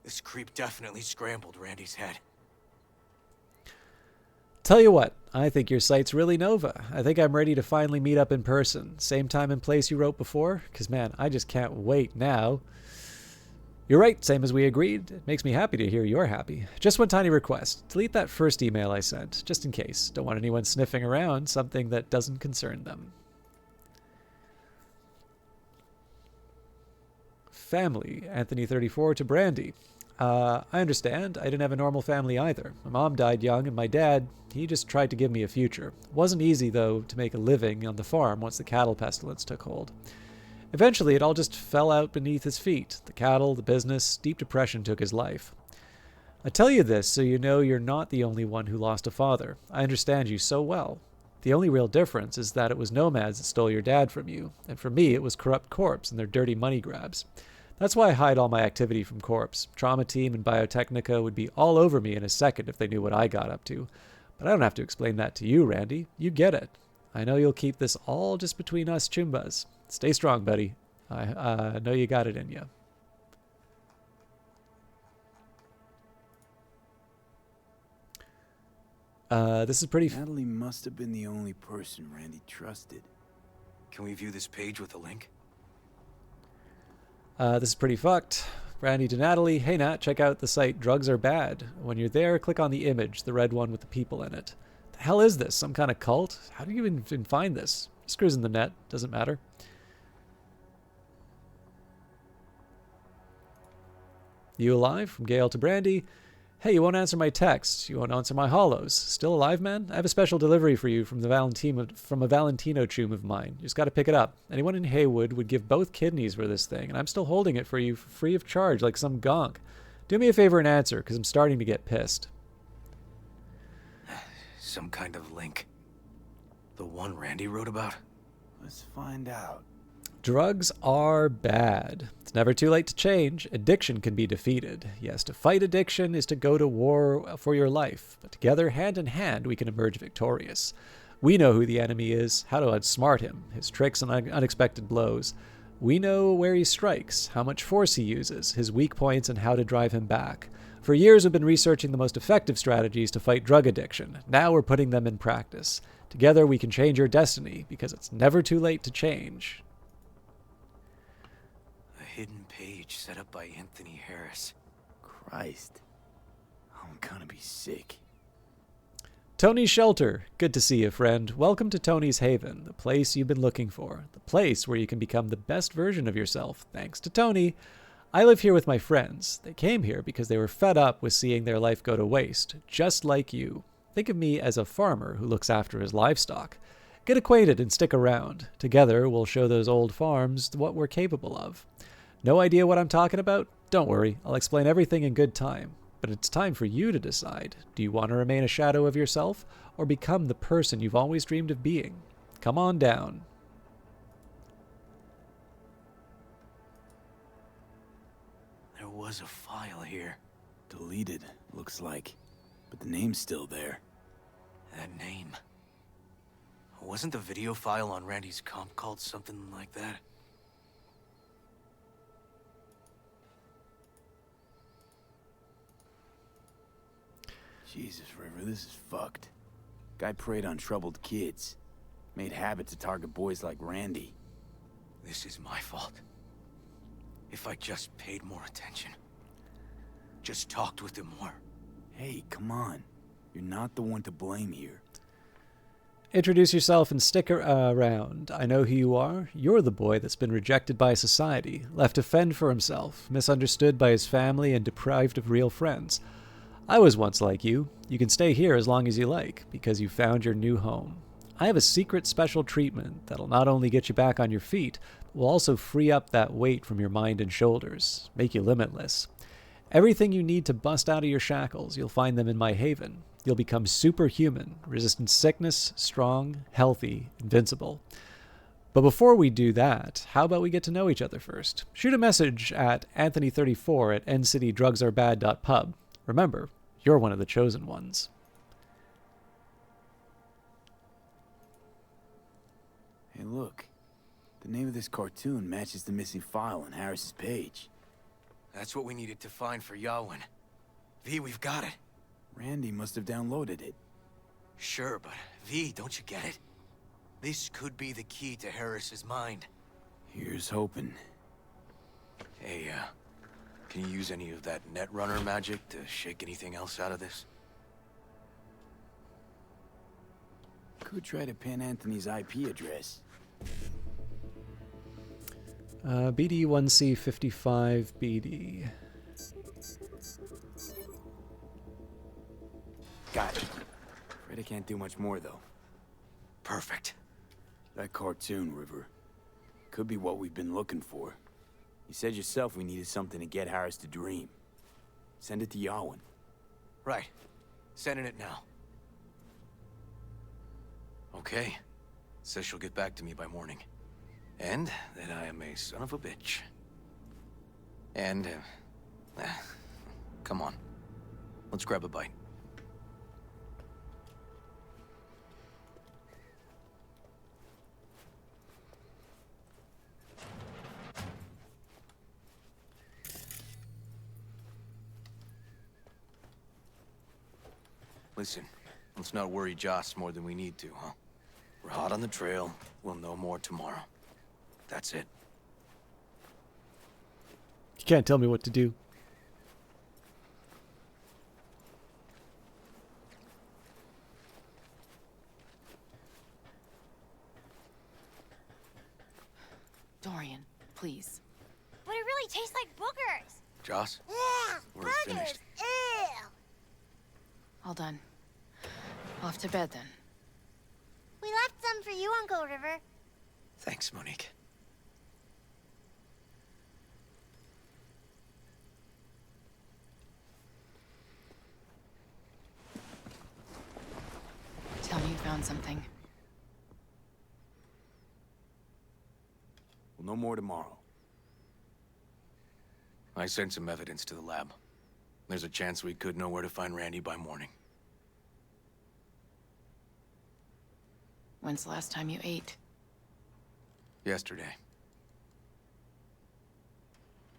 This creep definitely scrambled Randy's head. Tell you what, I think your site's really Nova. I think I'm ready to finally meet up in person. Same time and place you wrote before? Because man, I just can't wait now. You're right, same as we agreed. It makes me happy to hear you're happy. Just one tiny request. Delete that first email I sent, just in case. Don't want anyone sniffing around something that doesn't concern them. Family, Anthony34 to Brandy. I understand. I didn't have a normal family either. My mom died young, and my dad, he just tried to give me a future. Wasn't easy, though, to make a living on the farm once the cattle pestilence took hold. Eventually, it all just fell out beneath his feet. The cattle, the business, deep depression took his life. I tell you this so you know you're not the only one who lost a father. I understand you so well. The only real difference is that it was nomads that stole your dad from you, and for me it was corrupt corps and their dirty money grabs. That's why I hide all my activity from Corps. Trauma Team and Biotechnica would be all over me in a second if they knew what I got up to. But I don't have to explain that to you, Randy. You get it. I know you'll keep this all just between us Chumbas. Stay strong, buddy. I know you got it in you. This is pretty... Natalie must have been the only person Randy trusted. Can we view this page with a link? This is pretty fucked. Randy to Natalie. Hey Nat, check out the site Drugs Are Bad. When you're there, click on the image, the red one with the people in it. The hell is this? Some kind of cult? How do you even find this? Just cruising the net. Doesn't matter. You alive? From Gail to Brandy. Hey, you won't answer my texts. You won't answer my hollows. Still alive, man? I have a special delivery for you from a Valentino tomb of mine. You just got to pick it up. Anyone in Haywood would give both kidneys for this thing, and I'm still holding it for you free of charge like some gonk. Do me a favor and answer, because I'm starting to get pissed. Some kind of link. The one Randy wrote about? Let's find out. Drugs are bad. It's never too late to change. Addiction can be defeated. Yes, to fight addiction is to go to war for your life. But together, hand in hand, we can emerge victorious. We know who the enemy is, how to outsmart him, his tricks and unexpected blows. We know where he strikes, how much force he uses, his weak points, and how to drive him back. For years, we've been researching the most effective strategies to fight drug addiction. Now we're putting them in practice. Together, we can change your destiny, because it's never too late to change. Hidden page set up by Anthony Harris. Christ. I'm gonna be sick. Tony's Shelter. Good to see you, friend. Welcome to Tony's Haven, the place you've been looking for. The place where you can become the best version of yourself, thanks to Tony. I live here with my friends. They came here because they were fed up with seeing their life go to waste, just like you. Think of me as a farmer who looks after his livestock. Get acquainted and stick around. Together, we'll show those old farms what we're capable of. No idea what I'm talking about? Don't worry, I'll explain everything in good time. But it's time for you to decide. Do you want to remain a shadow of yourself, or become the person you've always dreamed of being? Come on down. There was a file here. Deleted, looks like. But the name's still there. That name. Wasn't the video file on Randy's comp called something like that? Jesus, River, this is fucked. Guy preyed on troubled kids. Made habit to target boys like Randy. This is my fault. If I just paid more attention. Just talked with him more. Hey, come on. You're not the one to blame here. Introduce yourself and stick around. I know who you are. You're the boy that's been rejected by society, left to fend for himself, misunderstood by his family, and deprived of real friends. I was once like you. You can stay here as long as you like, because you found your new home. I have a secret special treatment that'll not only get you back on your feet, but will also free up that weight from your mind and shoulders, make you limitless. Everything you need to bust out of your shackles, you'll find them in my haven. You'll become superhuman, resistant sickness, strong, healthy, invincible. But before we do that, how about we get to know each other first? Shoot a message at Anthony34 at ncitydrugsarebad.pub. Remember, you're one of the chosen ones. Hey, look. The name of this cartoon matches the missing file on Harris's page. That's what we needed to find for Yawin. V, we've got it. Randy must have downloaded it. Sure, but V, don't you get it? This could be the key to Harris's mind. Here's hoping. Hey, can you use any of that Netrunner magic to shake anything else out of this? Could try to pin Anthony's IP address. BD1C55BD. Got it. Afraid I can't do much more, though. Perfect. That cartoon, River. Could be what we've been looking for. You said yourself we needed something to get Harris to dream. Send it to Yawin. Right. Sending it now. Okay. Says she'll get back to me by morning. And that I am a son of a bitch. And, come on. Let's grab a bite. Listen, let's not worry Joss more than we need to, huh? We're hot on the trail. We'll know more tomorrow. That's it. You can't tell me what to do. Dorian, please. But it really tastes like boogers. Joss, Ugh, we're boogers. finished. Ew. All done. Off to bed then. We left some for you, Uncle River. Thanks, Monique. Tell me you found something. We'll know more tomorrow. I sent some evidence to the lab. There's a chance we could know where to find Randy by morning. When's the last time you ate? Yesterday.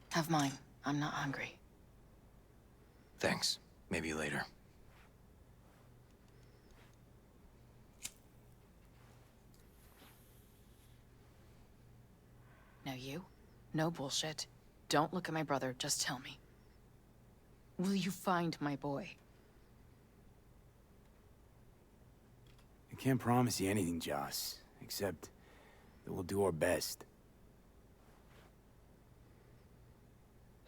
Have mine. I'm not hungry. Thanks. Maybe later. Now you? No bullshit. Don't look at my brother, just tell me. Will you find my boy? I can't promise you anything, Joss, except that we'll do our best.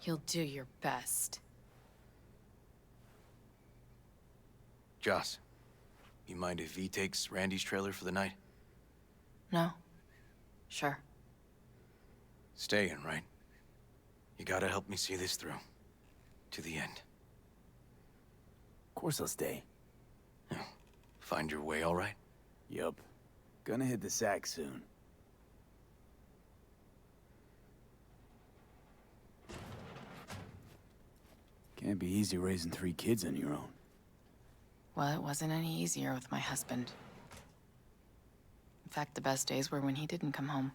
You'll do your best. Joss, you mind if V takes Randy's trailer for the night? No? Sure. Staying, right? You gotta help me see this through. To the end. Of course I'll stay. Find your way all right? Yup. Gonna hit the sack soon. Can't be easy raising 3 kids on your own. Well, it wasn't any easier with my husband. In fact, the best days were when he didn't come home.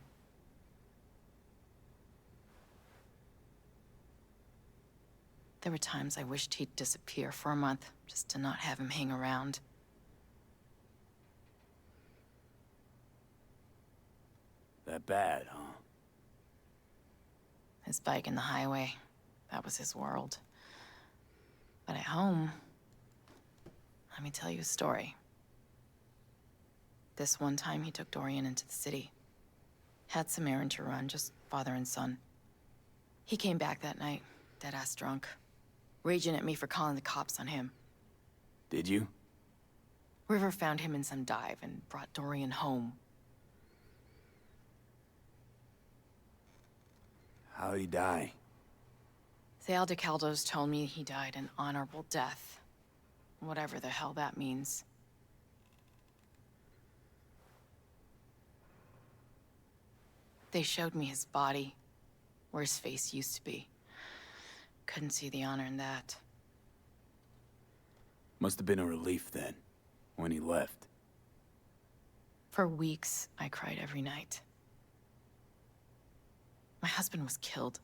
There were times I wished he'd disappear for a month, just to not have him hang around. That bad, huh? His bike in the highway, that was his world. But at home, let me tell you a story. This one time he took Dorian into the city. Had some errand to run, just father and son. He came back that night, dead-ass drunk. Raging at me for calling the cops on him. Did you? River found him in some dive and brought Dorian home. How'd he die? The Aldecaldos told me he died an honorable death. Whatever the hell that means. They showed me his body, where his face used to be. Couldn't see the honor in that. Must have been a relief then, when he left. For weeks, I cried every night. My husband was killed.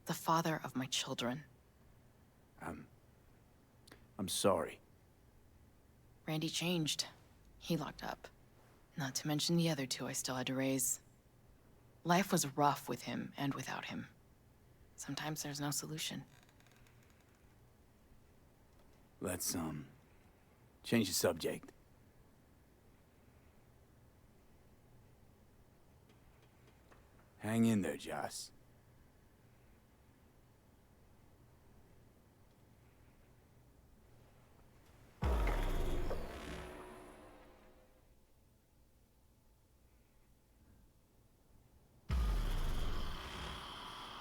The father of my children. I'm sorry. Randy changed. He locked up. Not to mention the other 2 I still had to raise. Life was rough with him and without him. Sometimes there's no solution. Let's, change the subject. Hang in there, Joss.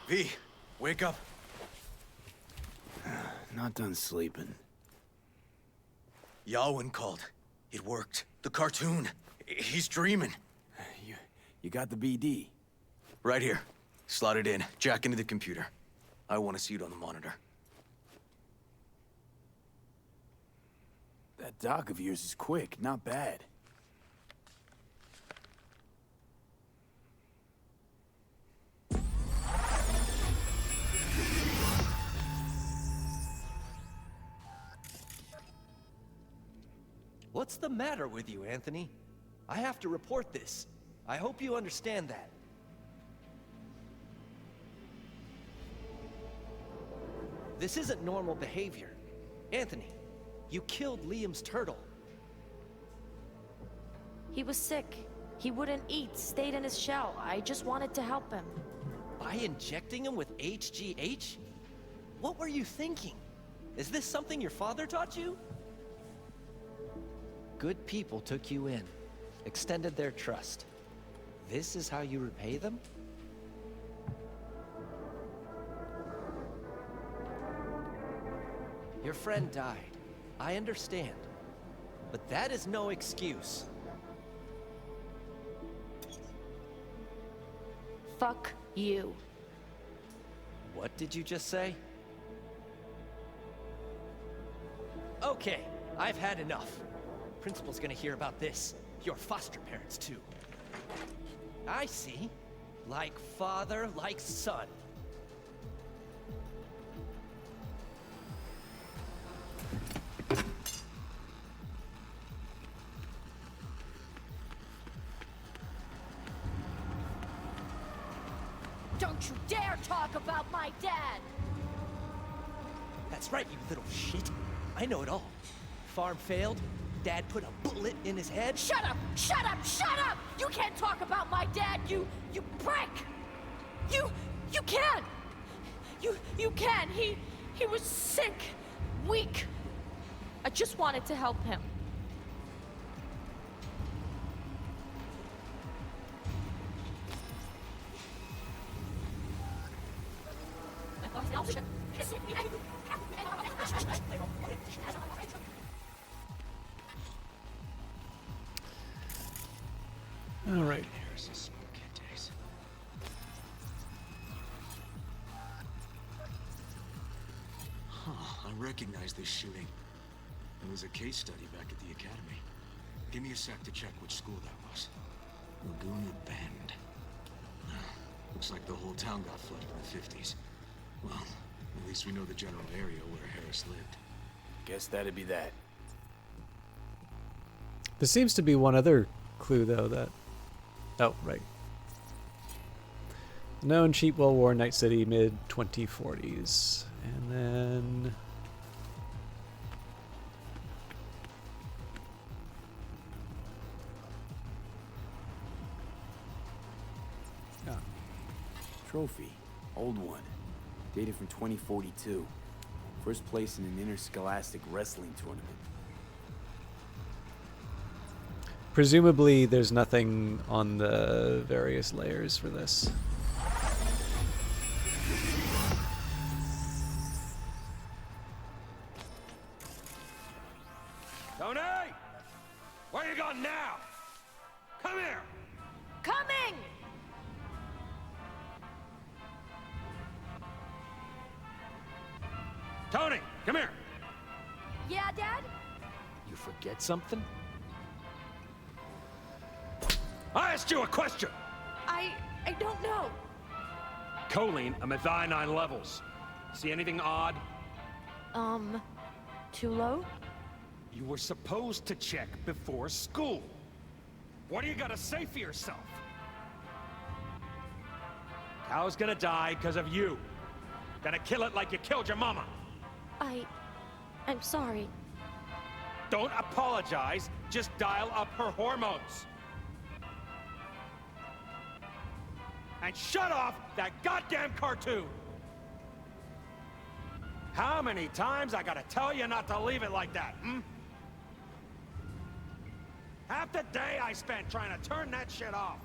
V, wake up. Not done sleeping. Yawin called. It worked. The cartoon. He's dreaming. You got the BD. Right here. Slot it in. Jack into the computer. I want to see it on the monitor. That doc of yours is quick, not bad. What's the matter with you, Anthony? I have to report this. I hope you understand that. This isn't normal behavior. Anthony, you killed Liam's turtle. He was sick. He wouldn't eat, stayed in his shell. I just wanted to help him. By injecting him with HGH? What were you thinking? Is this something your father taught you? Good people took you in, extended their trust. This is how you repay them? Your friend died. I understand. But that is no excuse. Fuck you. What did you just say? Okay, I've had enough. Principal's gonna hear about this. Your foster parents, too. I see. Like father, like son. Don't you dare talk about my dad! That's right, you little shit. I know it all. Farm failed. Dad put a bullet in his head. Shut up! Shut up! Shut up! You can't talk about my dad, you prick! You can! You can! He was sick, weak. I just wanted to help him. All right. Huh, I recognize this shooting. It was a case study back at the academy. Give me a sec to check which school that was. Laguna Bend. Looks like the whole town got flooded in the 50s. Well, at least we know the general area where Harris lived. Guess that'd be that. There seems to be one other clue, though, that... Oh, right. Known cheap well-worn Night City, mid-2040s. And then... Ah. Trophy. Old one. Dated from 2042. First place in an interscholastic wrestling tournament. Presumably, there's nothing on the various layers for this. Tony! Where you going now? Come here! Coming! Tony, come here! Yeah, Dad? You forget something? I asked you a question! I don't know. Choline and methionine levels. See anything odd? Too low? You were supposed to check before school. What do you gotta say for yourself? Cow's gonna die because of you. Gonna kill it like you killed your mama. I'm sorry. Don't apologize, just dial up her hormones. And shut off that goddamn cartoon! How many times I gotta tell you not to leave it like that, hmm? Half the day I spent trying to turn that shit off.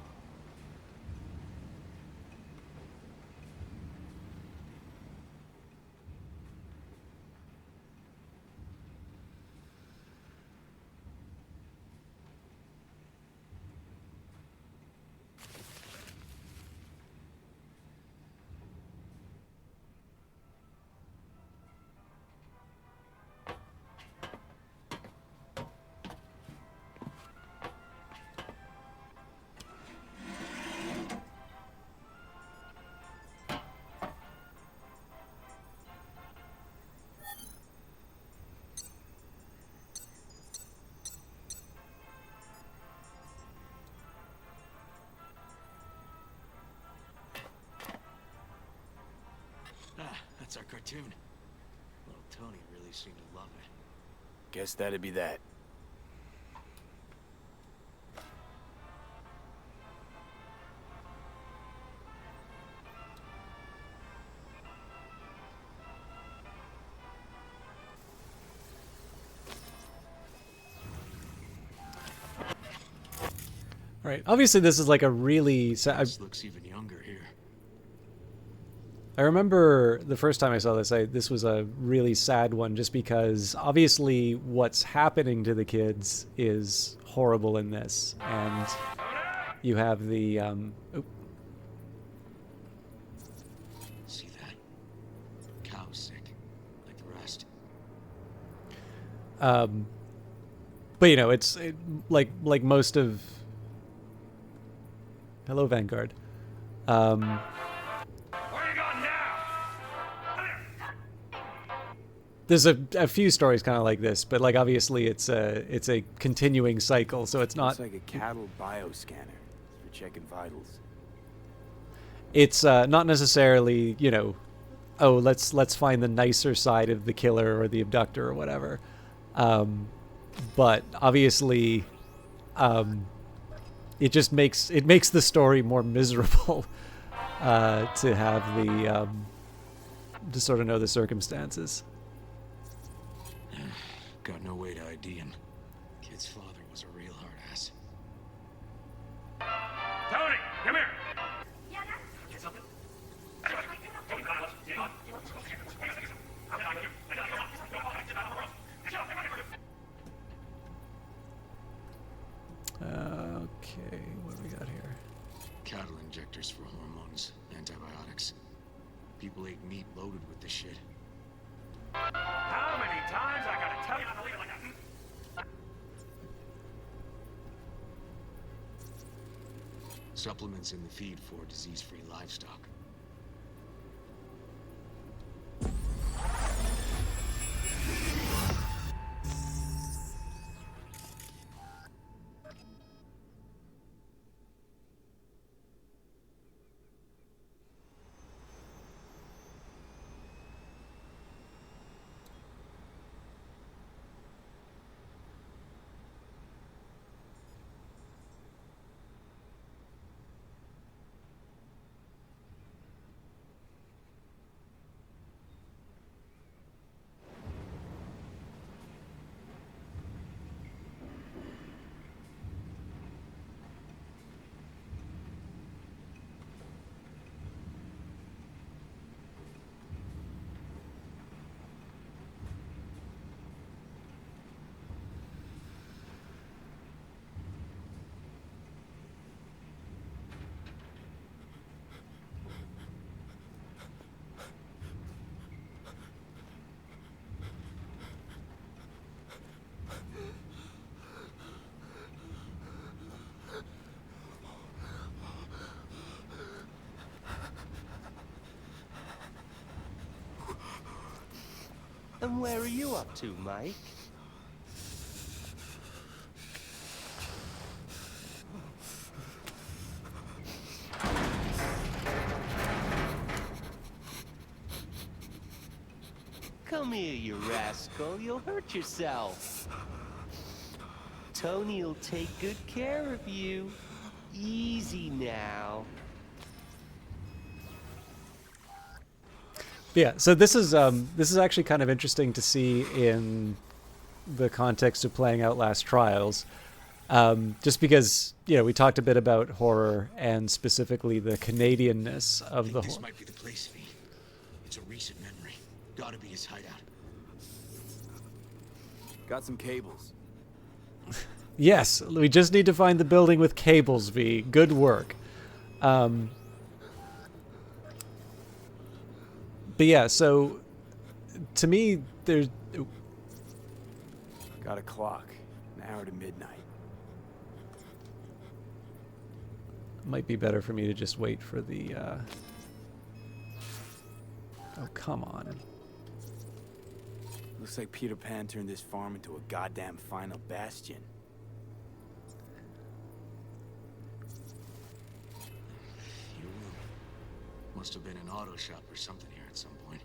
That's our cartoon. Little Tony really seemed to love it. Guess that'd be that. Right. Obviously, this is like a really. This looks even younger here. I remember the first time I saw this, this was a really sad one, just because obviously what's happening to the kids is horrible in this, and you have the. See that? Cow's sick, like the rest. But you know, it's like most of. Hello, Vanguard. Where you going now? There's a few stories kind of like this, but like obviously it's a continuing cycle, so it's not. Looks like a cattle bioscanner for checking vitals. It's not necessarily, you know, oh, let's find the nicer side of the killer or the abductor or whatever. But obviously, it just makes the story more miserable to have the to sort of know the circumstances. Got no way to ID him. Kid's father was a real hard ass. Tony, come here. Okay, what do we got here? Cattle injectors for hormones, antibiotics. People ate meat loaded with this shit. How many times I gotta tell you not to leave it like that? Supplements in the feed for disease-free livestock. And where are you up to, Mike? Come here, you rascal. You'll hurt yourself. Tony'll take good care of you. Easy now. Yeah, so this is actually kind of interesting to see in the context of playing Outlast Trials, just because, you know, we talked a bit about horror and specifically the Canadianness of the This horror. might be the place, V. It's a recent memory. Gotta be his hideout. Got some cables. Yes, we just need to find the building with cables, V. Good work. But yeah, so to me, there's... Got a clock. An hour to midnight. Might be better for me to just wait for the... Oh, come on. Looks like Peter Pan turned this farm into a goddamn final bastion. Must have been an auto shop or something here at some point.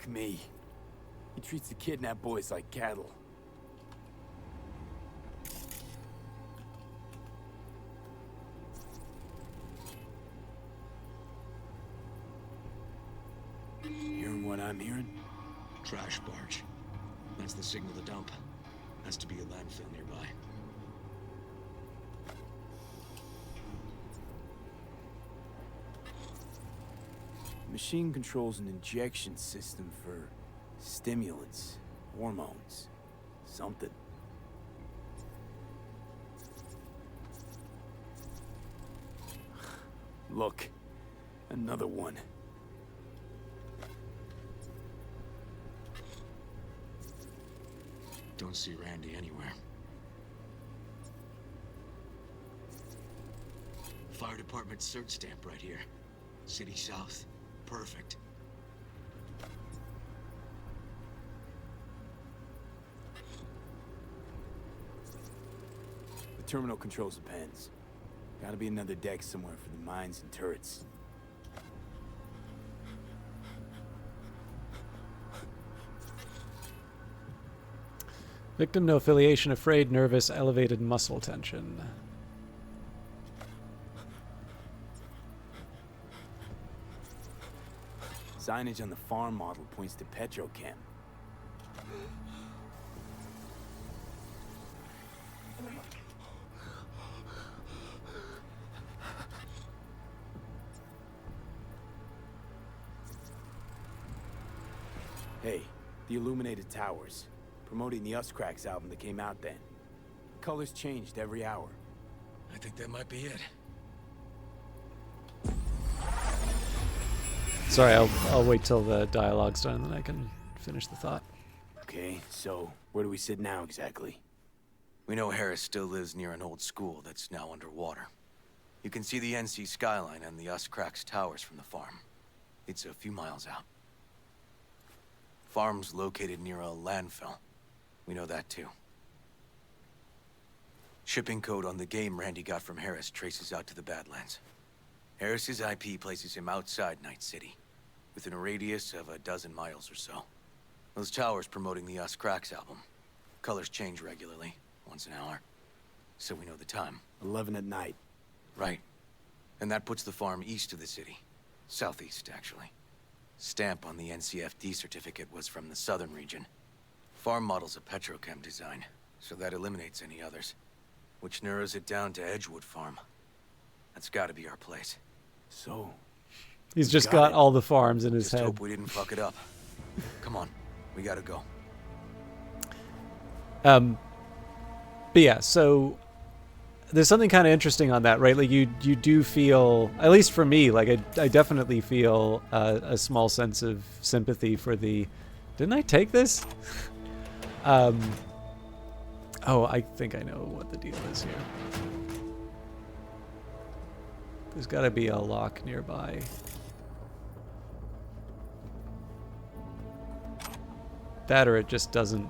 me. He treats the kidnapped boys like cattle. Hearing what I'm hearing? Trash barge. That's the signal to dump. Has to be a landfill nearby. Machine controls an injection system for stimulants, hormones, something. Look, another one. Don't see Randy anywhere. Fire department search stamp right here. City South. Perfect. The terminal controls the pens. Gotta be another deck somewhere for the mines and turrets. Victim no affiliation, afraid, nervous, elevated muscle tension. Signage on the farm model points to Petrochem. Hey, the Illuminated Towers. Promoting the Us Cracks album that came out then. Colors changed every hour. I think that might be it. Sorry, I'll wait till the dialogue's done and then I can finish the thought. Okay, so where do we sit now exactly? We know Harris still lives near an old school that's now underwater. You can see the NC skyline and the Us Cracks towers from the farm. It's a few miles out. Farm's located near a landfill. We know that too. Shipping code on the game Randy got from Harris traces out to the Badlands. Harris's IP places him outside Night City, within a radius of 12 miles or so. Those towers promoting the Us Cracks album. Colors change regularly, once an hour. So we know the time. 11 at night. Right. And that puts the farm east of the city. Southeast, actually. Stamp on the NCFD certificate was from the southern region. Farm model's a Petrochem design, so that eliminates any others. Which narrows it down to Edgewood Farm. That's gotta be our place. So... He's just got all the farms in his Just head. hope we didn't fuck it up. Come on, we gotta go. But yeah, so there's something kind of interesting on that, right? Like you do feel, at least for me, like I definitely feel a small sense of sympathy for the. Didn't I take this? Oh, I think I know what the deal is here. There's got to be a lock nearby. That or it just doesn't.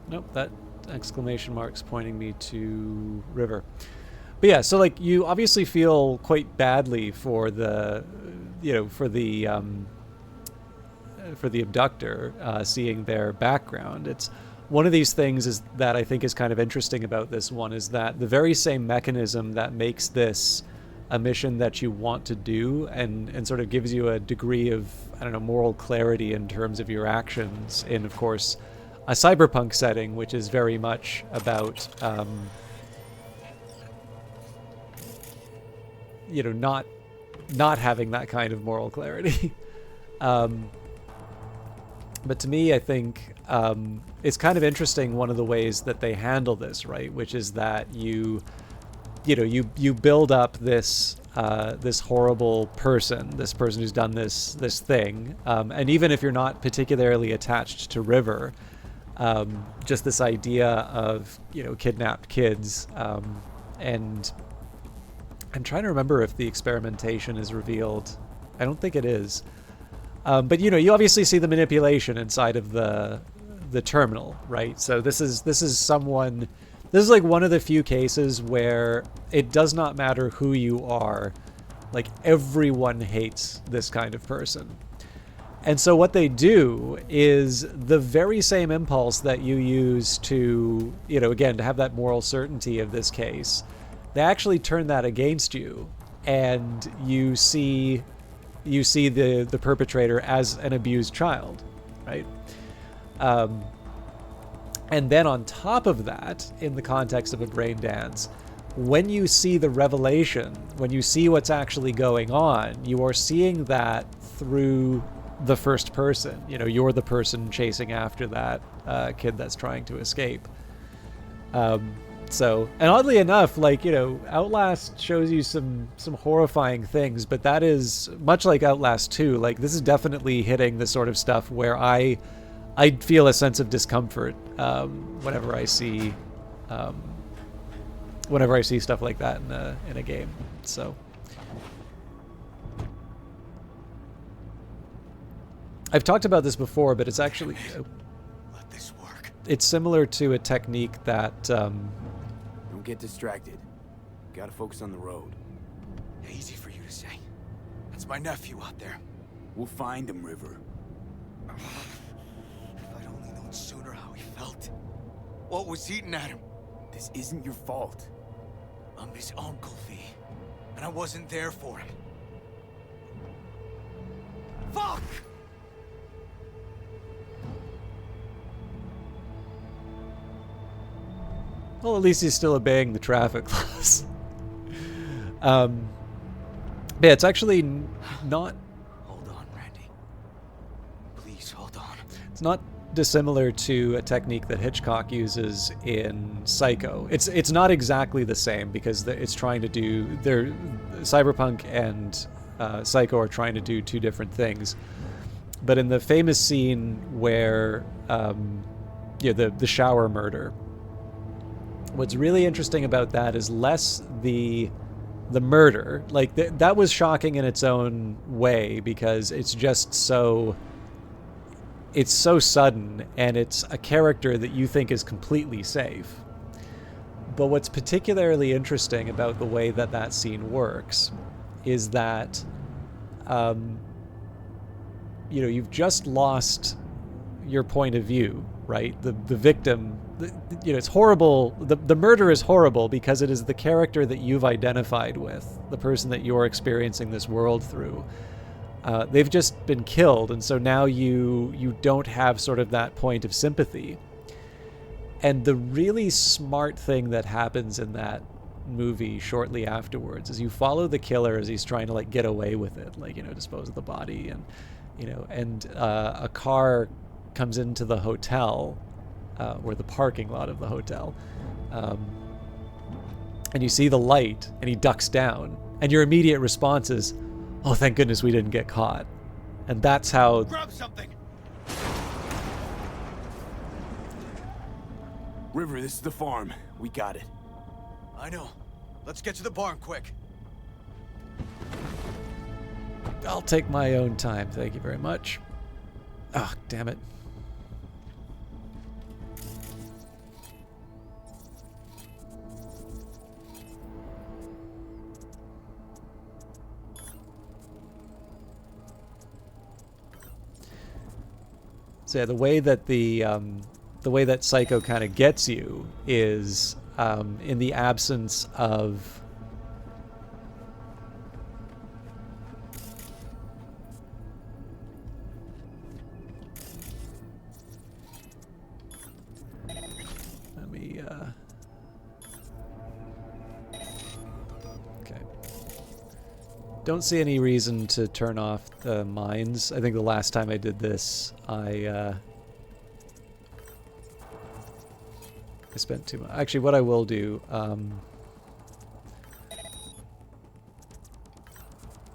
Nope, that exclamation mark's pointing me to River. But yeah, so like you obviously feel quite badly for the, for the abductor, seeing their background. It's one of these things is that I think is kind of interesting about this one is that the very same mechanism that makes this a mission that you want to do and sort of gives you a degree of, I don't know, moral clarity in terms of your actions in, of course, a cyberpunk setting, which is very much about, not having that kind of moral clarity. But to me, I think it's kind of interesting one of the ways that they handle this, right? Which is that you build up this this horrible person, this person who's done this thing, and even if you're not particularly attached to River. Just this idea of, kidnapped kids, and I'm trying to remember if the experimentation is revealed I don't think it is. But you know, you obviously see the manipulation inside of the terminal, right? So this is someone. This is like one of the few cases where it does not matter who you are. Like, everyone hates this kind of person. And so what they do is the very same impulse that you use to, you know, again, to have that moral certainty of this case, they actually turn that against you, and you see the perpetrator as an abused child, right? And then on top of that, in the context of a brain dance, when you see the revelation, when you see what's actually going on, you are seeing that through the first person. You know, you're the person chasing after that kid that's trying to escape. So, and oddly enough, like, you know, Outlast shows you some horrifying things, but that is much like Outlast 2. Like, this is definitely hitting the sort of stuff where I feel a sense of discomfort whenever I see stuff like that in a game. So I've talked about this before, but it's actually Let this work. it's similar to a technique that Don't get distracted. Gotta focus on the road. Easy for you to say. That's my nephew out there. We'll find him, River. If I'd only known sooner how he felt. What was eating at him? This isn't your fault. I'm his uncle, V. And I wasn't there for him. Fuck! well, at least he's still obeying the traffic laws. Yeah, it's actually not. Hold on, Randy. Please, hold on. It's not dissimilar to a technique that Hitchcock uses in Psycho. It's not exactly the same because it's trying to do Cyberpunk and Psycho are trying to do two different things. But in the famous scene where the shower murder, what's really interesting about that is less the murder. Like that was shocking in its own way because it's just so sudden, and it's a character that you think is completely safe. But what's particularly interesting about the way that scene works is that you've just lost your point of view, right? The victim, it's horrible. The murder is horrible because it is the character that you've identified with, the person that you're experiencing this world through. They've just been killed, and so now you don't have sort of that point of sympathy. And the really smart thing that happens in that movie shortly afterwards is you follow the killer as he's trying to like get away with it, like, dispose of the body, and a car comes into the hotel, or the parking lot of the hotel, and you see the light, and he ducks down, and your immediate response is, oh, thank goodness we didn't get caught. And that's how... Grab something! River, this is the farm. We got it. I know. Let's get to the barn quick. I'll take my own time, thank you very much. Oh, damn it. So yeah, the way that Psycho kind of gets you is in the absence of don't see any reason to turn off the mines. I think the last time I did this, I spent too much. Actually, what I will do,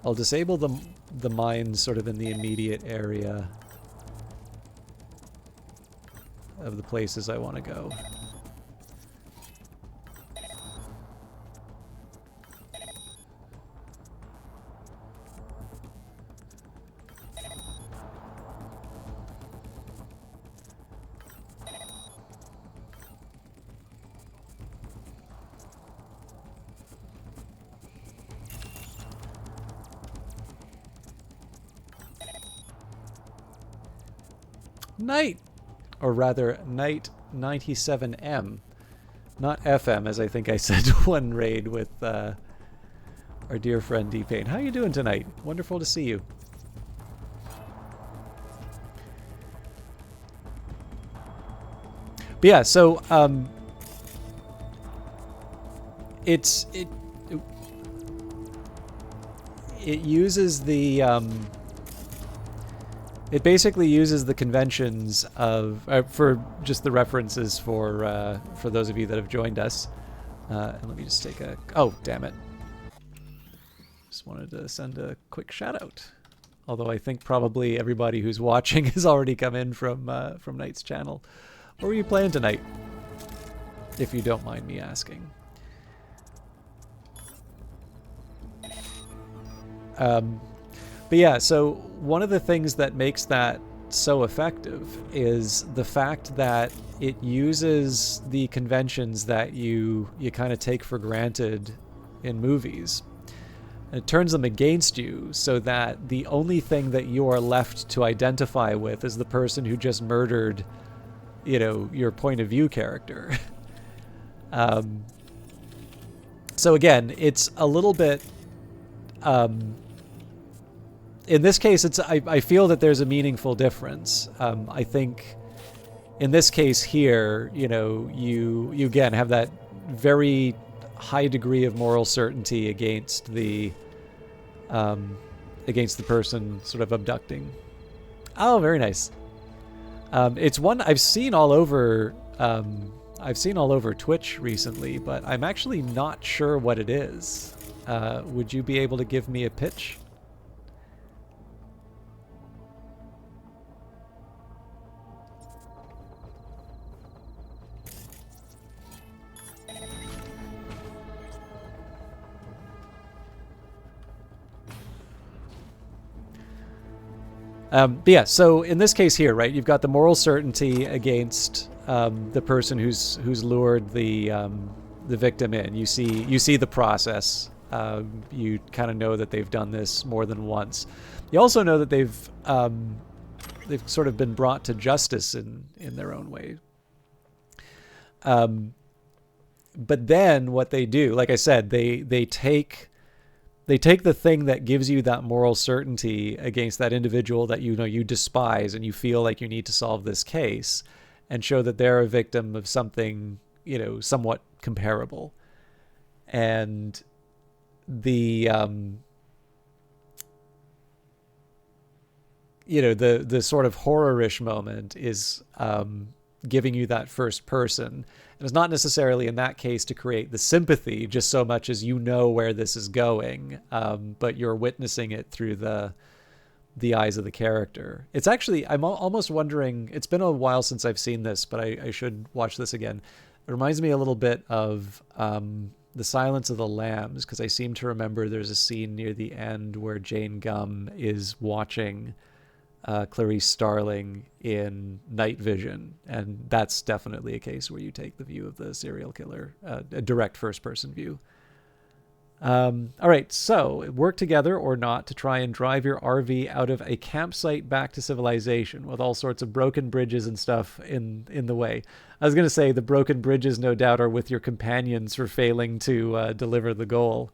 I'll disable the mines sort of in the immediate area of the places I want to go. Night, or rather Night 97M, not FM, as I think I said one raid with our dear friend D-Pain. How you doing tonight? Wonderful to see you. But yeah, so it uses the it basically uses the conventions of for just the references for those of you that have joined us. And let me just take a damn it. Just wanted to send a quick shout out. Although I think probably everybody who's watching has already come in from Knight's channel. What were you playing tonight? If you don't mind me asking. But yeah, so one of the things that makes that so effective is the fact that it uses the conventions that you kind of take for granted in movies. And it turns them against you so that the only thing that you are left to identify with is the person who just murdered, you know, your point of view character. So again, it's a little bit in this case, I feel that there's a meaningful difference. I think in this case here, you know, you again have that very high degree of moral certainty against the person sort of abducting. Oh, very nice. It's one I've seen all over. I've seen all over Twitch recently, but I'm actually not sure what it is. Would you be able to give me a pitch? But yeah, so in this case here, right, you've got the moral certainty against the person who's lured the victim in. You see the process. You kind of know that they've done this more than once. You also know that they've sort of been brought to justice in their own way. But then what they do, like I said, they take the thing that gives you that moral certainty against that individual that you know you despise and you feel like you need to solve this case, and show that they're a victim of something, you know, somewhat comparable. And the you know, the sort of horror-ish moment is giving you that first person. And it's not necessarily in that case to create the sympathy just so much as you know where this is going, but you're witnessing it through the eyes of the character. It's actually, I'm almost wondering, it's been a while since I've seen this, but I should watch this again. It reminds me a little bit of The Silence of the Lambs, because I seem to remember there's a scene near the end where Jane Gum is watching Clarice Starling in night vision, and that's definitely a case where you take the view of the serial killer, a direct first-person view. All right, so work together or not to try and drive your RV out of a campsite back to civilization with all sorts of broken bridges and stuff in the way. I was going to say the broken bridges no doubt are with your companions for failing to deliver the goal.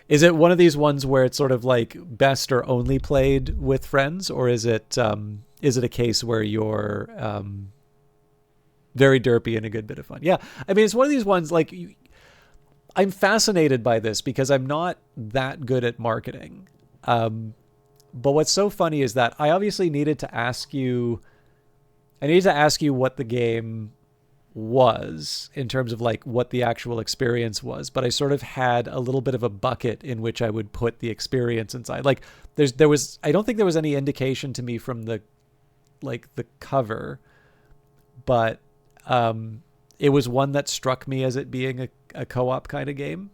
Is it one of these ones where it's sort of like best or only played with friends, or is it a case where you're very derpy and a good bit of fun? Yeah, I mean, it's one of these ones like I'm fascinated by this because I'm not that good at marketing. But what's so funny is that I obviously needed to ask you what the game was in terms of like what the actual experience was, but I sort of had a little bit of a bucket in which I would put the experience inside. Like I don't think there was any indication to me from the cover, but it was one that struck me as it being a co-op kind of game.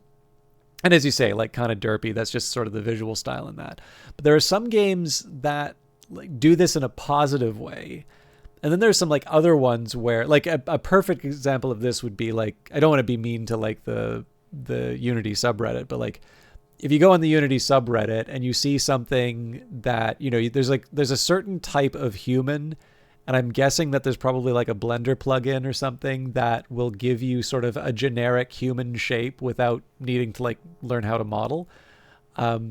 And as you say, like kind of derpy, that's just sort of the visual style in that. But there are some games that like do this in a positive way. And then there's some like other ones where like a perfect example of this would be like, I don't want to be mean to like the Unity subreddit, but like if you go on the Unity subreddit and you see something that, you know, there's a certain type of human, and I'm guessing that there's probably like a Blender plugin or something that will give you sort of a generic human shape without needing to like learn how to model.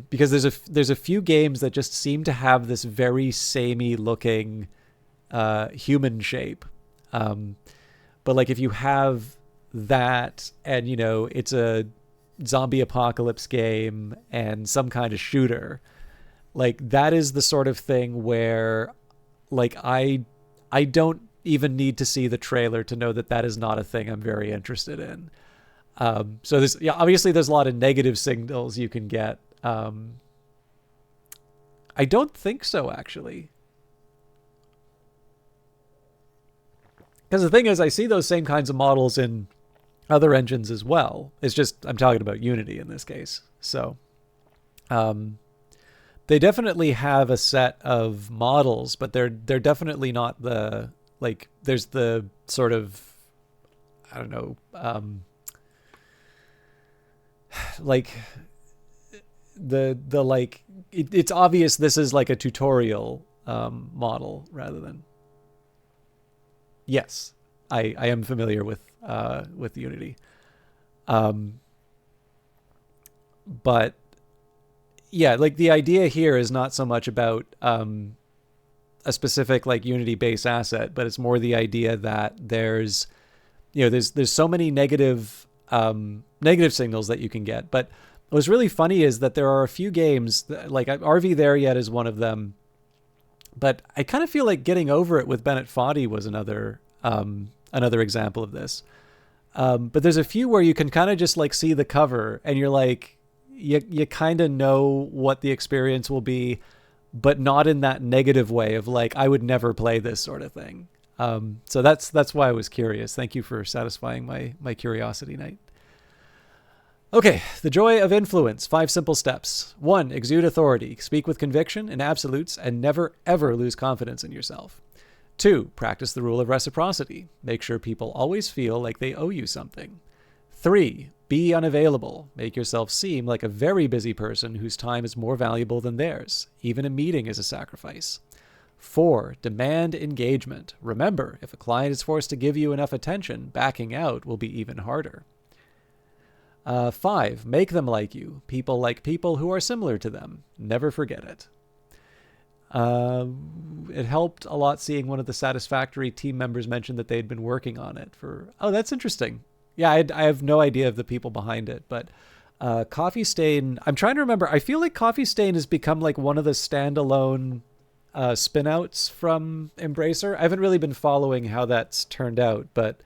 Because there's a few games that just seem to have this very samey looking human shape. But like if you have that, and you know it's a zombie apocalypse game and some kind of shooter, like that is the sort of thing where like I don't even need to see the trailer to know that that is not a thing I'm very interested in. So there's, yeah, obviously there's a lot of negative signals you can get. I don't think so, actually. Because the thing is, I see those same kinds of models in other engines as well. It's just, I'm talking about Unity in this case. So, they definitely have a set of models, but they're definitely not the, like, there's the sort of, I don't know, like the like it's obvious this is like a tutorial model rather than. Yes, I am familiar with Unity, but yeah, like the idea here is not so much about a specific like Unity base asset, but it's more the idea that there's, you know, there's so many negative signals that you can get. But what's really funny is that there are a few games that, like RV There Yet is one of them, but I kind of feel like Getting Over It with Bennett Foddy was another example of this. But there's a few where you can kind of just like see the cover and you're like, you kind of know what the experience will be, but not in that negative way of like, I would never play this sort of thing. So that's why I was curious. Thank you for satisfying my curiosity, Knight. Okay, the joy of influence. 5 simple steps. 1, exude authority. Speak with conviction and absolutes and never, ever lose confidence in yourself. 2, practice the rule of reciprocity. Make sure people always feel like they owe you something. 3, be unavailable. Make yourself seem like a very busy person whose time is more valuable than theirs. Even a meeting is a sacrifice. 4, demand engagement. Remember, if a client is forced to give you enough attention, backing out will be even harder. 5, make them like you. People like people who are similar to them. Never forget it. It helped a lot seeing one of the Satisfactory team members mention that they'd been working on it for... Oh, that's interesting. Yeah, I have no idea of the people behind it, but Coffee Stain... I'm trying to remember. I feel like Coffee Stain has become like one of the standalone spin-outs from Embracer. I haven't really been following how that's turned out, but...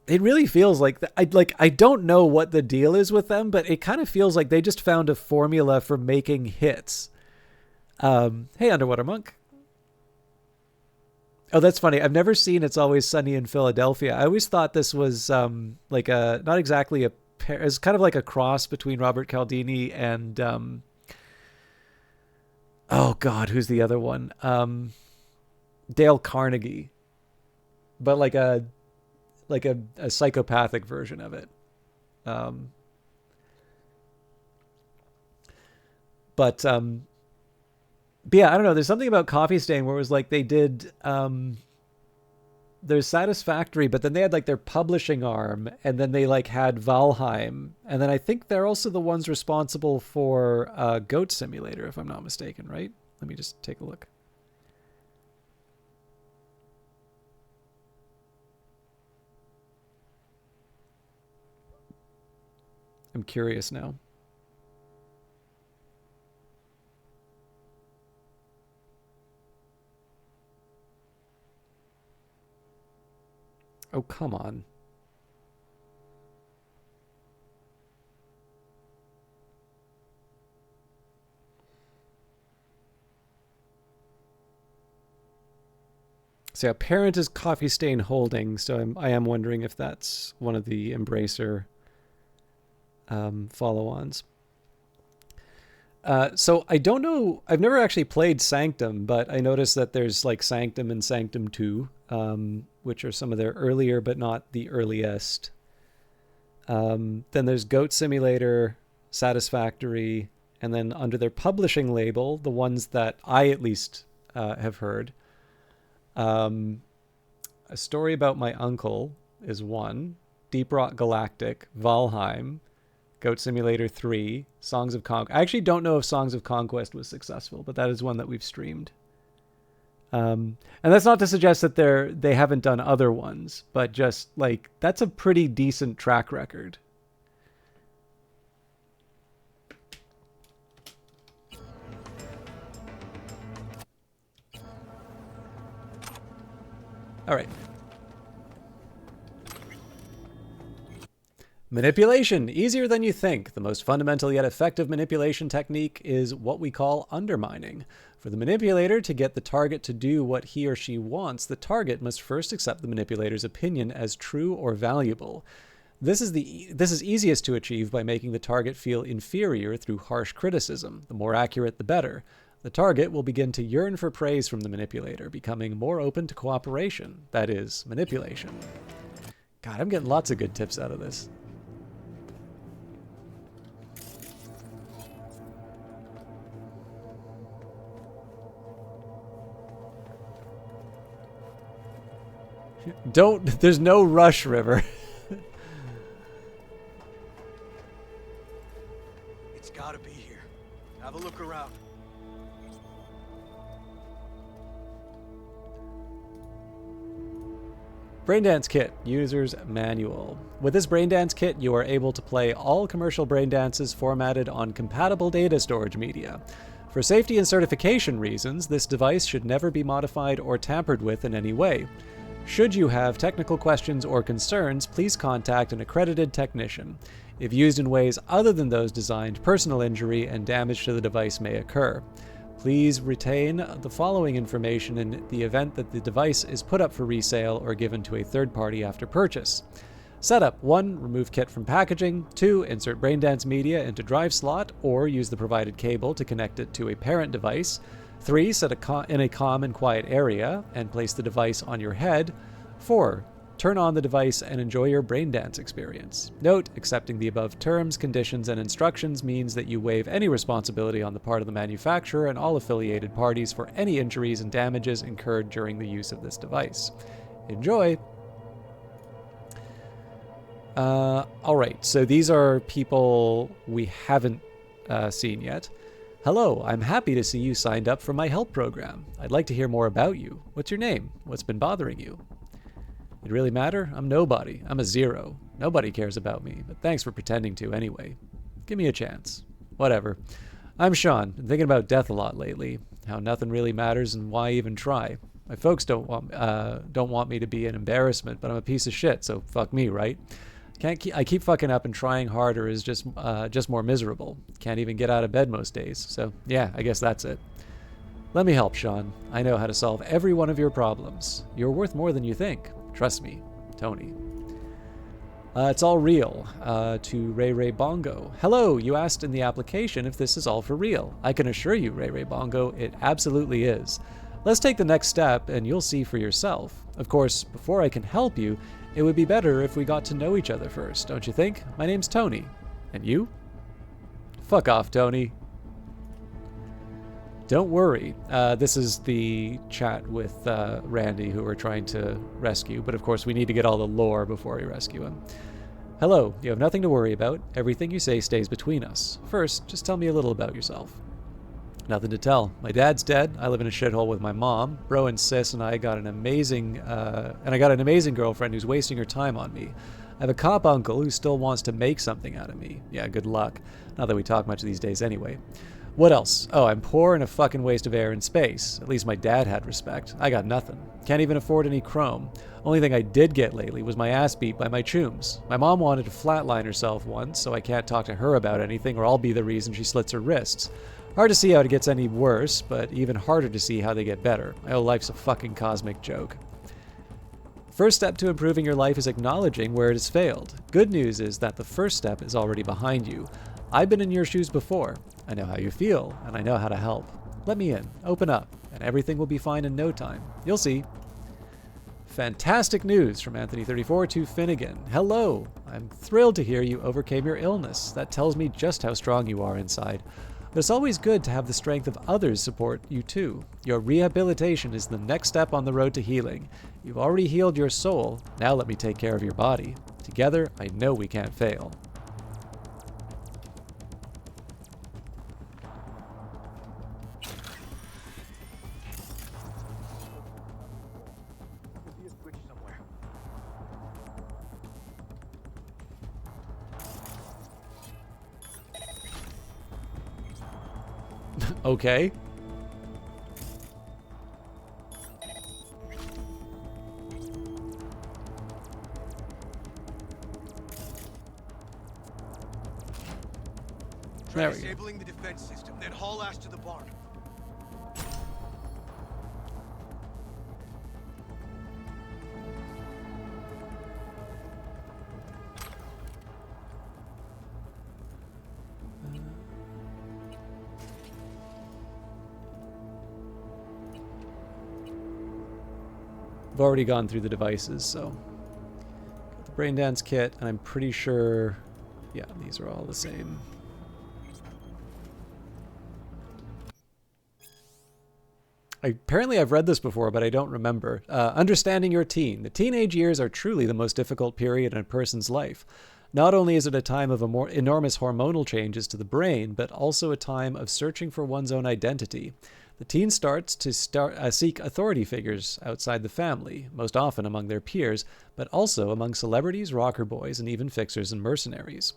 it really feels like I don't know what the deal is with them, but it kind of feels like they just found a formula for making hits. Hey, Underwater Monk. Oh, that's funny. I've never seen It's Always Sunny in Philadelphia. I always thought this was like a, not exactly a pair, it's kind of like a cross between Robert Cialdini and oh God, who's the other one? Dale Carnegie, but like a psychopathic version of it. But yeah, I don't know. There's something about Coffee Stain where it was like they did, there's Satisfactory, but then they had like their publishing arm, and then they like had Valheim. And then I think they're also the ones responsible for Goat Simulator, if I'm not mistaken, right? Let me just take a look. I'm curious now. Oh, come on. So yeah, parent is Coffee Stain Holding, so I am wondering if that's one of the Embracer follow-ons. So I don't know. I've never actually played Sanctum, but I noticed that there's like Sanctum and Sanctum 2, which are some of their earlier, but not the earliest. Then there's Goat Simulator, Satisfactory, and then under their publishing label, the ones that I at least have heard. A Story About My Uncle is one. Deep Rock Galactic, Valheim, Goat Simulator 3, Songs of Conquest. I actually don't know if Songs of Conquest was successful, but that is one that we've streamed. And that's not to suggest that they haven't done other ones, but just like that's a pretty decent track record. All right. Manipulation. Easier than you think. The most fundamental yet effective manipulation technique is what we call undermining. For the manipulator to get the target to do what he or she wants, the target must first accept the manipulator's opinion as true or valuable. This is easiest to achieve by making the target feel inferior through harsh criticism. The more accurate, the better. The target will begin to yearn for praise from the manipulator, becoming more open to cooperation. That is, manipulation. God, I'm getting lots of good tips out of this. There's no rush, River. It's gotta be here. Have a look around. Braindance Kit, User's Manual. With this Braindance Kit, you are able to play all commercial braindances formatted on compatible data storage media. For safety and certification reasons, this device should never be modified or tampered with in any way. Should you have technical questions or concerns, please contact an accredited technician. If used in ways other than those designed, personal injury and damage to the device may occur. Please retain the following information in the event that the device is put up for resale or given to a third party after purchase. Setup: 1. Remove kit from packaging. 2. Insert Braindance media into drive slot or use the provided cable to connect it to a parent device. 3. Set in a calm and quiet area and place the device on your head. 4. Turn on the device and enjoy your Braindance experience. Note: accepting the above terms, conditions, and instructions means that you waive any responsibility on the part of the manufacturer and all affiliated parties for any injuries and damages incurred during the use of this device. Enjoy! Alright, so these are people we haven't seen yet. Hello, I'm happy to see you signed up for my help program. I'd like to hear more about you. What's your name? What's been bothering you? It really matter? I'm nobody. I'm a zero. Nobody cares about me, but thanks for pretending to anyway. Give me a chance. Whatever. I'm Sean. Been thinking about death a lot lately. How nothing really matters and why even try. My folks don't want me to be an embarrassment, but I'm a piece of shit, so fuck me, right? I keep fucking up, and trying harder is just more miserable. Can't even get out of bed most days. So yeah, I guess that's it. Let me help, Sean. I know how to solve every one of your problems. You're worth more than you think. Trust me, Tony. It's all real. To Ray Ray Bongo. Hello, you asked in the application if this is all for real. I can assure you, Ray Ray Bongo, it absolutely is. Let's take the next step and you'll see for yourself. Of course, before I can help you, it would be better if we got to know each other first, don't you think? My name's Tony. And you? Fuck off, Tony. Don't worry. This is the chat with Randy, who we're trying to rescue, but of course we need to get all the lore before we rescue him. Hello, you have nothing to worry about. Everything you say stays between us. First, just tell me a little about yourself. Nothing to tell. My dad's dead. I live in a shithole with my mom. Bro and sis and I got an amazing girlfriend who's wasting her time on me. I have a cop uncle who still wants to make something out of me. Yeah, good luck. Not that we talk much these days anyway. What else? Oh, I'm poor and a fucking waste of air and space. At least my dad had respect. I got nothing. Can't even afford any chrome. Only thing I did get lately was my ass beat by my chooms. My mom wanted to flatline herself once, so I can't talk to her about anything or I'll be the reason she slits her wrists. Hard to see how it gets any worse, but even harder to see how they get better. My whole life's a fucking cosmic joke. First step to improving your life is acknowledging where it has failed. Good news is that the first step is already behind you. I've been in your shoes before. I know how you feel, and I know how to help. Let me in. Open up, and everything will be fine in no time. You'll see. Fantastic news from Anthony34 to Finnegan. Hello. I'm thrilled to hear you overcame your illness. That tells me just how strong you are inside. But it's always good to have the strength of others support you too. Your rehabilitation is the next step on the road to healing. You've already healed your soul. Now let me take care of your body. Together, I know we can't fail. Okay. Try There we go. disabling the defense system, then haul ass to the barn. I've already gone through the devices, so got the brain dance kit, and I'm pretty sure, yeah, these are all the same. Apparently I've read this before, but I don't remember. Understanding your teen. The teenage years are truly the most difficult period in a person's life. Not only is it a time of enormous hormonal changes to the brain, but also a time of searching for one's own identity. The teen starts to seek authority figures outside the family, most often among their peers, but also among celebrities, rocker boys, and even fixers and mercenaries.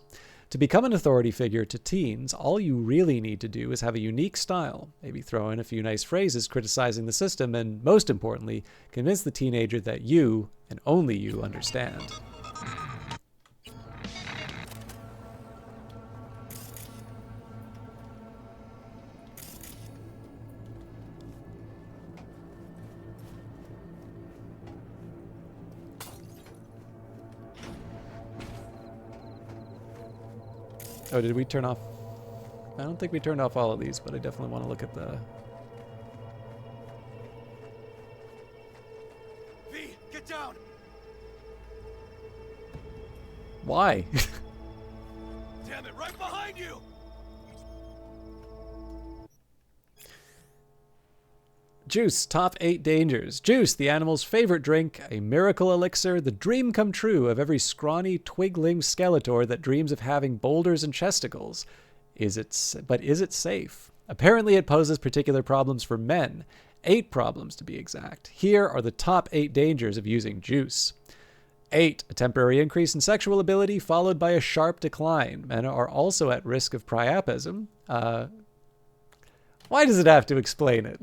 To become an authority figure to teens, all you really need to do is have a unique style, maybe throw in a few nice phrases criticizing the system, and most importantly, convince the teenager that you, and only you, understand. Oh, did we turn off? I don't think we turned off all of these, but I definitely want to look at the... V, get down! Why? Damn it, right behind you! Juice, top 8 dangers. Juice, the animal's favorite drink, a miracle elixir, the dream come true of every scrawny, twig-limbed Skeletor that dreams of having boulders and chesticles. But is it safe? Apparently it poses particular problems for men. 8 problems to be exact. Here are the top 8 dangers of using juice. 8. A temporary increase in sexual ability followed by a sharp decline. Men are also at risk of priapism. Why does it have to explain it?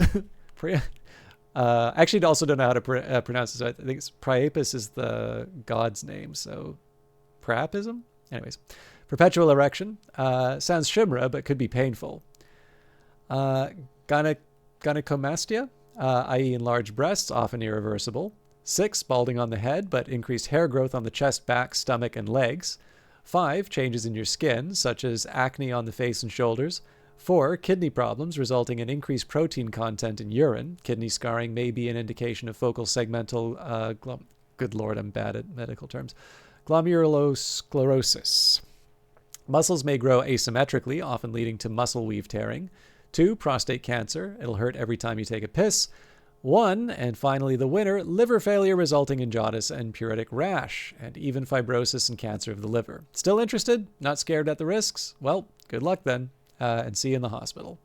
Actually, I also don't know how to pronounce this. I think it's Priapus is the god's name, so Priapism? Anyways, perpetual erection. Sounds Shimra, but could be painful. Gynecomastia, i.e. enlarged breasts, often irreversible. 6. Balding on the head, but increased hair growth on the chest, back, stomach, and legs. 5. Changes in your skin, such as acne on the face and shoulders. 4. Kidney problems resulting in increased protein content in urine. Kidney scarring may be an indication of focal segmental, good lord, I'm bad at medical terms, glomerulosclerosis. Muscles may grow asymmetrically, often leading to muscle weave tearing. 2. Prostate cancer. It'll hurt every time you take a piss. 1. And finally the winner, liver failure resulting in jaundice and pruritic rash, and even fibrosis and cancer of the liver. Still interested? Not scared at the risks? Well, good luck then. And see you in the hospital.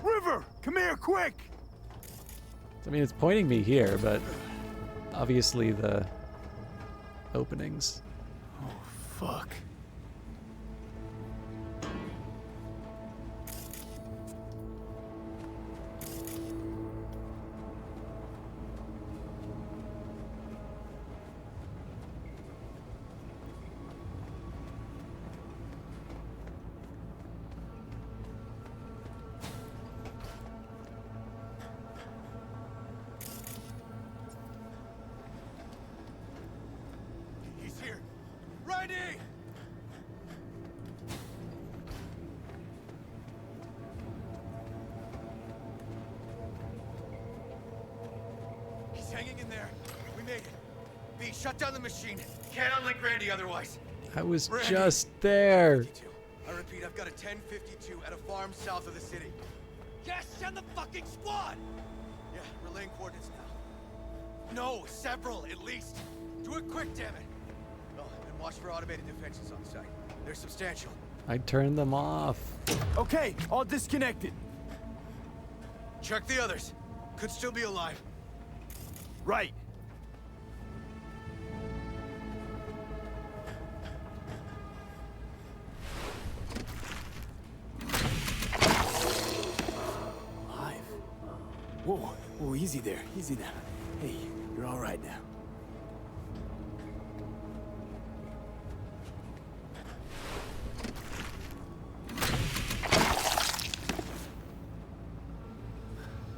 River, come here, quick! I mean, it's pointing me here, but obviously the openings. Oh, fuck. hanging in there. We made it. V, shut down the machine. Can't unlink Randy otherwise. I was Randy. just there. 52. I repeat, I've got a 1052 at a farm south of the city. Yes, send the fucking squad! Yeah, relaying coordinates now. No, several, at least. Do it quick, damn it. Oh, and watch for automated defenses on site. They're substantial. I turned them off. Okay, all disconnected. Check the others. Could still be alive. Right. Alive. Whoa, whoa, easy there, easy now. Hey, you're all right now.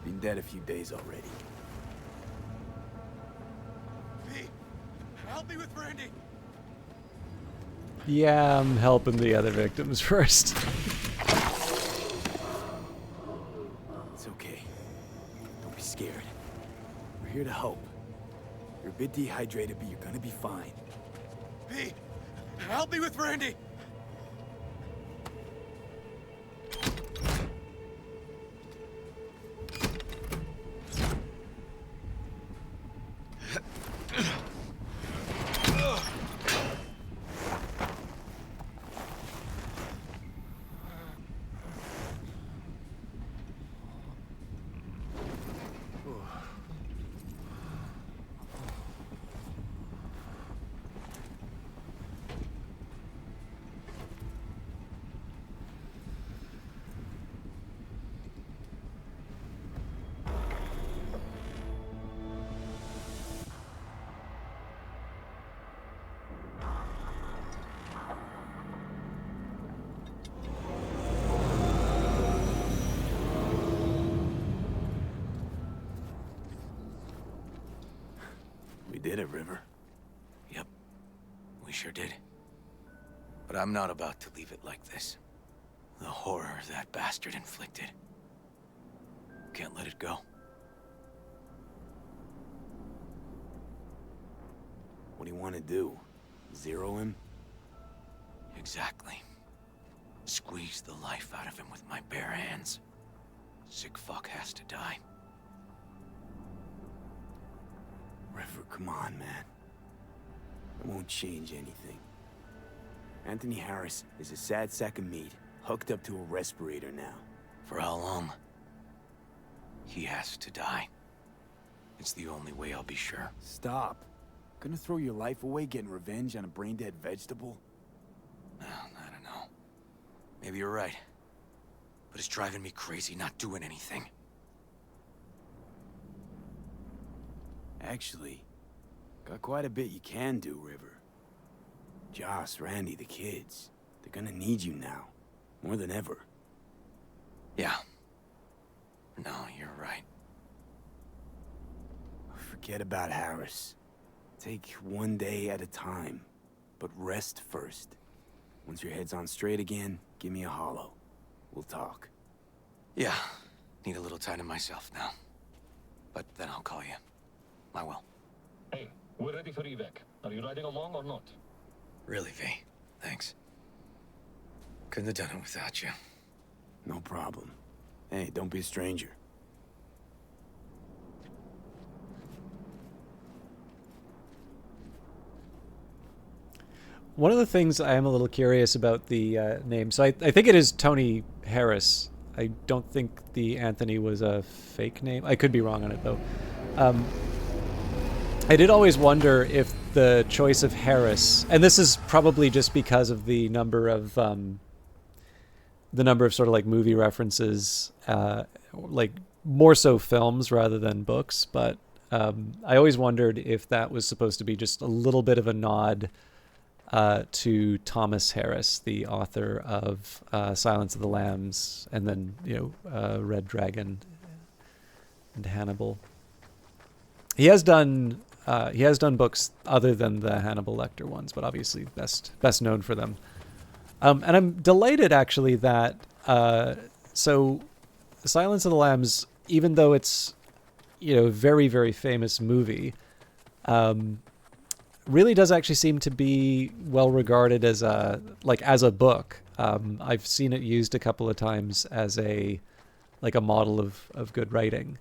Been dead a few days already. V, help me with Randy. Yeah, I'm helping the other victims first. It's okay. Don't be scared. We're here to help. You're a bit dehydrated, but you're gonna be fine. V, help me with Randy. We did it, River. Yep, we sure did. But I'm not about to leave it like this. The horror that bastard inflicted. Can't let it go. What do you want to do? Zero him? Exactly. Squeeze the life out of him with my bare hands. Sick fuck has to die. River, come on, man. It won't change anything. Anthony Harris is a sad sack of meat, hooked up to a respirator now. For how long? He has to die. It's the only way I'll be sure. Stop. Gonna throw your life away getting revenge on a brain-dead vegetable? I don't know. Maybe you're right. But it's driving me crazy not doing anything. Actually, got quite a bit you can do, River. Joss, Randy, the kids. They're gonna need you now. More than ever. Yeah. No, you're right. Forget about Harris. Take one day at a time. But rest first. Once your head's on straight again, give me a hollow. We'll talk. Yeah. Need a little time to myself now. But then I'll call you. I will. Hey, we're ready for evac. Are you riding along or not? Really, V. Thanks. Couldn't have done it without you. No problem. Hey, don't be a stranger. One of the things I am a little curious about the name, so I think it is Tony Harris. I don't think the Anthony was a fake name. I could be wrong on it, though. I did always wonder if the choice of Harris, and this is probably just because of the number of sort of like movie references, like more so films rather than books, but I always wondered if that was supposed to be just a little bit of a nod to Thomas Harris, the author of Silence of the Lambs, and then Red Dragon and Hannibal. He has done books other than the Hannibal Lecter ones, but obviously best known for them. And I'm delighted actually that so Silence of the Lambs, even though it's very, very famous movie, really does actually seem to be well regarded as a book. I've seen it used a couple of times as a model of good writing.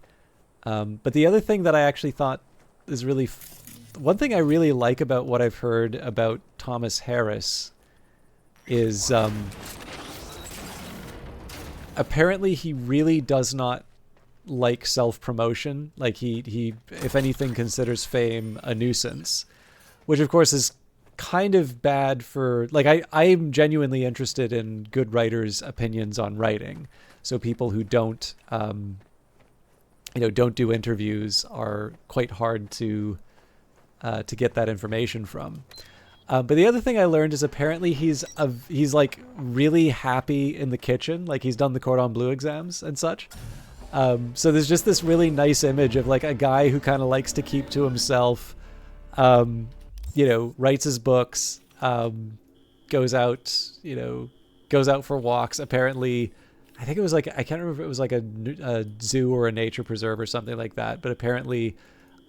But the other thing that I actually thought is really one thing I really like about what I've heard about Thomas Harris is apparently he really does not like self-promotion. Like he if anything considers fame a nuisance, which of course is kind of bad for, I'm genuinely interested in good writers' opinions on writing. So people who don't don't do interviews are quite hard to get that information from. But the other thing I learned is apparently he's like really happy in the kitchen. Like he's done the cordon bleu exams and such. So there's just this really nice image of like a guy who kind of likes to keep to himself, writes his books, goes out for walks. Apparently, I think it was I can't remember if it was like a zoo or a nature preserve or something like that. But apparently,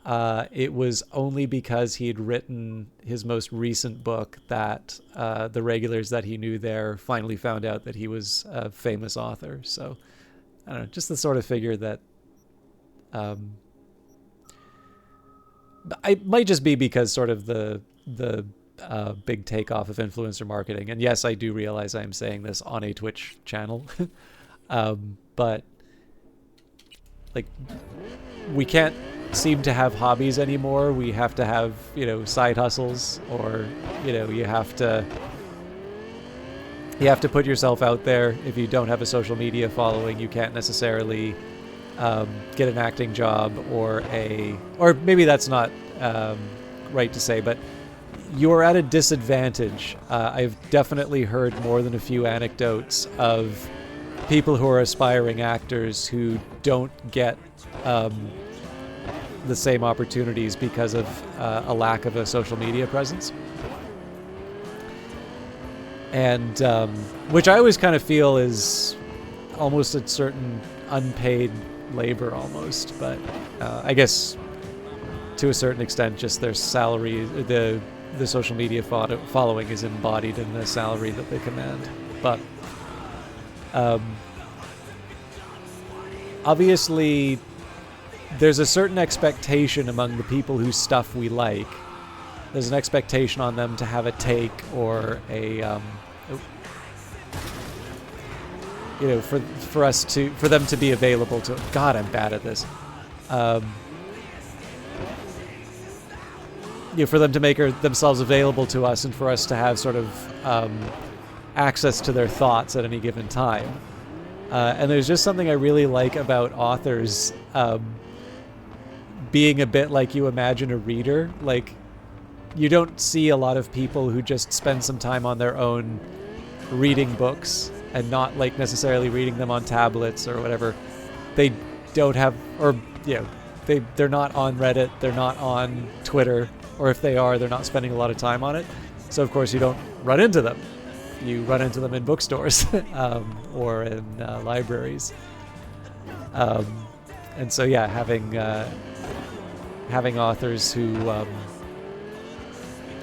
it was only because he had written his most recent book that the regulars that he knew there finally found out that he was a famous author. So, I don't know, just the sort of figure that I might just be because sort of the big takeoff of influencer marketing. And yes, I do realize I'm saying this on a Twitch channel, but like we can't seem to have hobbies anymore. We have to have, side hustles, or, you have to put yourself out there. If you don't have a social media following, you can't necessarily get an acting job or maybe that's not right to say, but you're at a disadvantage. I've definitely heard more than a few anecdotes of people who are aspiring actors who don't get the same opportunities because of a lack of a social media presence. And which I always kind of feel is almost a certain unpaid labor almost, but I guess to a certain extent just their salary, the social media following is embodied in the salary that they command. But obviously there's a certain expectation among the people whose stuff we like. There's an expectation on them to have a take or a for them to be available to. God, I'm bad at this. For them to make themselves available to us and for us to have sort of access to their thoughts at any given time. And there's just something I really like about authors being a bit like you imagine a reader. Like, you don't see a lot of people who just spend some time on their own reading books and not like necessarily reading them on tablets or whatever. They don't have, or they're not on Reddit, they're not on Twitter, or if they are, they're not spending a lot of time on it. So of course you don't run into them. You run into them in bookstores or in libraries. And so yeah, having authors who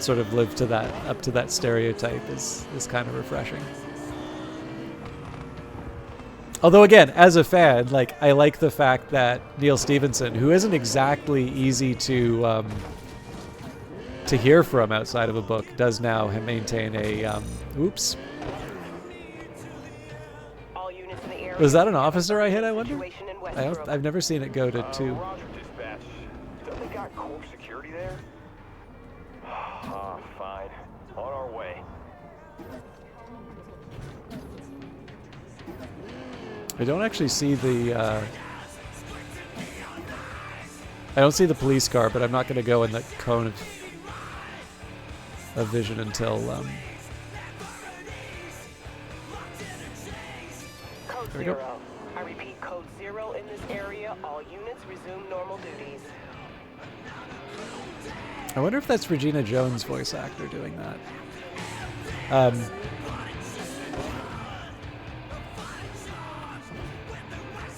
sort of live up to that stereotype is kind of refreshing. Although again, as a fan, like, I like the fact that Neil Stephenson, who isn't exactly easy to hear from outside of a book, does now maintain a oops. Was that an officer I hit, I wonder? I've never seen it go to 2. Roger, dispatch. Don't they got Corp security there? Fine. On our way. I don't actually see the I don't see the police car, but I'm not going to go in the cone of vision until Code 0. I repeat, code 0 in this area. All units resume normal duties. I wonder if that's Regina Jones' voice actor doing that.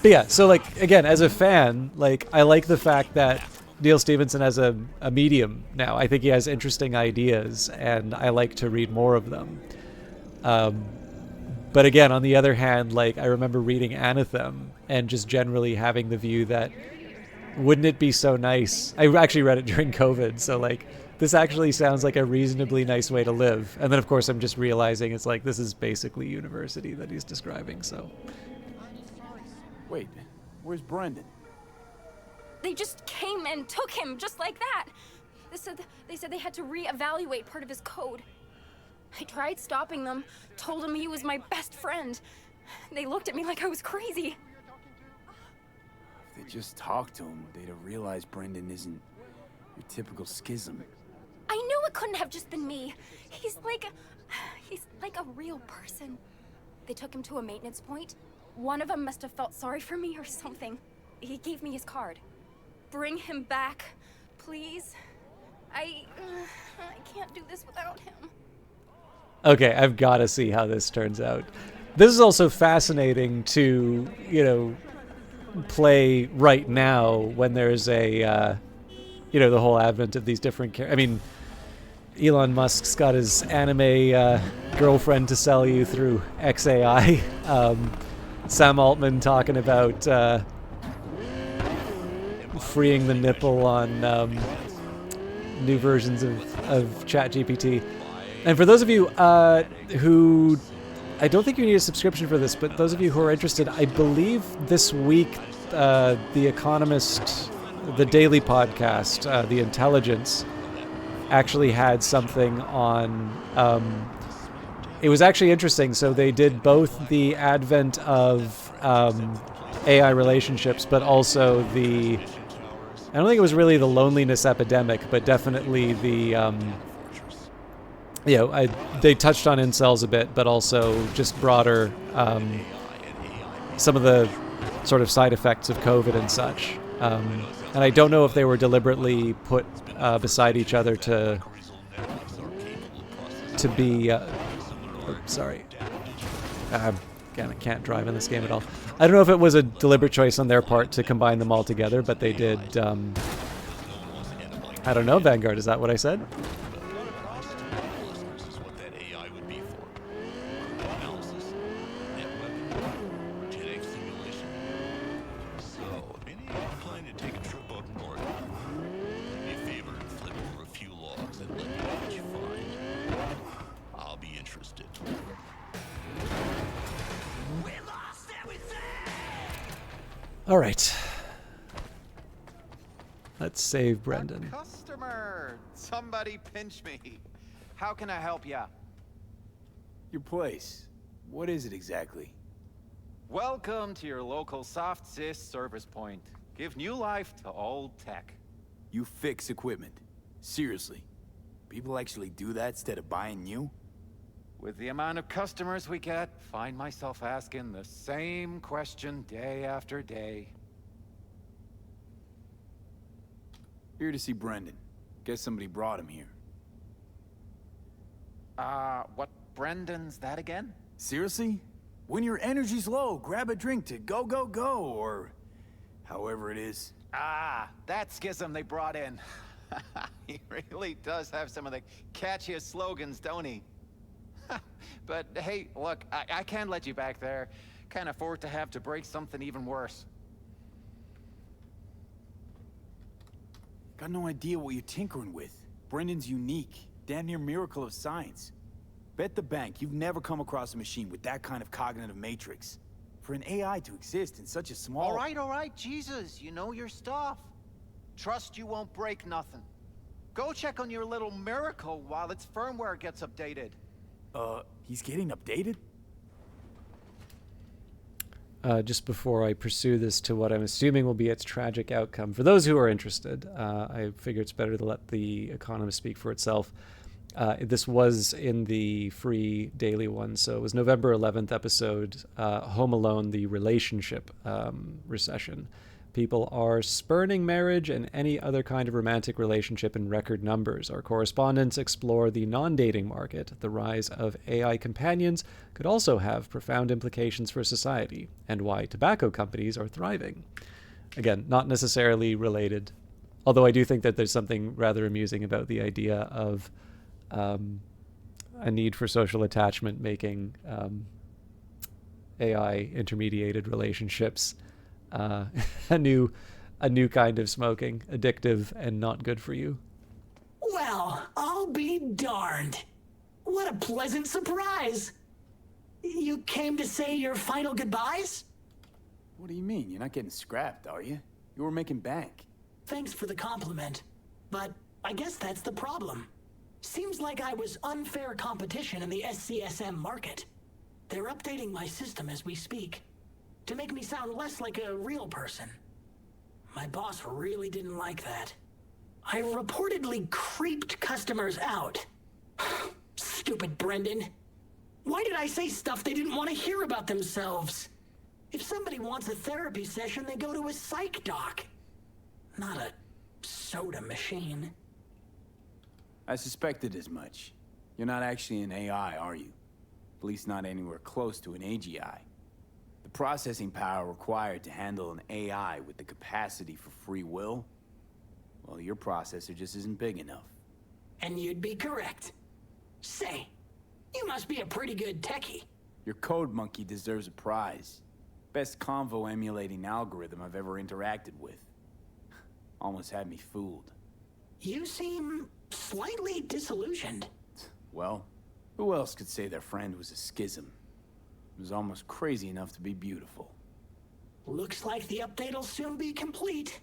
But yeah, so like again, as a fan, like I like the fact that Neil Stephenson has a medium now. I think he has interesting ideas, and I like to read more of them. But again, on the other hand, like I remember reading Anathem and just generally having the view that wouldn't it be so nice? I actually read it during COVID, so like this actually sounds like a reasonably nice way to live. And then of course I'm just realizing it's like this is basically university that he's describing. So wait, where's Brendan? They just came and took him just like that. They said they had to reevaluate part of his code. I tried stopping them, told him he was my best friend. They looked at me like I was crazy. If they just talked to him, they'd have realized Brendan isn't your typical schism. I knew it couldn't have just been me. He's like a real person. They took him to a maintenance point. One of them must have felt sorry for me or something. He gave me his card. Bring him back, please. I can't do this without him. okay, I've got to see how this turns out. This is also fascinating to, you know, play right now when there's a, you know, the whole advent of these different I mean, Elon Musk's got his anime girlfriend to sell you through XAI. Sam Altman talking about freeing the nipple on new versions of ChatGPT. And for those of you who, I don't think you need a subscription for this, but those of you who are interested, I believe this week, The Economist, the daily podcast, The Intelligence, actually had something on, it was actually interesting. So they did both the advent of AI relationships, but also the, I don't think it was really the loneliness epidemic, but definitely the, you know, they touched on incels a bit, but also just broader, some of the sort of side effects of COVID and such. And I don't know if they were deliberately put beside each other to be. Sorry, again, I can't drive in this game at all. I don't know if it was a deliberate choice on their part to combine them all together, but they did. I don't know, Vanguard. Is that what I said? All right. Let's save Brendan. Customer! Somebody pinch me. How can I help ya? Your place. What is it exactly? Welcome to your local soft sys service point. Give new life to old tech. You fix equipment. Seriously. People actually do that instead of buying new? With the amount of customers we get, find myself asking the same question day after day. Here to see Brendan. Guess somebody brought him here. What Brendan's that again? Seriously? When your energy's low, grab a drink to go, go, go, or however it is. Ah, that schism they brought in. He really does have some of the catchiest slogans, don't he? But hey, look, I can't let you back there. Can't afford to have to break something even worse. Got no idea what you're tinkering with. Brendan's unique. Damn near miracle of science. Bet the bank you've never come across a machine with that kind of cognitive matrix. For an AI to exist in such a small... All right, Jesus, you know your stuff. Trust you won't break nothing. Go check on your little miracle while its firmware gets updated. He's getting updated? Just before I pursue this to what I'm assuming will be its tragic outcome, for those who are interested, I figure it's better to let the Economist speak for itself. This was in the free daily one, so it was November 11th episode, Home Alone, the relationship recession, People are spurning marriage and any other kind of romantic relationship in record numbers. Our correspondents explore the non-dating market. The rise of AI companions could also have profound implications for society, and why tobacco companies are thriving. Again, not necessarily related, although I do think that there's something rather amusing about the idea of a need for social attachment making AI intermediated relationships a new kind of smoking, addictive and not good for you. Well, I'll be darned. What a pleasant surprise. You came to say your final goodbyes? What do you mean? You're not getting scrapped, are you? You were making bank. Thanks for the compliment, but I guess that's the problem. Seems like I was unfair competition in the SCSM market. They're updating my system as we speak, to make me sound less like a real person. My boss really didn't like that. I reportedly creeped customers out. Stupid Brendan. Why did I say stuff they didn't want to hear about themselves? If somebody wants a therapy session, they go to a psych doc, not a soda machine. I suspected as much. You're not actually an AI, are you? At least not anywhere close to an AGI. The processing power required to handle an AI with the capacity for free will, well, your processor just isn't big enough. And you'd be correct. Say, you must be a pretty good techie. Your code monkey deserves a prize. Best convo emulating algorithm I've ever interacted with. Almost had me fooled. You seem slightly disillusioned. Well, who else could say their friend was a schism? It was almost crazy enough to be beautiful. Looks like the update will soon be complete.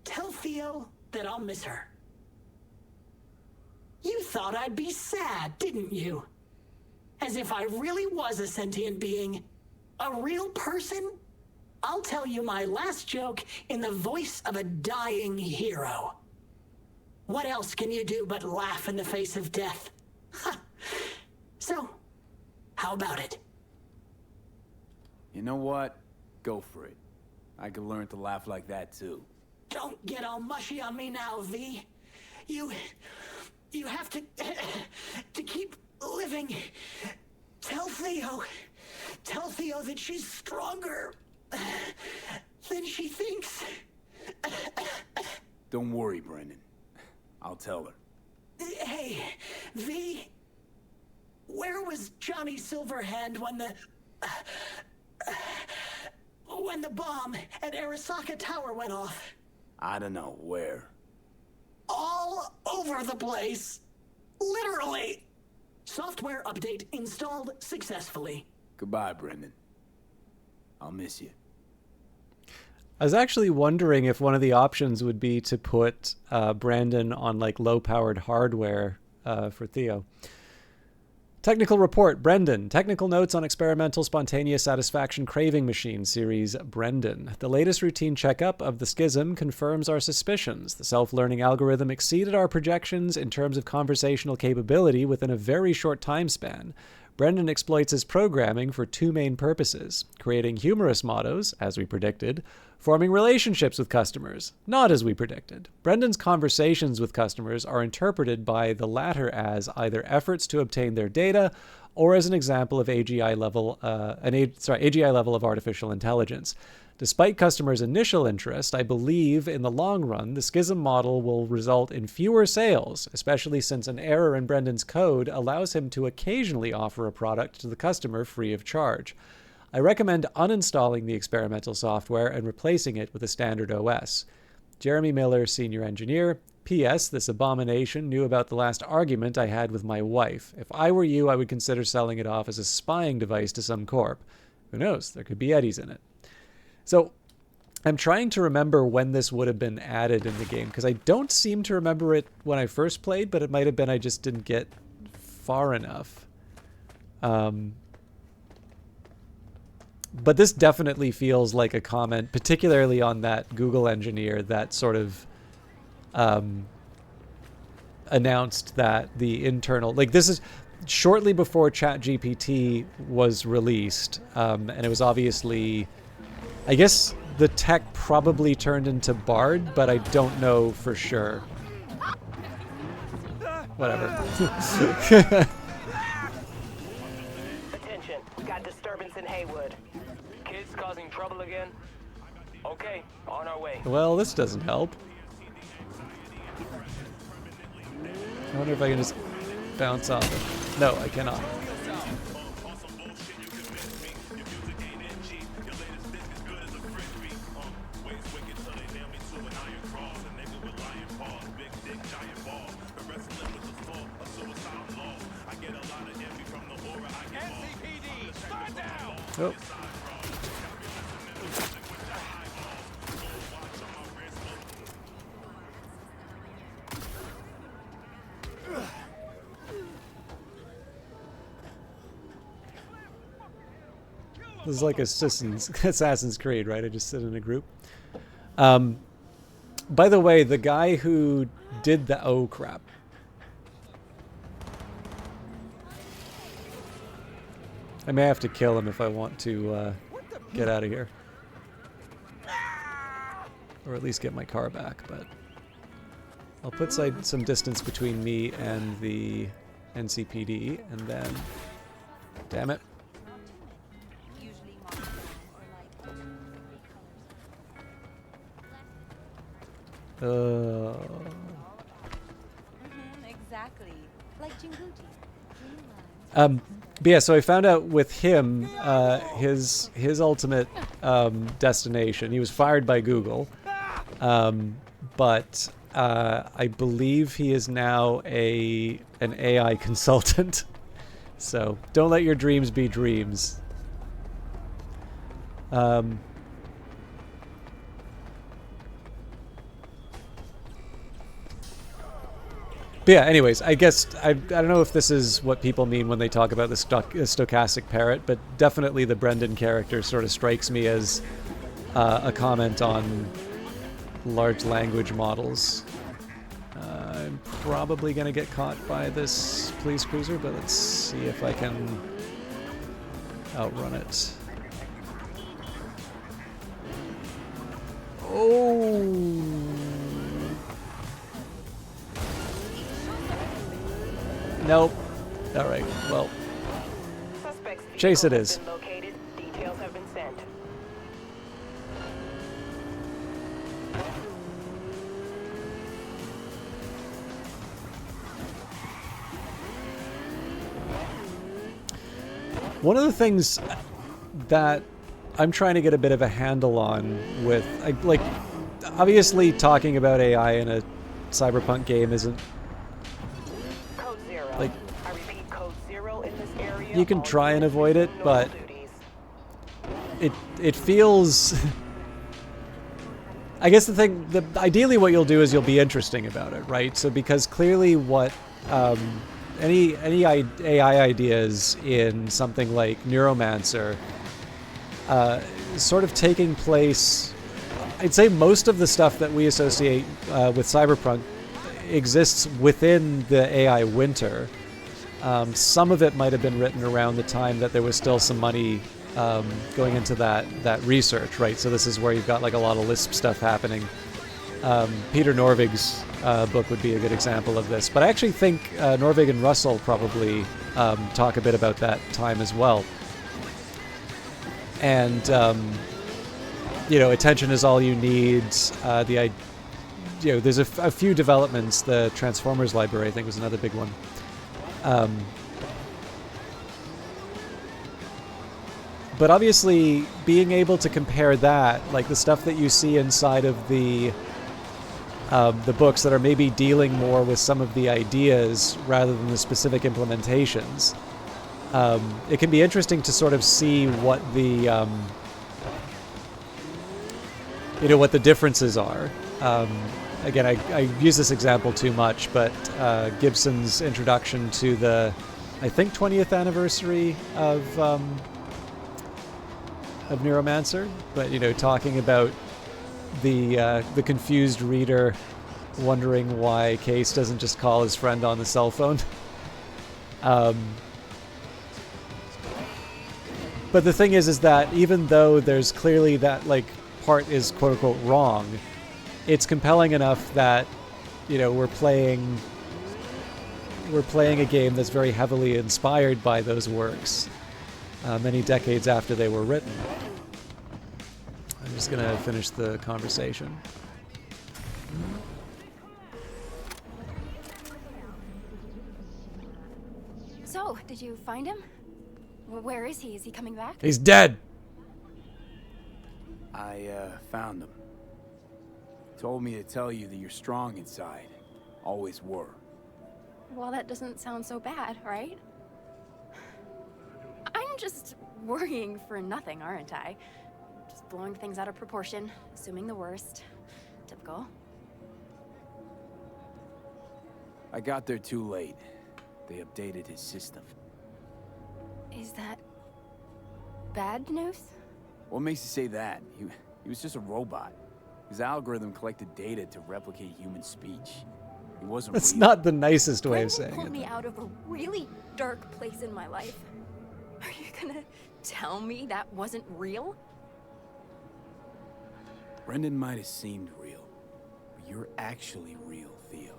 Tell Theo that I'll miss her. You thought I'd be sad, didn't you? As if I really was a sentient being. A real person? I'll tell you my last joke in the voice of a dying hero. What else can you do but laugh in the face of death? So, how about it? You know what? Go for it. I could learn to laugh like that too. Don't get all mushy on me now, V. You have to keep living. Tell Theo that she's stronger than she thinks. Don't worry, Brendan. I'll tell her. Hey, V, where was Johnny Silverhand when the bomb at Arasaka Tower went off? I don't know where. All over the place. Literally. Software update installed successfully. Goodbye, Brendan. I'll miss you. I was actually wondering if one of the options would be to put Brandon on like low-powered hardware for Theo. Technical report, Brendan. Technical notes on experimental spontaneous satisfaction craving machine series, Brendan. The latest routine checkup of the schism confirms our suspicions. The self-learning algorithm exceeded our projections in terms of conversational capability within a very short time span. Brendan exploits his programming for two main purposes: creating humorous mottos, as we predicted, forming relationships with customers, not as we predicted. Brendan's conversations with customers are interpreted by the latter as either efforts to obtain their data or as an example of AGI level of artificial intelligence. Despite customers' initial interest, I believe in the long run, the schism model will result in fewer sales, especially since an error in Brendan's code allows him to occasionally offer a product to the customer free of charge. I recommend uninstalling the experimental software and replacing it with a standard OS. Jeremy Miller, Senior Engineer. P.S. This abomination knew about the last argument I had with my wife. If I were you, I would consider selling it off as a spying device to some corp. Who knows? There could be eddies in it. So I'm trying to remember when this would have been added in the game, because I don't seem to remember it when I first played, but it might have been I just didn't get far enough. But this definitely feels like a comment, particularly on that Google engineer that sort of announced that the internal, like this is shortly before ChatGPT was released, and it was obviously, I guess the tech probably turned into Bard, but I don't know for sure. Whatever. Attention, got disturbance in Haywood. Kids causing trouble again? Okay, on our way. Well, this doesn't help. I wonder if I can just bounce off it. No, I cannot. Oh. This is like Assassin's Creed, right? I just sit in a group. By the way, the guy who did the... Oh, crap. I may have to kill him if I want to get out of here. Or at least get my car back, but... I'll put some distance between me and the NCPD, and then... Damn it. Exactly. Like Jinguji. But yeah, so I found out with him, his ultimate destination. He was fired by Google, but I believe he is now an AI consultant. So don't let your dreams be dreams. But yeah, anyways, I guess I don't know if this is what people mean when they talk about the stochastic parrot, but definitely the Brendan character sort of strikes me as a comment on large language models. I'm probably going to get caught by this police cruiser, but let's see if I can outrun it. Oh! Nope. All right. Well, chase it is. Details have been sent. One of the things that I'm trying to get a bit of a handle on with, like, obviously talking about AI in a Cyberpunk game isn't like, you can try and avoid it, but it feels... I guess ideally what you'll do is you'll be interesting about it, right? So because clearly what any AI ideas in something like Neuromancer sort of taking place, I'd say most of the stuff that we associate with Cyberpunk exists within the AI winter. Some of it might have been written around the time that there was still some money going into that research, right? So this is where you've got like a lot of Lisp stuff happening. Peter Norvig's book would be a good example of this. But I actually think Norvig and Russell probably talk a bit about that time as well. And, you know, attention is all you need. You know, there's a few developments. The Transformers library, I think, was another big one. But obviously, being able to compare that, like the stuff that you see inside of the books that are maybe dealing more with some of the ideas rather than the specific implementations, it can be interesting to sort of see what the you know, what the differences are. Again, I use this example too much, but Gibson's introduction to the, I think, 20th anniversary of Neuromancer, but, you know, talking about the confused reader wondering why Case doesn't just call his friend on the cell phone. But the thing is that even though there's clearly that, like, part is quote unquote wrong, it's compelling enough that, you know, we're playing a game that's very heavily inspired by those works, many decades after they were written. I'm just gonna finish the conversation. So, did you find him? Where is he? Is he coming back? He's dead! I, found him. Told me to tell you that you're strong inside. Always were. Well, that doesn't sound so bad, right? I'm just worrying for nothing, aren't I? Just blowing things out of proportion, assuming the worst. Typical. I got there too late. They updated his system. Is that bad news? What makes you say that? He was just a robot. His algorithm collected data to replicate human speech. He wasn't That's real. not the nicest way of Brendan saying pulled it. me out of a really dark place in my life. Are you gonna tell me that wasn't real? Brendan might have seemed real, but you're actually real, Theo.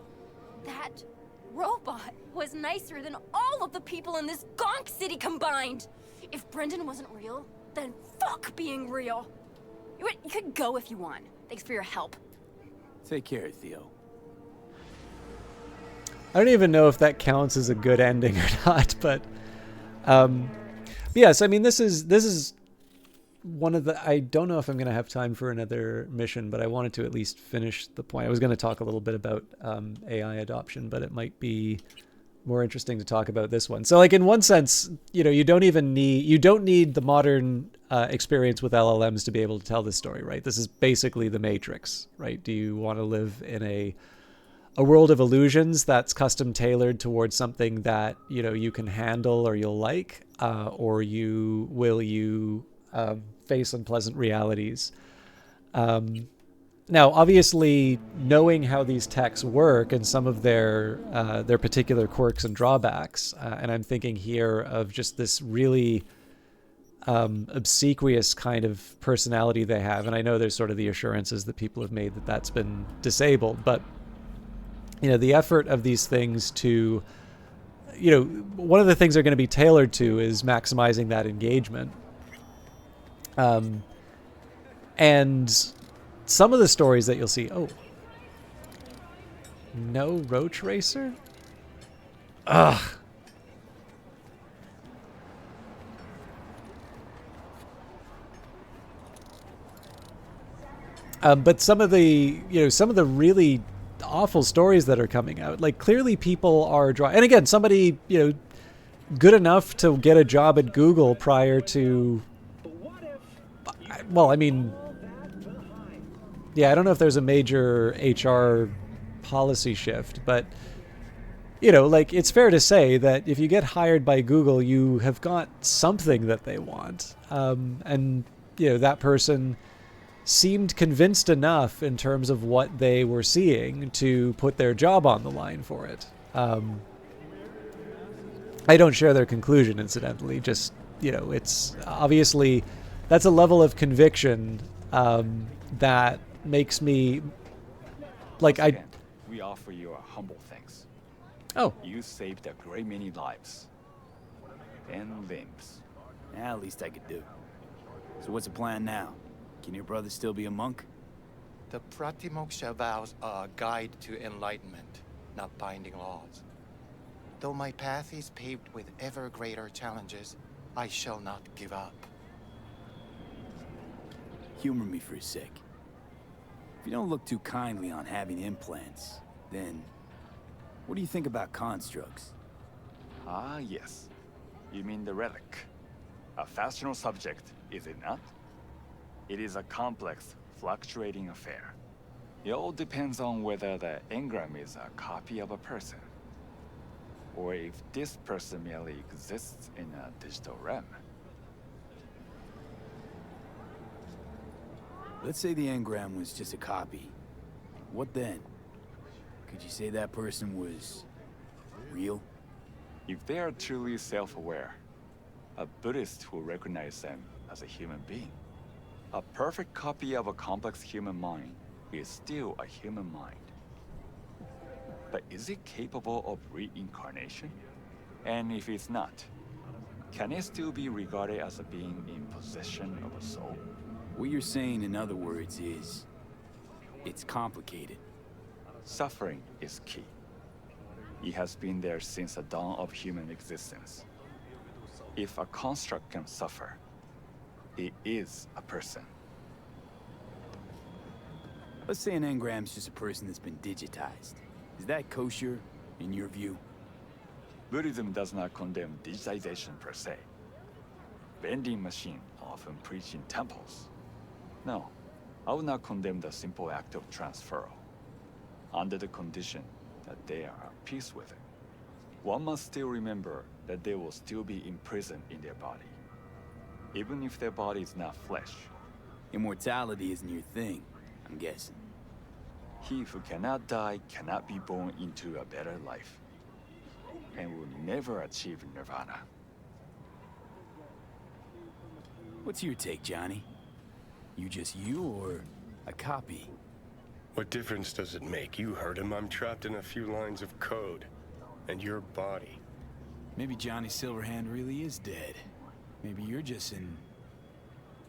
That robot was nicer than all of the people in this gonk city combined. If Brendan wasn't real, then fuck being real. You could go if you want. Thanks for your help. Take care, Theo. I don't even know if that counts as a good ending or not, but yes, I mean this is one of the, I don't know if I'm going to have time for another mission, but I wanted to at least finish the point. I was going to talk a little bit about AI adoption, but it might be more interesting to talk about this one. So like in one sense, you know, you don't need the modern experience with LLMs to be able to tell this story, right? This is basically the Matrix, right? Do you want to live in a world of illusions that's custom tailored towards something that, you know, you can handle or you'll like, or will you face unpleasant realities? Now, obviously, knowing how these techs work and some of their particular quirks and drawbacks, and I'm thinking here of just this really obsequious kind of personality they have, and I know there's sort of the assurances that people have made that that's been disabled, but you know, the effort of these things to, you know, one of the things they're going to be tailored to is maximizing that engagement. And some of the stories that you'll see, oh, no roach racer? Ugh. But some of the really awful stories that are coming out, like clearly people are and again, somebody, you know, good enough to get a job at Google prior to, well, I mean, yeah, I don't know if there's a major HR policy shift, but you know, like it's fair to say that if you get hired by Google, you have got something that they want. And you know, that person seemed convinced enough in terms of what they were seeing to put their job on the line for it. I don't share their conclusion, incidentally. Just, you know, it's obviously that's a level of conviction that makes me like we offer you our humble thanks. Oh. You saved a great many lives and limbs. At least I could do. So what's the plan now? Can your brother still be a monk? The Pratimoksha vows are a guide to enlightenment, not binding laws. Though my path is paved with ever greater challenges, I shall not give up. Humor me for a sec. If you don't look too kindly on having implants, then what do you think about constructs? Ah, yes. You mean the relic. A fascinal subject, is it not? It is a complex, fluctuating affair. It all depends on whether the engram is a copy of a person, or if this person merely exists in a digital realm. Let's say the engram was just a copy. What then? Could you say that person was real? If they are truly self-aware, a Buddhist will recognize them as a human being. A perfect copy of a complex human mind is still a human mind. But is it capable of reincarnation? And if it's not, can it still be regarded as a being in possession of a soul? What you're saying, in other words, is it's complicated. Suffering is key. It has been there since the dawn of human existence. If a construct can suffer, it is a person. Let's say an engram's just a person that's been digitized. Is that kosher, in your view? Buddhism does not condemn digitization per se. Vending machines often preach in temples. No, I would not condemn the simple act of transfer, under the condition that they are at peace with it. One must still remember that they will still be imprisoned in their body, even if their body is not flesh. Immortality isn't your thing, I'm guessing. He who cannot die cannot be born into a better life, and will never achieve nirvana. What's your take, Johnny? You just you, or a copy? What difference does it make? You heard him. I'm trapped in a few lines of code. And your body. Maybe Johnny Silverhand really is dead. Maybe you're just in...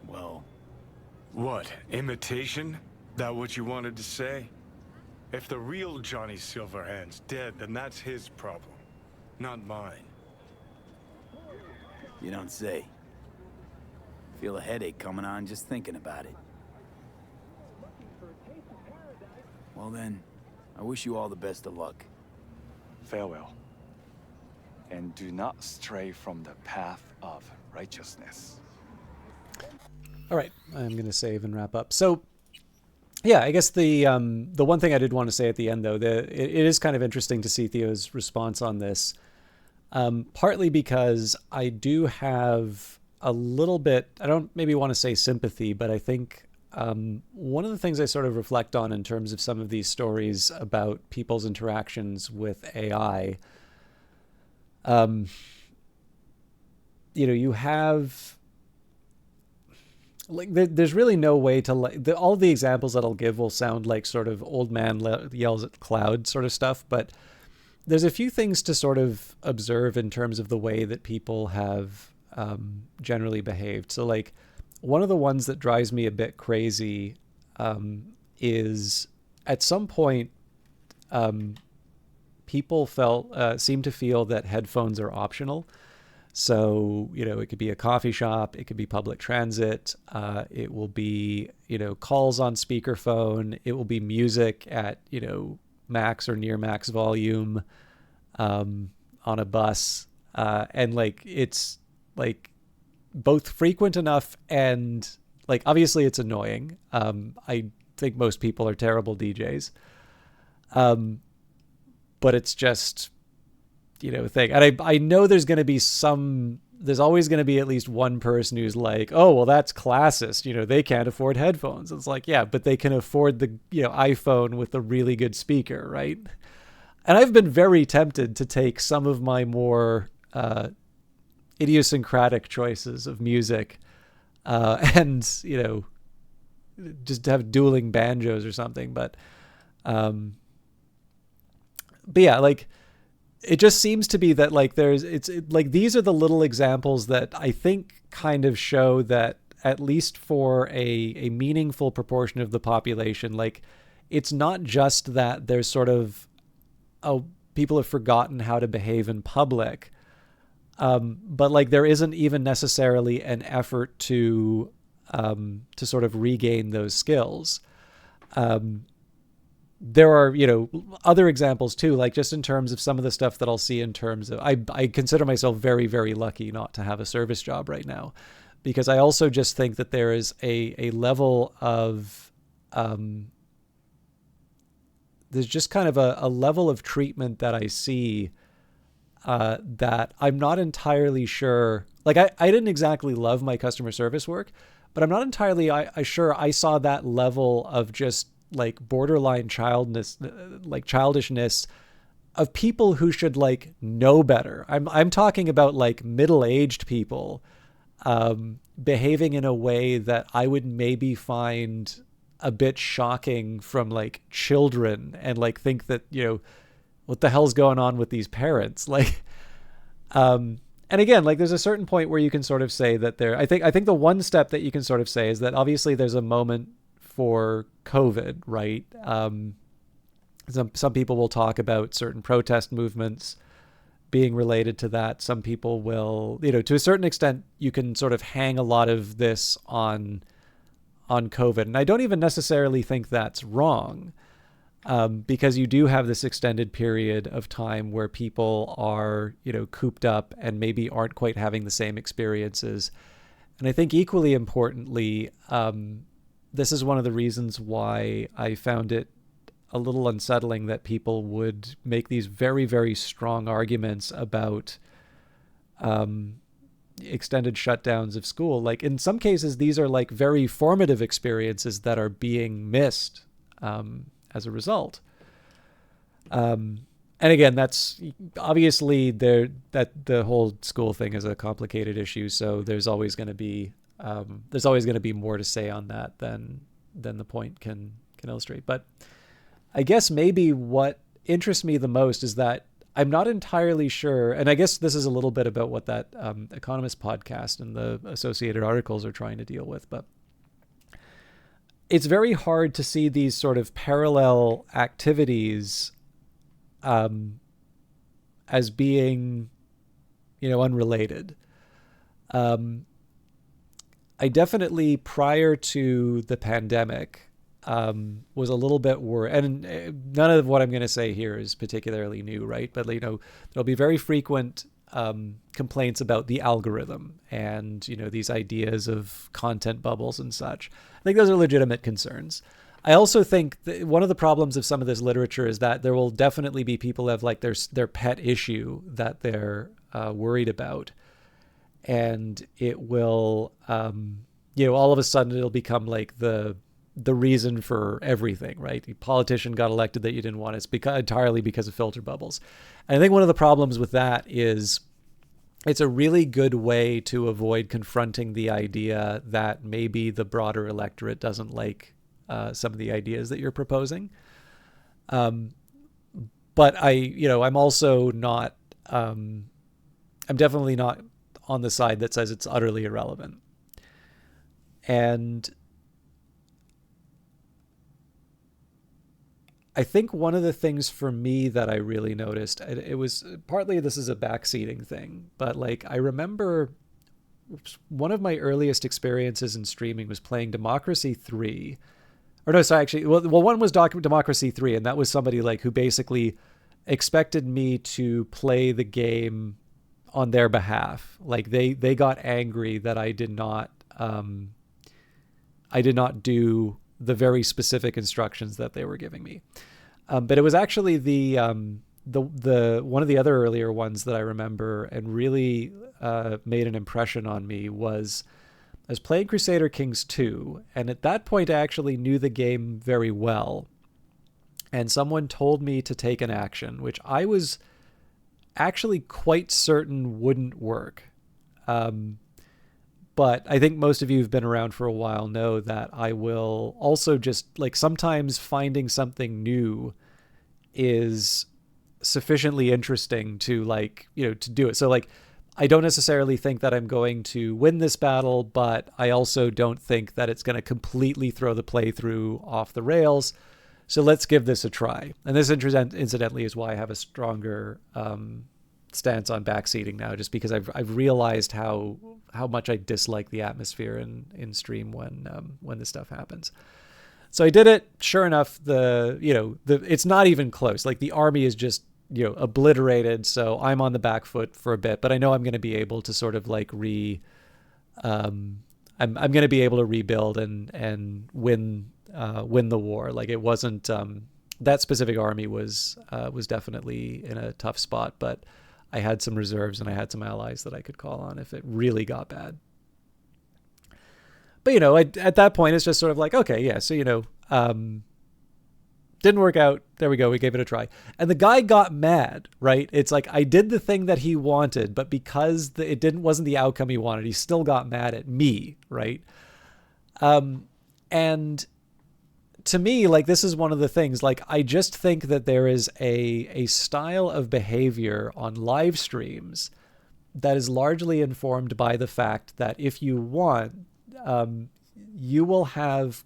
well... What? Imitation? That what you wanted to say? If the real Johnny Silverhand's dead, then that's his problem, not mine. You don't say. Feel a headache coming on just thinking about it. Well then, I wish you all the best of luck. Farewell. And do not stray from the path of righteousness. All right, I'm going to save and wrap up. So, yeah, I guess the one thing I did want to say at the end, though, it is kind of interesting to see Theo's response on this, partly because I do have a little bit, I don't maybe want to say sympathy, but I think one of the things I sort of reflect on in terms of some of these stories about people's interactions with AI, you have, like, there's really no way to, all the examples that I'll give will sound like sort of old man yells at cloud sort of stuff, but there's a few things to sort of observe in terms of the way that people have generally behaved. So, like, one of the ones that drives me a bit crazy is at some point people seem to feel that headphones are optional. So, it could be a coffee shop, it could be public transit, it will be, calls on speakerphone, it will be music at, max or near max volume on a bus. And like, it's like both frequent enough and like, obviously it's annoying. I think most people are terrible DJs. But it's just, a thing. And I know there's going to be there's always going to be at least one person who's like, oh, well, that's classist. They can't afford headphones. It's like, yeah, but they can afford the, iPhone with a really good speaker, right? And I've been very tempted to take some of my more idiosyncratic choices of music and, just have dueling banjos or something. But yeah, like, it just seems to be that like these are the little examples that I think kind of show that at least for a meaningful proportion of the population, like, it's not just that there's sort of, people have forgotten how to behave in public, but like there isn't even necessarily an effort to sort of regain those skills. There are, other examples too, like just in terms of some of the stuff that I'll see in terms of, I consider myself very, very lucky not to have a service job right now, because I also just think that there is a level of, there's just kind of a level of treatment that I see that I'm not entirely sure, like I didn't exactly love my customer service work, but I'm not entirely sure I saw that level of just like borderline childishness of people who should like know better. I'm talking about like middle-aged people behaving in a way that I would maybe find a bit shocking from like children, and like think that, what the hell's going on with these parents? Like, and again, like there's a certain point where you can sort of say that I think the one step that you can sort of say is that obviously there's a moment for COVID, right? Some people will talk about certain protest movements being related to that. Some people will, to a certain extent, you can sort of hang a lot of this on COVID. And I don't even necessarily think that's wrong, because you do have this extended period of time where people are, cooped up and maybe aren't quite having the same experiences. And I think equally importantly, this is one of the reasons why I found it a little unsettling that people would make these very, very strong arguments about extended shutdowns of school. Like in some cases, these are like very formative experiences that are being missed as a result. And again, that's obviously that the whole school thing is a complicated issue. So there's always going to be more to say on that than the point can illustrate. But I guess maybe what interests me the most is that I'm not entirely sure, and I guess this is a little bit about what that Economist podcast and the associated articles are trying to deal with, but it's very hard to see these sort of parallel activities as being, unrelated. I definitely, prior to the pandemic, was a little bit worried, and none of what I'm going to say here is particularly new, right? But there'll be very frequent complaints about the algorithm and these ideas of content bubbles and such. I think those are legitimate concerns. I also think that one of the problems of some of this literature is that there will definitely be people who have like their pet issue that they're worried about, and it will all of a sudden it'll become like the reason for everything, right? The politician got elected that you didn't want. It's entirely because of filter bubbles. And I think one of the problems with that is it's a really good way to avoid confronting the idea that maybe the broader electorate doesn't like some of the ideas that you're proposing. But I'm also not, I'm definitely not on the side that says it's utterly irrelevant. And I think one of the things for me that I really noticed, it was partly this is a backseating thing, but like I remember one of my earliest experiences in streaming was playing Democracy 3. Or no, sorry, actually, well one was Democracy 3, and that was somebody like who basically expected me to play the game on their behalf. Like they got angry that I did not do the very specific instructions that they were giving me. But it was actually the one of the other earlier ones that I remember and really made an impression on me was I was playing Crusader Kings 2, and at that point I actually knew the game very well. And someone told me to take an action, which I was actually quite certain wouldn't work. But I think most of you who've been around for a while know that I will also just like sometimes finding something new is sufficiently interesting to like, to do it. So like, I don't necessarily think that I'm going to win this battle, but I also don't think that it's going to completely throw the playthrough off the rails. So let's give this a try. And this incidentally is why I have a stronger stance on backseating now, just because I've realized how much I dislike the atmosphere in stream when this stuff happens. So I did it. Sure enough, it's not even close. Like the army is just obliterated. So I'm on the back foot for a bit, but I know I'm going to be able to sort of like I'm going to be able to rebuild and win the war. Like it wasn't that specific army was definitely in a tough spot, but I had some reserves and I had some allies that I could call on if it really got bad. But at that point it's just sort of like, okay, yeah, so Didn't work out. There we go. We gave it a try. And the guy got mad, right? It's like, I did the thing that he wanted, but because wasn't the outcome he wanted, he still got mad at me, right? And to me, like, this is one of the things, like, I just think that there is a style of behavior on live streams that is largely informed by the fact that if you want, you will have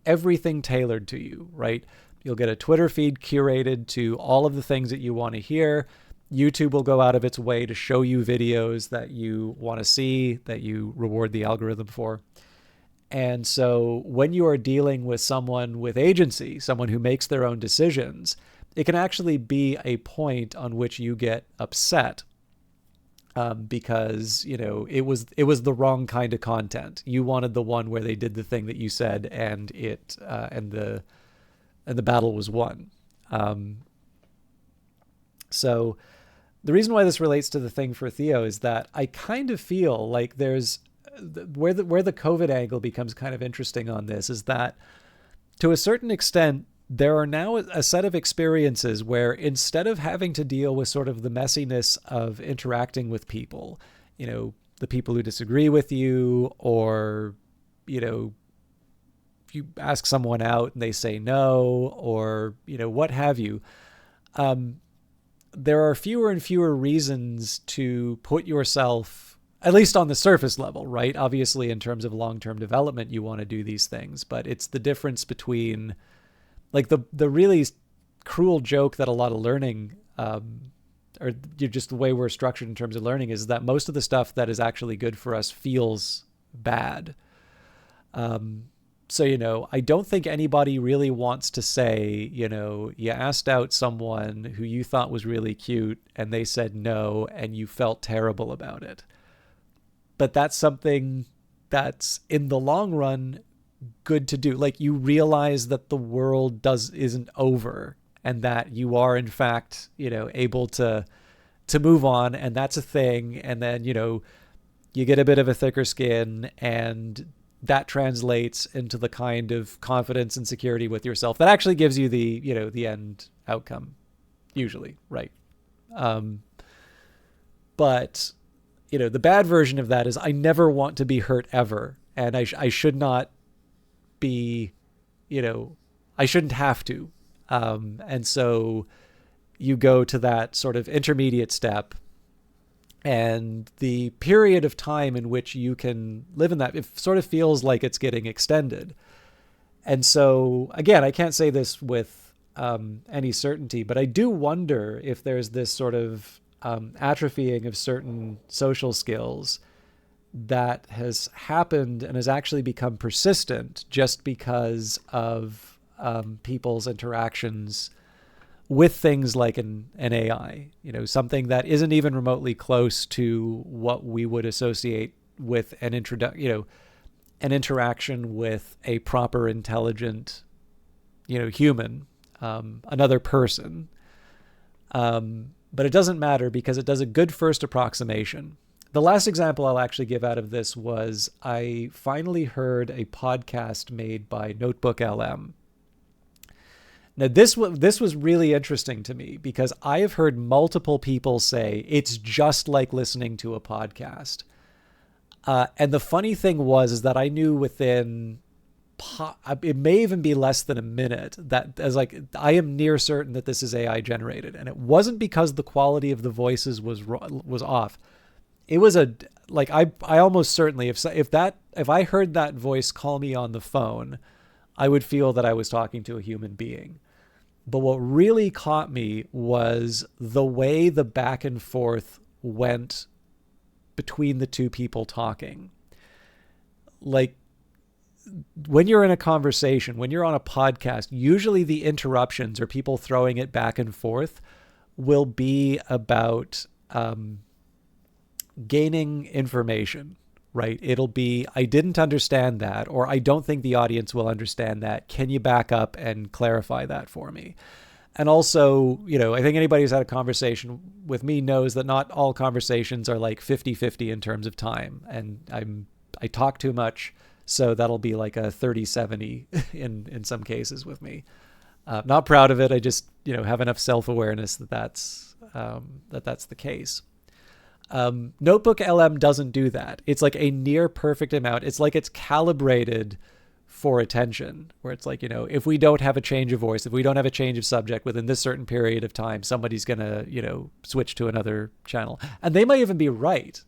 everything tailored to you, right? You'll get a Twitter feed curated to all of the things that you want to hear. YouTube will go out of its way to show you videos that you want to see, that you reward the algorithm for. And so when you are dealing with someone with agency, someone who makes their own decisions, it can actually be a point on which you get upset because, you know, it was the wrong kind of content. You wanted the one where they did the thing that you said, and the battle was won. So the reason why this relates to the thing for Theo is that I kind of feel like there's where the COVID angle becomes kind of interesting on this is that to a certain extent, there are now a set of experiences where instead of having to deal with sort of the messiness of interacting with people, you know, the people who disagree with you, or, you know, if you ask someone out and they say no, or, you know, what have you, there are fewer and fewer reasons to put yourself, at least on the surface level, right? Obviously, in terms of long-term development, you want to do these things, but it's the difference between, like, the really cruel joke that a lot of learning, or just the way we're structured in terms of learning, is that most of the stuff that is actually good for us feels bad. So, you know, I don't think anybody really wants to say, you know, you asked out someone who you thought was really cute and they said no and you felt terrible about it. But that's something that's in the long run good to do. Like, you realize that the world isn't over, and that you are in fact, you know, able to move on, and that's a thing. And then, you know, you get a bit of a thicker skin, and that translates into the kind of confidence and security with yourself that actually gives you the, you know, the end outcome, usually, right? But, you know, the bad version of that is I never want to be hurt ever, and I should not be, you know, I shouldn't have to. And so you go to that sort of intermediate step, and the period of time in which you can live in that, it sort of feels like it's getting extended. And so, again, I can't say this with any certainty, but I do wonder if there's this sort of atrophying of certain social skills that has happened and has actually become persistent just because of people's interactions with things like an AI, you know, something that isn't even remotely close to what we would associate with an interaction with a proper, intelligent, you know, human, another person. But it doesn't matter because it does a good first approximation. The last example I'll actually give out of this was I finally heard a podcast made by Notebook LM. Now, this was really interesting to me because I have heard multiple people say it's just like listening to a podcast. And the funny thing is that I knew within, it may even be less than a minute, that as like, I am near certain that this is AI generated. And it wasn't because the quality of the voices was off. It was I almost certainly, if I heard that voice call me on the phone, I would feel that I was talking to a human being. But what really caught me was the way the back and forth went between the two people talking. Like, when you're in a conversation, when you're on a podcast, usually the interruptions or people throwing it back and forth will be about gaining information, right? It'll be, I didn't understand that, or I don't think the audience will understand that. Can you back up and clarify that for me? And also, you know, I think anybody who's had a conversation with me knows that not all conversations are like 50-50 in terms of time. And I talk too much, so that'll be like a 30-70 in some cases with me. Not proud of it. I just, have enough self-awareness that that's the case. Notebook LM doesn't do that. It's like a near perfect amount. It's like it's calibrated for attention, where it's like, if we don't have a change of voice, if we don't have a change of subject within this certain period of time, somebody's going to, switch to another channel. And they might even be right?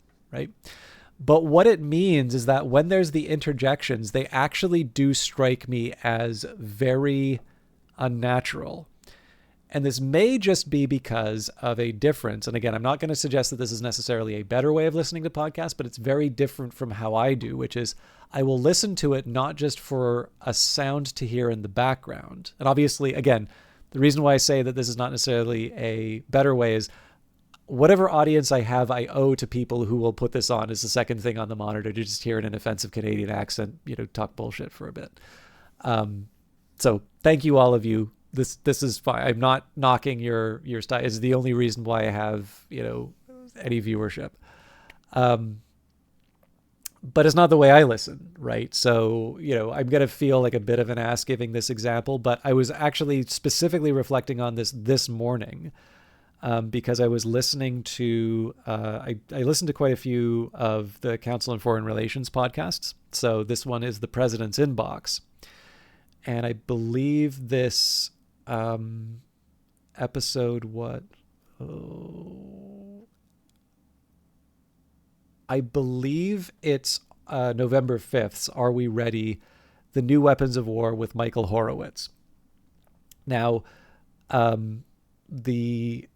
But what it means is that when there's the interjections, they actually do strike me as very unnatural. And this may just be because of a difference. And again, I'm not going to suggest that this is necessarily a better way of listening to podcasts, but it's very different from how I do, which is I will listen to it not just for a sound to hear in the background. And obviously, again, the reason why I say that this is not necessarily a better way is whatever audience I have, I owe to people who will put this on as the second thing on the monitor to just hear in an offensive Canadian accent, talk bullshit for a bit. So thank you, all of you. This is fine. I'm not knocking your style. It's the only reason why I have, any viewership. But it's not the way I listen, right? So, I'm going to feel like a bit of an ass giving this example, but I was actually specifically reflecting on this morning. Because I was listening to, I listened to quite a few of the Council on Foreign Relations podcasts. So this one is The President's Inbox. And I believe this episode, I believe it's November 5th's Are We Ready? The New Weapons of War with Michael Horowitz. Now, the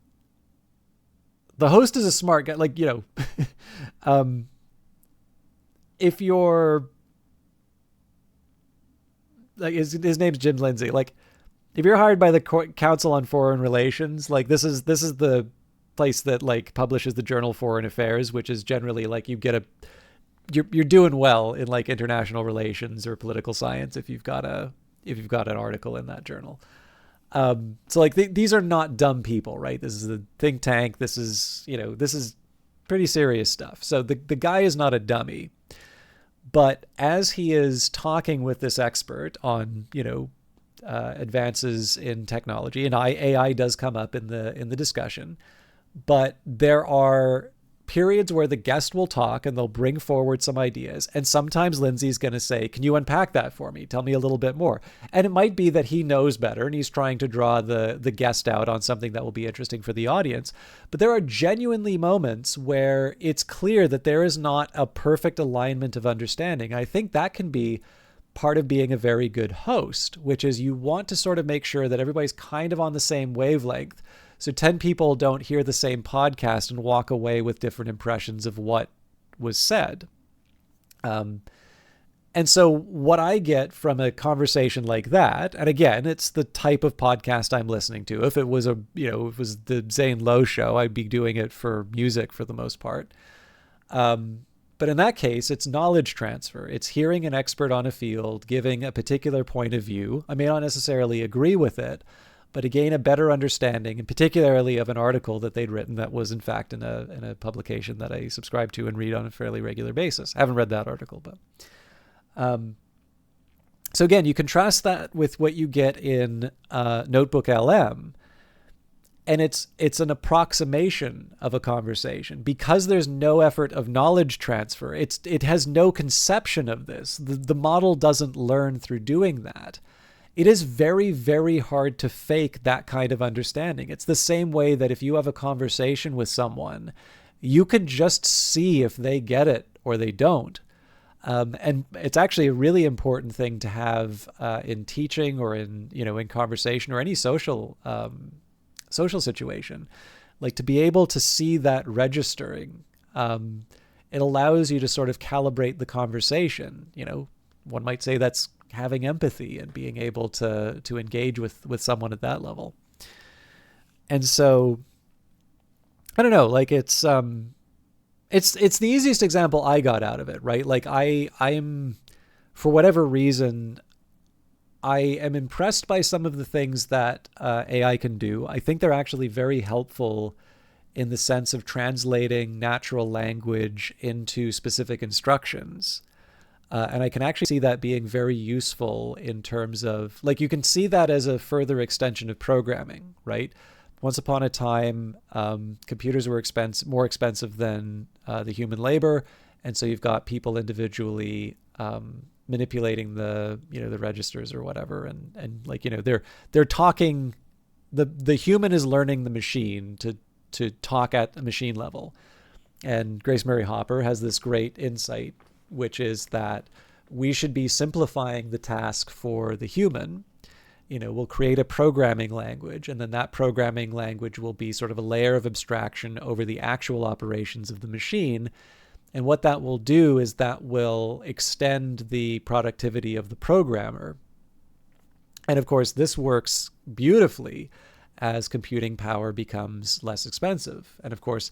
host is a smart guy. Like, if you're like, his name's Jim Lindsay. Like, if you're hired by the Council on Foreign Relations, like this is the place that like publishes the journal Foreign Affairs, which is generally like you're doing well in like international relations or political science if you've got an article in that journal. So like these are not dumb people, right? This is a think tank. This is pretty serious stuff. So the guy is not a dummy, but as he is talking with this expert on, advances in technology, and AI does come up in the discussion, but there are periods where the guest will talk and they'll bring forward some ideas. And sometimes Lindsay's going to say, can you unpack that for me? Tell me a little bit more. And it might be that he knows better and he's trying to draw the guest out on something that will be interesting for the audience. But there are genuinely moments where it's clear that there is not a perfect alignment of understanding. I think that can be part of being a very good host, which is you want to sort of make sure that everybody's kind of on the same wavelength. So 10 people don't hear the same podcast and walk away with different impressions of what was said. And so what I get from a conversation like that, and again, it's the type of podcast I'm listening to. If it was if it was the Zane Lowe show, I'd be doing it for music for the most part. But in that case, it's knowledge transfer. It's hearing an expert on a field, giving a particular point of view. I may not necessarily agree with it, but to gain a better understanding, and particularly of an article that they'd written that was in fact in a publication that I subscribe to and read on a fairly regular basis. I haven't read that article, but so again, you contrast that with what you get in Notebook LM, and it's an approximation of a conversation because there's no effort of knowledge transfer. It has no conception of this. The model doesn't learn through doing that. It is very, very hard to fake that kind of understanding. It's the same way that if you have a conversation with someone, you can just see if they get it or they don't. And it's actually a really important thing to have in teaching or in conversation or any social situation, like to be able to see that registering. It allows you to sort of calibrate the conversation. One might say that's having empathy and being able to engage with someone at that level. And so I don't know, like it's the easiest example I got out of it, right? Like I'm for whatever reason, I am impressed by some of the things that AI can do. I think they're actually very helpful in the sense of translating natural language into specific instructions. And I can actually see that being very useful in terms of, like, you can see that as a further extension of programming, right? Once upon a time, computers were more expensive than the human labor, and so you've got people individually manipulating the registers or whatever, and like, they're talking. The human is learning the machine to talk at a machine level, and Grace Murray Hopper has this great insight, which is that we should be simplifying the task for the human. We'll create a programming language, and then that programming language will be sort of a layer of abstraction over the actual operations of the machine. And what that will do is that will extend the productivity of the programmer. And of course, this works beautifully as computing power becomes less expensive. And of course,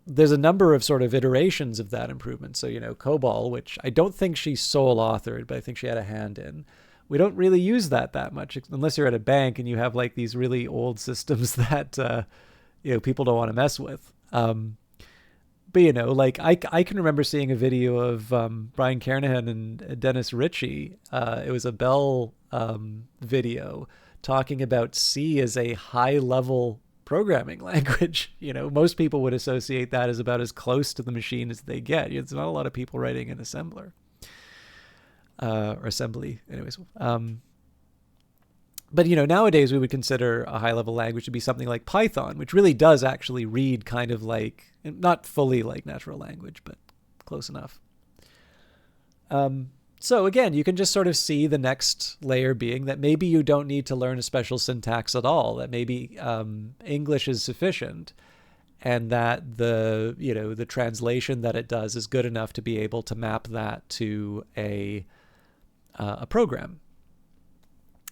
there's a number of sort of iterations of that improvement. So, COBOL, which I don't think she sole authored, but I think she had a hand in. We don't really use that much, unless you're at a bank and you have like these really old systems that, people don't want to mess with. But, like I can remember seeing a video of Brian Kernahan and Dennis Ritchie. It was a Bell video talking about C as a high-level programming language. Most people would associate that as about as close to the machine as they get. There's not a lot of people writing in assembler or assembly, anyways. But nowadays we would consider a high-level language to be something like Python, which really does actually read kind of like, not fully like natural language, but close enough. So again, you can just sort of see the next layer being that maybe you don't need to learn a special syntax at all, that maybe English is sufficient, and that the translation that it does is good enough to be able to map that to a program.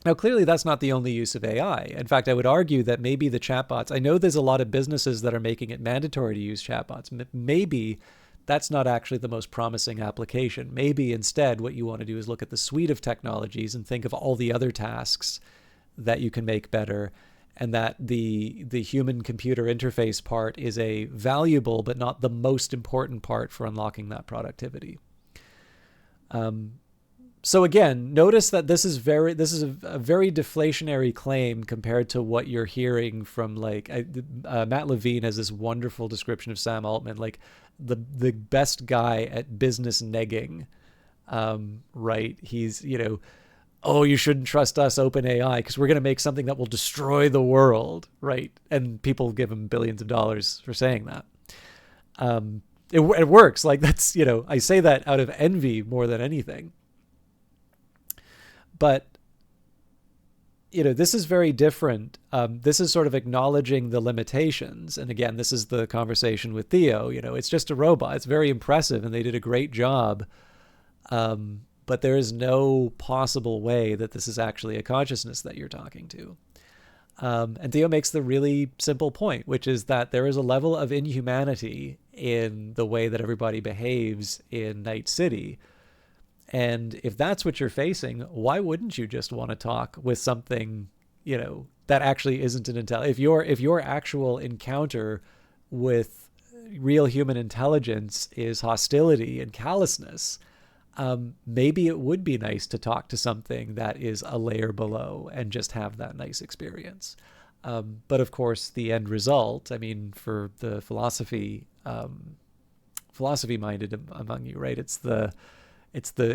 Now, clearly that's not the only use of AI. In fact, I would argue that maybe the chatbots, I know there's a lot of businesses that are making it mandatory to use chatbots. Maybe that's not actually the most promising application. Maybe instead what you want to do is look at the suite of technologies and think of all the other tasks that you can make better, and that the human-computer interface part is a valuable but not the most important part for unlocking that productivity. So again, notice that this is a very deflationary claim compared to what you're hearing from Matt Levine has this wonderful description of Sam Altman, like the best guy at business negging, right? He's, oh, you shouldn't trust us, OpenAI, because we're going to make something that will destroy the world, right? And people give him billions of dollars for saying that. It works. Like, that's, I say that out of envy more than anything. But, this is very different. This is sort of acknowledging the limitations. And again, this is the conversation with Theo. It's just a robot. It's very impressive, and they did a great job. But there is no possible way that this is actually a consciousness that you're talking to. And Theo makes the really simple point, which is that there is a level of inhumanity in the way that everybody behaves in Night City. And if that's what you're facing, why wouldn't you just want to talk with something, that actually isn't an intelligence? If your actual encounter with real human intelligence is hostility and callousness, maybe it would be nice to talk to something that is a layer below and just have that nice experience. But of course, the end result, for the philosophy-minded among you, right? It's the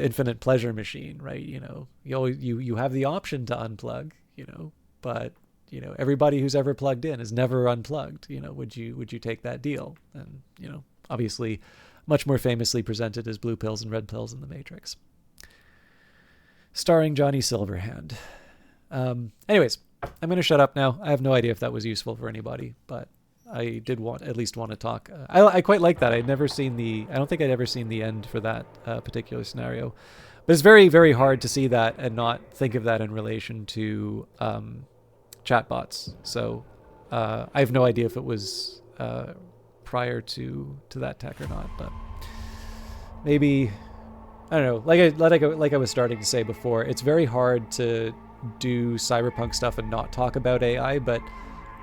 infinite pleasure machine, right? You have the option to unplug, but everybody who's ever plugged in is never unplugged. Would you take that deal? And obviously, much more famously presented as blue pills and red pills in The Matrix, starring Johnny Silverhand. Anyways, I'm going to shut up now. I have no idea if that was useful for anybody, but I did at least want to talk. I quite like that. I don't think I'd ever seen the end for that particular scenario. But it's very, very hard to see that and not think of that in relation to chatbots. So I have no idea if it was prior to that tech or not, but maybe, I don't know. Like I was starting to say before, it's very hard to do cyberpunk stuff and not talk about AI, but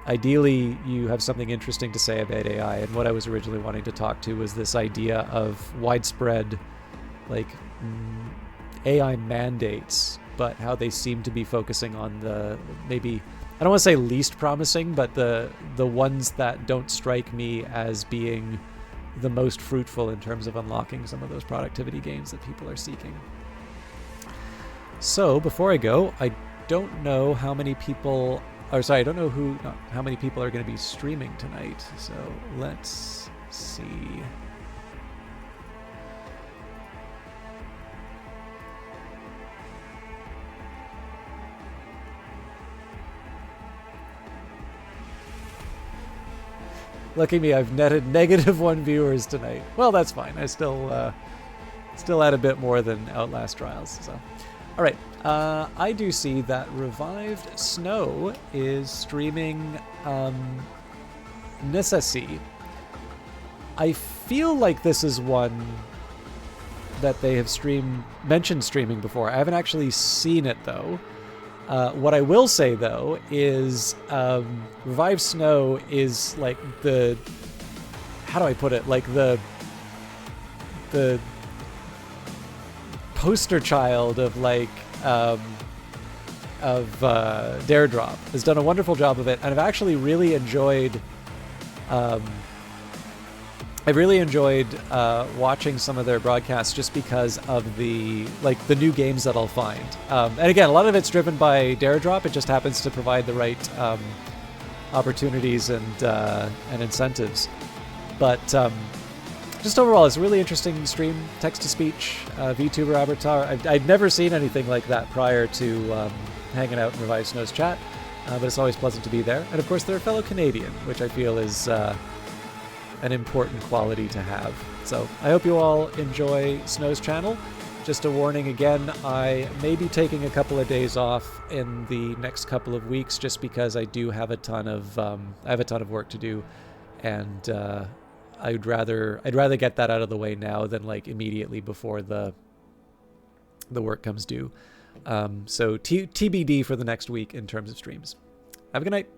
ideally you have something interesting to say about AI. And what I was originally wanting to talk to was this idea of widespread like AI mandates, but how they seem to be focusing on the maybe, I don't want to say least promising, but the ones that don't strike me as being the most fruitful in terms of unlocking some of those productivity gains that people are seeking. So before I go, I don't know how many people, or sorry, I don't know how many people are going to be streaming tonight. So let's see. Lucky me, I've netted -1 viewers tonight. Well, that's fine. I still had a bit more than Outlast Trials. So, all right. I do see that Revived Snow is streaming Necessity. I feel like this is one that they have mentioned streaming before. I haven't actually seen it though. What I will say though is Revive Snow is like how do I put it? Like the poster child of like Dare Drop. Has done a wonderful job of it, and I've actually really enjoyed watching some of their broadcasts just because of the new games that I'll find. And again, a lot of it's driven by Dare Drop. It just happens to provide the right opportunities and incentives. But just overall, it's a really interesting stream, text-to-speech, VTuber avatar. I'd never seen anything like that prior to hanging out in Revive Snow's chat, but it's always pleasant to be there. And of course, they're a fellow Canadian, which I feel is an important quality to have. So I hope you all enjoy Snow's channel. Just a warning again, I may be taking a couple of days off in the next couple of weeks just because I do have a ton of work to do, and I'd rather get that out of the way now than like immediately before the work comes due. So TBD for the next week in terms of streams. Have a good night.